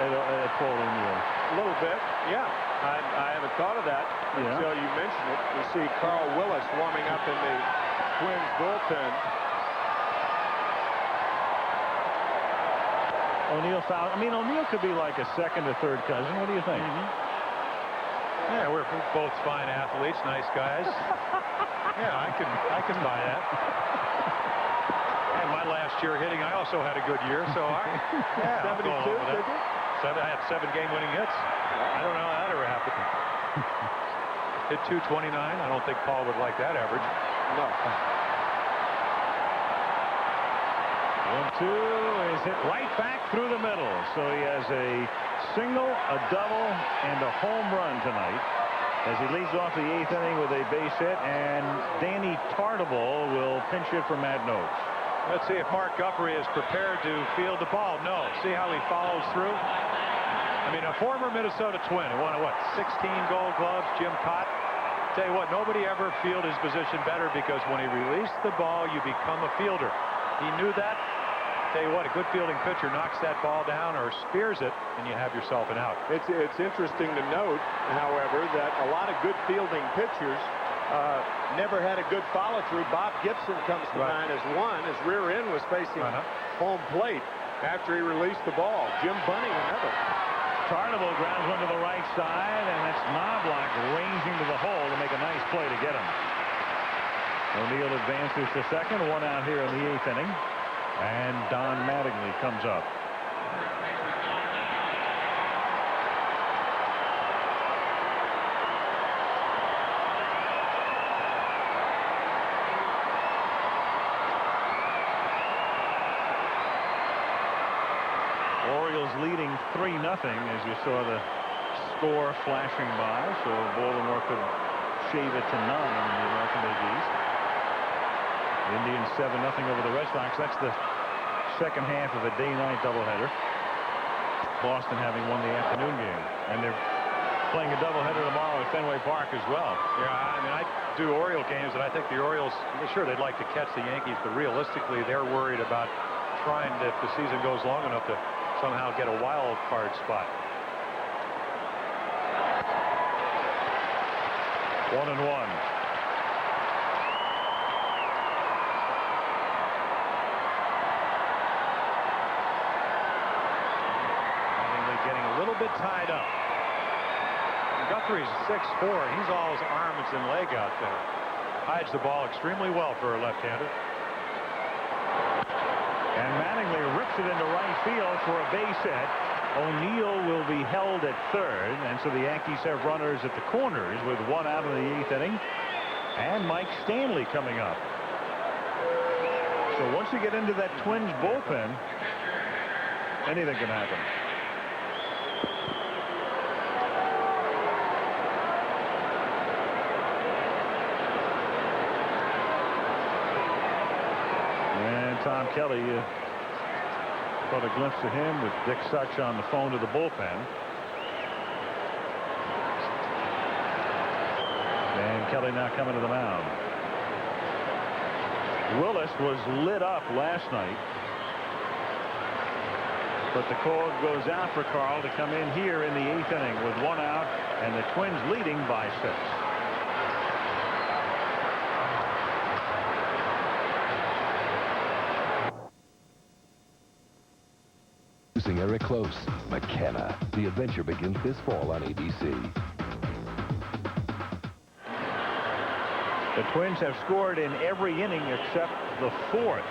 Paul O'Neill. A little bit, yeah. I haven't thought of that until you mentioned it. You see Carl Willis warming up in the Twins bullpen. O'Neill foul. I mean, O'Neill could be like a second or third cousin. What do you think? Yeah, we're both fine athletes, nice guys. Yeah, I can buy that. And my last year hitting, I also had a good year, so I 72, did you? I had 7 game-winning hits. I don't know how that ever happened. Hit 229. I don't think Paul would like that average. No. 1-2 is hit right back through the middle. So he has a single, a double, and a home run tonight as he leads off the 8th inning with a base hit, and Danny Tartabull will pinch hit for Matt Noakes. Let's see if Mark Guthrie is prepared to field the ball. No. See how he follows through? I mean, a former Minnesota Twin who won, 16 Gold Gloves, Jim Cott. Tell you what, nobody ever fielded his position better, because when he released the ball, you become a fielder. He knew that. Tell you what, a good fielding pitcher knocks that ball down or spears it, and you have yourself an out. It's interesting to note, however, that a lot of good fielding pitchers never had a good follow-through. Bob Gibson comes to mind as one. His rear end was facing home plate after he released the ball. Jim Bunning, another. Tartabull grounds one to the right side, and that's Knobloch ranging to the hole to make a nice play to get him. O'Neill advances to second, 1 out here in the 8th inning. And Don Mattingly comes up. Orioles leading 3-0 as you saw the score flashing by. So Baltimore could shave it to 9 in the American League East. Indians 7-0 over the Red Sox. That's the second half of a day-night doubleheader. Boston having won the afternoon game. And they're playing a doubleheader tomorrow at Fenway Park as well. Yeah, I mean, I do Oriole games, and I think the Orioles, sure, they'd like to catch the Yankees, but realistically, they're worried about trying to, if the season goes long enough, to somehow get a wild card spot. 1-1. Getting a little bit tied up. Guthrie's 6'4". He's all his arms and leg out there. Hides the ball extremely well for a left-hander. And Mattingly rips it into right field for a base hit. O'Neill will be held at third, and so the Yankees have runners at the corners with 1 out in the 8th inning. And Mike Stanley coming up. So once you get into that Twins bullpen, anything can happen. Tom Kelly caught a glimpse of him with Dick Such on the phone to the bullpen. And Kelly now coming to the mound. Willis was lit up last night, but the call goes out for Carl to come in here in the 8th inning with 1 out and the Twins leading by 6. Eric Close, McKenna. The adventure begins this fall on ABC. The Twins have scored in every inning except the 4th.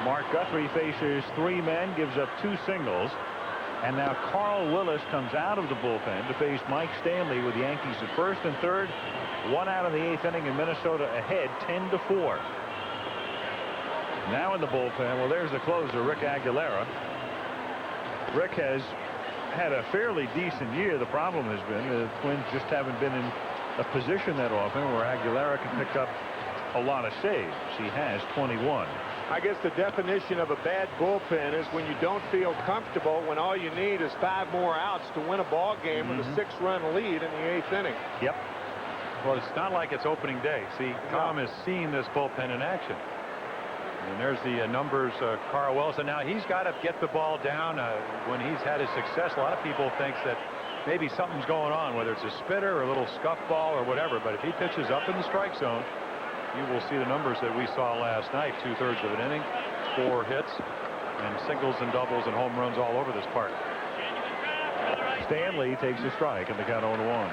Mark Guthrie faces 3 men, gives up 2 singles. And now Carl Willis comes out of the bullpen to face Mike Stanley with the Yankees at first and third. 1 out in the 8th inning and Minnesota ahead 10-4. Now in the bullpen, well, there's the closer, Rick Aguilera. Rick has had a fairly decent year. The problem has been the Twins just haven't been in a position that often where Aguilera can pick up a lot of saves. He has 21. I guess the definition of a bad bullpen is when you don't feel comfortable, when all you need is 5 more outs to win a ball game with a 6-run lead in the 8th inning. Yep. Well, it's not like it's opening day. See, Tom has seen this bullpen in action. And there's the numbers, Carl Willis, and now he's got to get the ball down. When he's had his success, a lot of people think that maybe something's going on, whether it's a spitter or a little scuff ball or whatever. But if he pitches up in the strike zone, you will see the numbers that we saw last night. 2/3 of an inning, 4 hits, and singles and doubles and home runs all over this park. Stanley takes a strike and the count 0-1.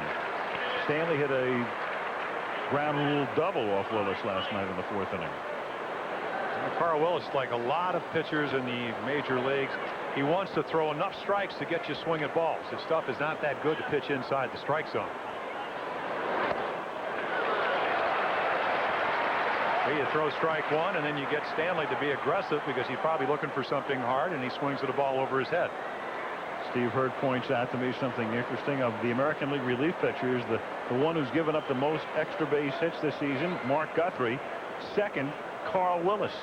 Stanley hit a ground rule double off Willis last night in the 4th inning. Carl Willis, like a lot of pitchers in the major leagues, he wants to throw enough strikes to get you swinging balls. His stuff is not that good to pitch inside the strike zone. You throw strike 1 and then you get Stanley to be aggressive because he's probably looking for something hard and he swings the ball over his head. Steve Hurt points out to me something interesting. Of the American League relief pitchers, the one who's given up the most extra base hits this season, Mark Guthrie. Second, Carl Willis.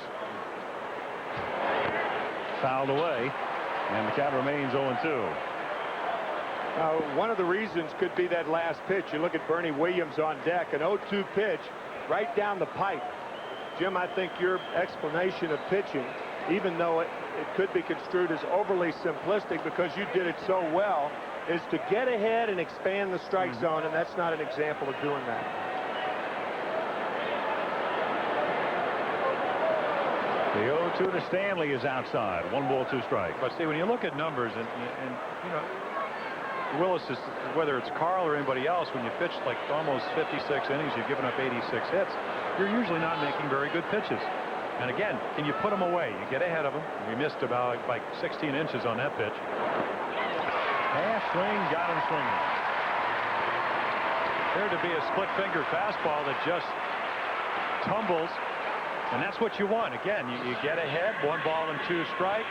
Fouled away, and the count remains 0-2. One of the reasons could be that last pitch. You look at Bernie Williams on deck, an 0-2 pitch right down the pipe. Jim, I think your explanation of pitching, even though it could be construed as overly simplistic because you did it so well, is to get ahead and expand the strike zone, and that's not an example of doing that. The 0-2 to Stanley is outside. 1 ball, 2 strikes. But see, when you look at numbers, and you know, Willis is, whether it's Carl or anybody else, when you pitch like almost 56 innings, you've given up 86 hits, you're usually not making very good pitches. And again, can you put them away? You get ahead of them. We missed about like 16 inches on that pitch. Half swing, got him swinging. Appeared to be a split finger fastball that just tumbles. And that's what you want. Again, you get ahead, 1 ball and 2 strike,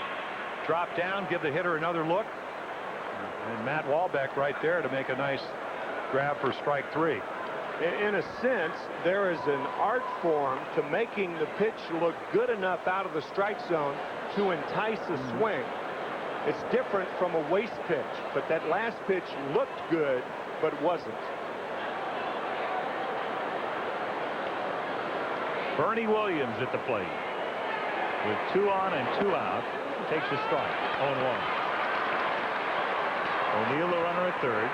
drop down, give the hitter another look. And Matt Wahlbeck right there to make a nice grab for strike 3. In a sense, there is an art form to making the pitch look good enough out of the strike zone to entice a swing. It's different from a waste pitch, but that last pitch looked good but wasn't. Bernie Williams at the plate. With 2 on and 2 out, takes a strike. 0-1. O'Neill the runner at third,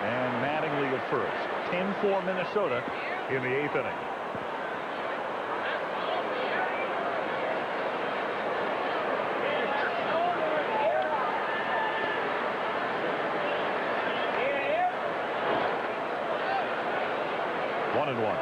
and Mattingly at first. 10-4 Minnesota in the 8th inning. One and one.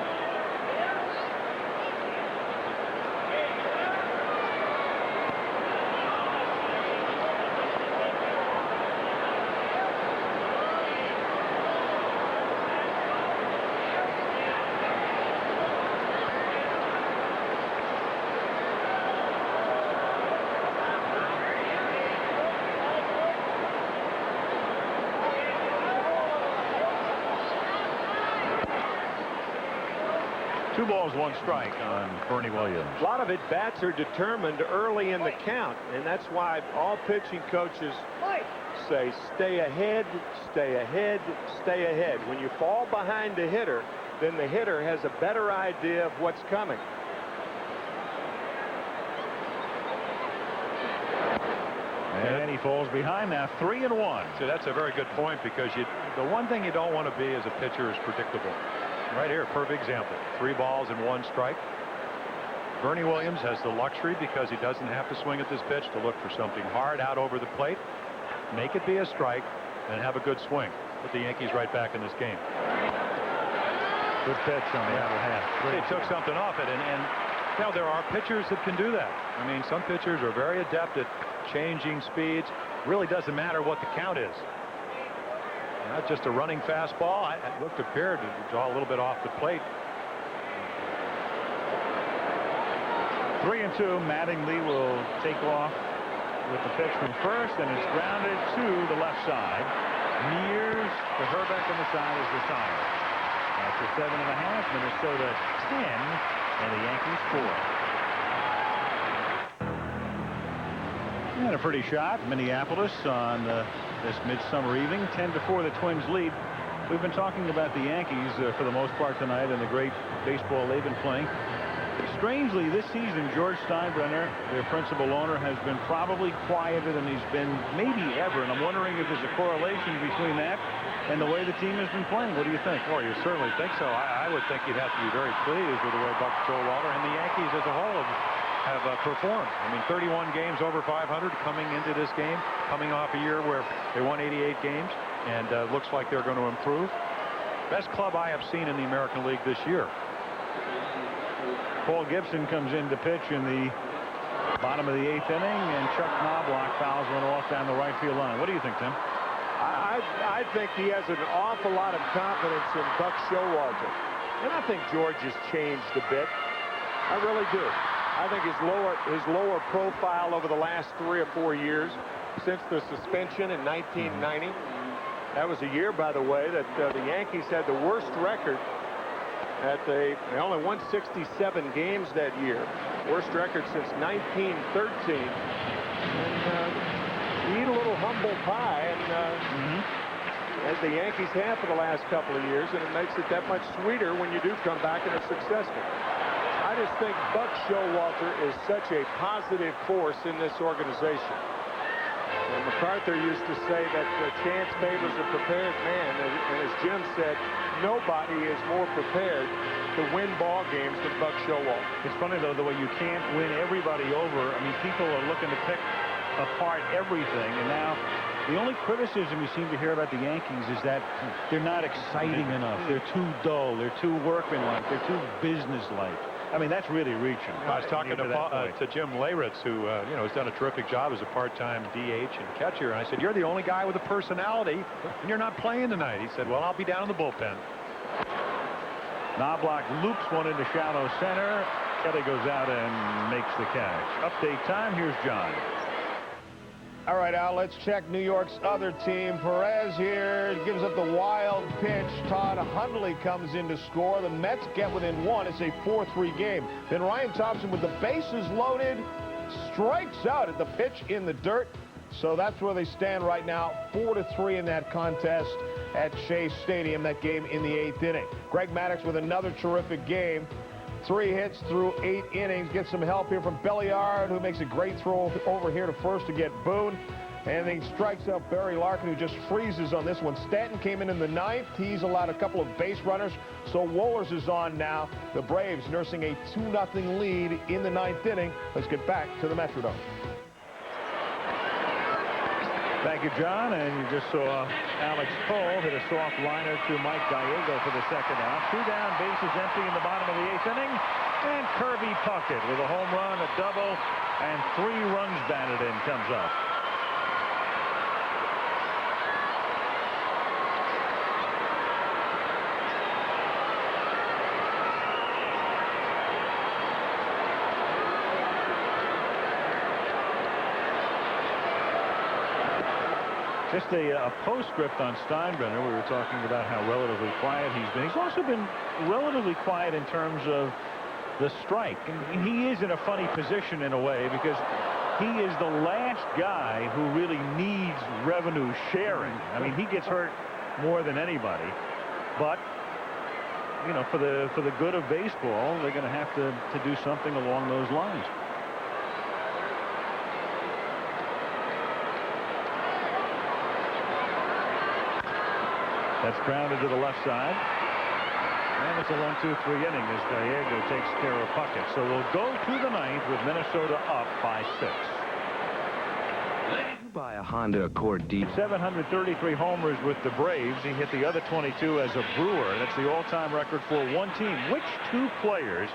Two balls, 1 strike on Bernie Williams. A lot of at-bats are determined early in the count, and that's why all pitching coaches say stay ahead, stay ahead, stay ahead. When you fall behind the hitter, then the hitter has a better idea of what's coming. And he falls behind now, 3-1. So that's a very good point, because the one thing you don't want to be as a pitcher is predictable. Right here, perfect example. 3 balls and 1 strike. Bernie Williams has the luxury, because he doesn't have to swing at this pitch, to look for something hard out over the plate, make it be a strike, and have a good swing. Put the Yankees right back in this game. Good pitch on the outer half. They took something off it, and you know, there are pitchers that can do that. I mean, some pitchers are very adept at changing speeds. Really doesn't matter what the count is. Not just a running fastball. It appeared to draw a little bit off the plate. 3-2. Mattingly will take off with the pitch from first, and it's grounded to the left side. Mears to Hrbek on the side is retired. After 7.5, Minnesota 10, and the Yankees 4. And a pretty shot, Minneapolis on this midsummer evening. 10-4, the Twins lead. We've been talking about the Yankees for the most part tonight, and the great baseball they've been playing. Strangely, this season, George Steinbrenner, their principal owner, has been probably quieter than he's been maybe ever, and I'm wondering if there's a correlation between that and the way the team has been playing. What do you think? Well, you certainly think so. I would think you'd have to be very pleased with the way Buck Showalter and the Yankees as a whole have performed. I mean, 31 games over 500 coming into this game, coming off a year where they won 88 games, and looks like they're going to improve. Best club I have seen in the American League this year. Paul Gibson comes in to pitch in the bottom of the 8th inning, and Chuck Knobloch fouls one off down the right field line. What do you think, Tim? I think he has an awful lot of confidence in Buck Showalter. And I think George has changed a bit. I really do. I think his lower profile over the last 3 or 4 years, since the suspension in 1990. That was a year, by the way, that the Yankees had the worst record. They only won 67 games that year. Worst record since 1913. And you eat a little humble pie, and as the Yankees have for the last couple of years, and it makes it that much sweeter when you do come back and are successful. I just think Buck Showalter is such a positive force in this organization. And MacArthur used to say that chance favors a prepared man, and as Jim said, nobody is more prepared to win ball games than Buck Showalter. It's funny, though, the way you can't win everybody over. I mean, people are looking to pick apart everything, and now the only criticism you seem to hear about the Yankees is that they're not exciting enough. They're too dull. They're too workmanlike. They're too businesslike. I mean, that's really reaching. I was talking to Jim Leyritz, who has done a terrific job as a part-time DH and catcher. And I said, "You're the only guy with a personality, and you're not playing tonight." He said, "Well, I'll be down in the bullpen." Knobloch loops one into shallow center. Kelly goes out and makes the catch. Update time. Here's John. All right, Al, let's check New York's other team. Perez here gives up the wild pitch. Todd Hundley comes in to score. The Mets get within 1. It's a 4-3 game. Then Ryan Thompson, with the bases loaded, strikes out at the pitch in the dirt. So that's where they stand right now, 4-3 in that contest. at Shea Stadium. That game in the 8th inning. Greg Maddux with another terrific game. 3 hits through 8 innings. Get some help here from Belliard, who makes a great throw over here to first to get Boone. And he strikes out Barry Larkin, who just freezes on this one. Stanton came in the 9th. He's allowed a couple of base runners. So Wohlers is on now. The Braves nursing a 2-0 lead in the 9th inning. Let's get back to the Metrodome. Thank you, John. And you just saw Alex Cole hit a soft liner to Mike Gallego for the second out. 2 down, bases empty in the bottom of the 8th inning. And Kirby Puckett with a home run, a double, and 3 runs batted in comes up. Just a postscript on Steinbrenner. We were talking about how relatively quiet he's been. He's also been relatively quiet in terms of the strike. And he is in a funny position in a way because he is the last guy who really needs revenue sharing. I mean, he gets hurt more than anybody. But, you know, for the good of baseball, they're going to have to do something along those lines. That's grounded to the left side. And it's a 1-2-3 inning as Gallego takes care of Puckett. So we'll go to the 9th with Minnesota up by 6. By a Honda Accord Deep. 733 homers with the Braves. He hit the other 22 as a Brewer. That's the all-time record for one team. Which 2 players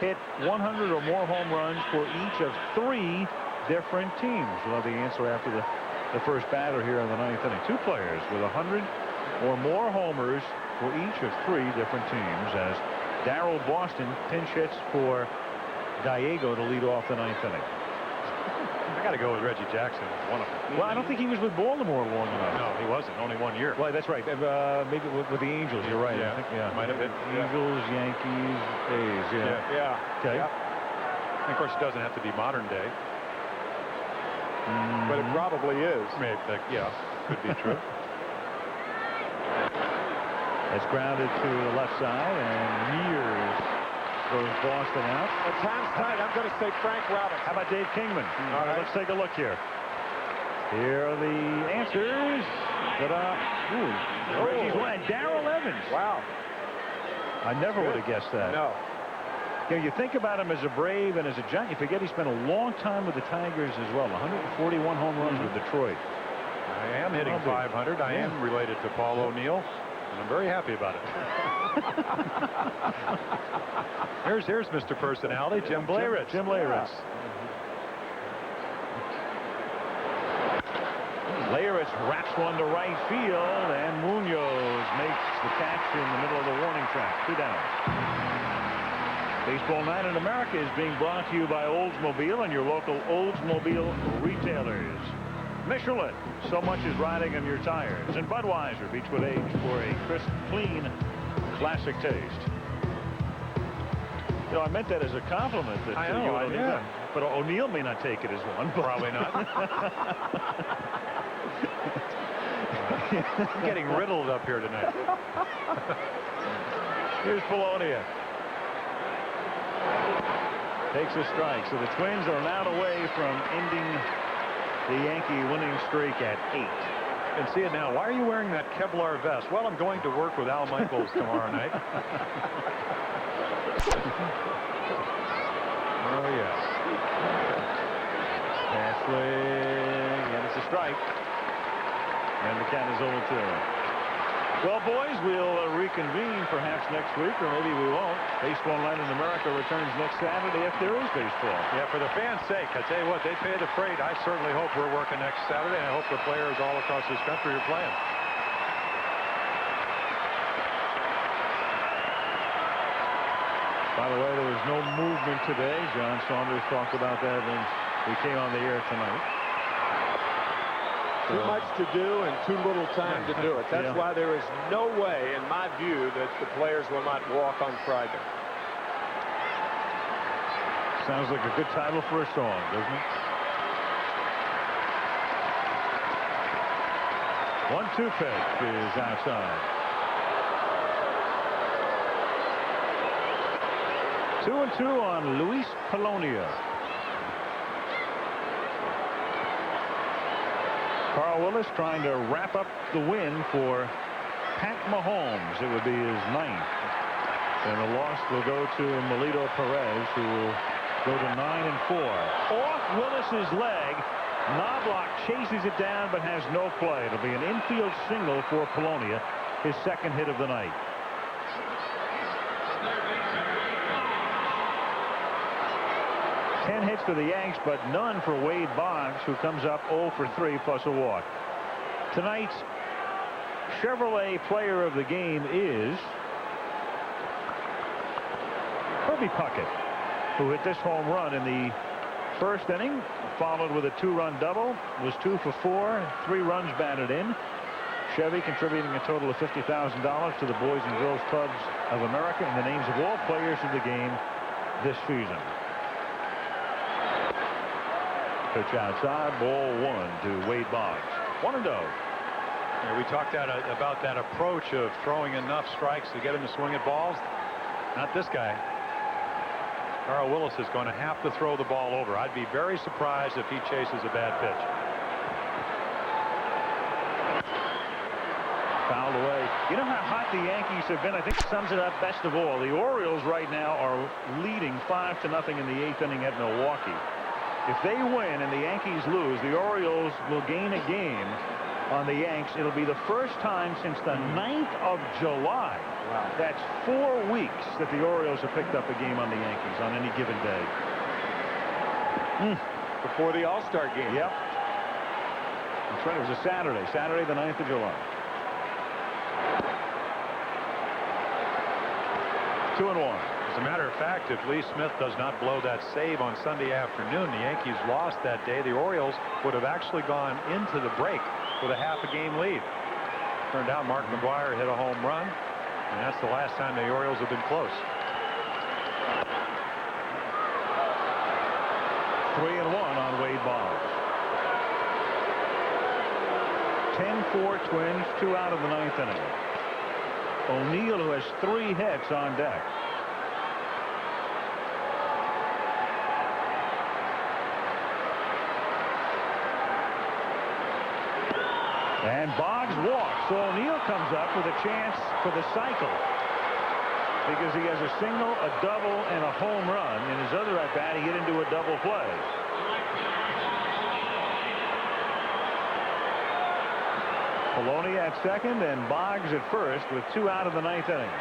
hit 100 or more home runs for each of 3 different teams? We'll have the answer after the first batter here in the 9th inning. 2 players with 100 or more homers for each of 3 different teams as Darrell Boston pinch hits for Gallego to lead off the 9th inning. I got to go with Reggie Jackson, one of them. Well, I don't think he was with Baltimore long enough. No, he wasn't. Only 1 year. Well, that's right. Maybe with the Angels. You're right. Yeah. I think, yeah. Might have been. Angels, Yankees, A's. Yeah. Okay. Yeah. And of course, it doesn't have to be modern day. But it probably is. Maybe, yeah, could be true. It's grounded to the left side, and Mears goes Boston out. Well, time's tight. I'm going to say Frank Robinson. How about Dave Kingman? All right. Let's take a look here. Here are the answers. Reggie's one. Darrell Evans. Wow. I never would have guessed that. No. You know, you think about him as a Brave and as a Giant. You forget he spent a long time with the Tigers as well. 141 home runs with Detroit. I am hitting 500. I am related to Paul O'Neill, and I'm very happy about it. Here's Mr. Personality, Jim Blairitz. Jim Blairitz. Blairitz wraps one to right field, and Munoz makes the catch in the middle of the warning track. 2 down. Baseball Night in America is being brought to you by Oldsmobile and your local Oldsmobile retailers. Michelin, so much is riding on your tires. And Budweiser, Beechwood Age, for a crisp, clean, classic taste. You know, I meant that as a compliment. That I know, you but O'Neill may not take it as one. Probably not. I'm getting riddled up here tonight. Here's Polonia. Takes a strike. So the Twins are now away from ending the Yankee winning streak at 8. And see it now. Why are you wearing that Kevlar vest? Well, I'm going to work with Al Michaels tomorrow night. Oh, yes. Pass swing, and it's a strike. And the count is 0-2. Well, boys, we'll reconvene perhaps next week, or maybe we won't. Baseball Night in America returns next Saturday if there is baseball. Yeah, for the fans' sake, I tell you what, they pay the freight. I certainly hope we're working next Saturday, and I hope the players all across this country are playing. By the way, there was no movement today. John Saunders talked about that when we came on the air tonight. Too much to do and too little time to do it. That's why there is no way, in my view, that the players will not walk on Friday. Sounds like a good title for a song, doesn't it? 1-2 pitch is outside. 2-2 on Luis Polonia. Carl Willis trying to wrap up the win for Pat Mahomes. It would be his 9th. And the loss will go to Melito Perez, who will go to 9-4. Off Willis's leg. Knobloch chases it down but has no play. It'll be an infield single for Polonia, his 2nd hit of the night. Ten hits for the Yanks, but none for Wade Boggs, who comes up 0 for 3 plus a walk. Tonight's Chevrolet player of the game is Kirby Puckett, who hit this home run in the 1st inning, followed with a 2-run double, was 2 for 4, 3 runs batted in. Chevy contributing a total of $50,000 to the Boys and Girls Clubs of America in the names of all players of the game this season. Pitch outside, ball 1 to Wade Boggs. 1-0. Yeah, we talked about that approach of throwing enough strikes to get him to swing at balls. Not this guy. Carl Willis is going to have to throw the ball over. I'd be very surprised if he chases a bad pitch. Fouled away. You know how hot the Yankees have been? I think it sums it up best of all. The Orioles right now are leading 5-0 in the 8th inning at Milwaukee. If they win and the Yankees lose, the Orioles will gain a game on the Yanks. It'll be the first time since the 9th of July. Wow. That's 4 weeks that the Orioles have picked up a game on the Yankees on any given day. Before the All-Star game. Yep. That's right. It was a Saturday. Saturday, the 9th of July. 2-1. As a matter of fact, if Lee Smith does not blow that save on Sunday afternoon, the Yankees lost that day. The Orioles would have actually gone into the break with a half-a-game lead. Turned out Mark McGwire hit a home run, and that's the last time the Orioles have been close. 3-1 on Wade Boggs. 10-4 Twins, 2 out of the 9th inning. O'Neill, who has 3 hits, on deck. And Boggs walks, so O'Neill comes up with a chance for the cycle because he has a single, a double, and a home run. In his other at-bat, he hit into a double play. Polonia at second and Boggs at first with 2 out of the 9th inning.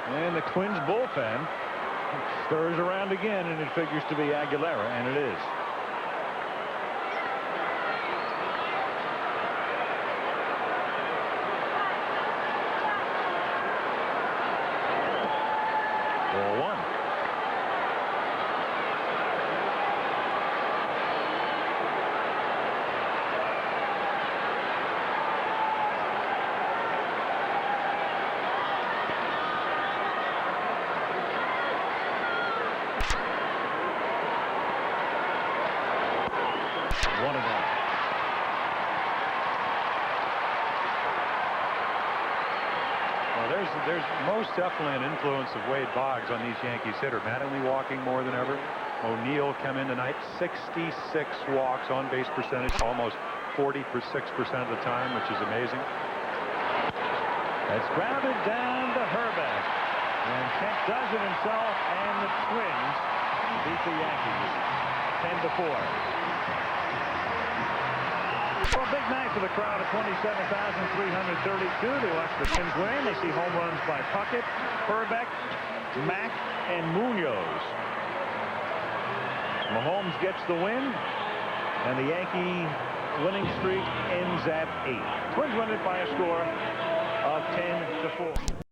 And the Twins bullpen stirs around again, and it figures to be Aguilera, and it is. There's most definitely an influence of Wade Boggs on these Yankees hitter. Mattingly walking more than ever. O'Neill come in tonight, 66 walks, on base percentage, almost 46% of the time, which is amazing. That's grounded down to Hrbek. And Kent does it himself, and the Twins beat the Yankees 10-4. Well, big night for the crowd of 27,332. They watch the Twins win. They see home runs by Puckett, Hrbek, Mack, and Munoz. Mahomes gets the win, and the Yankee winning streak ends at 8. Twins win it by a score of 10-4.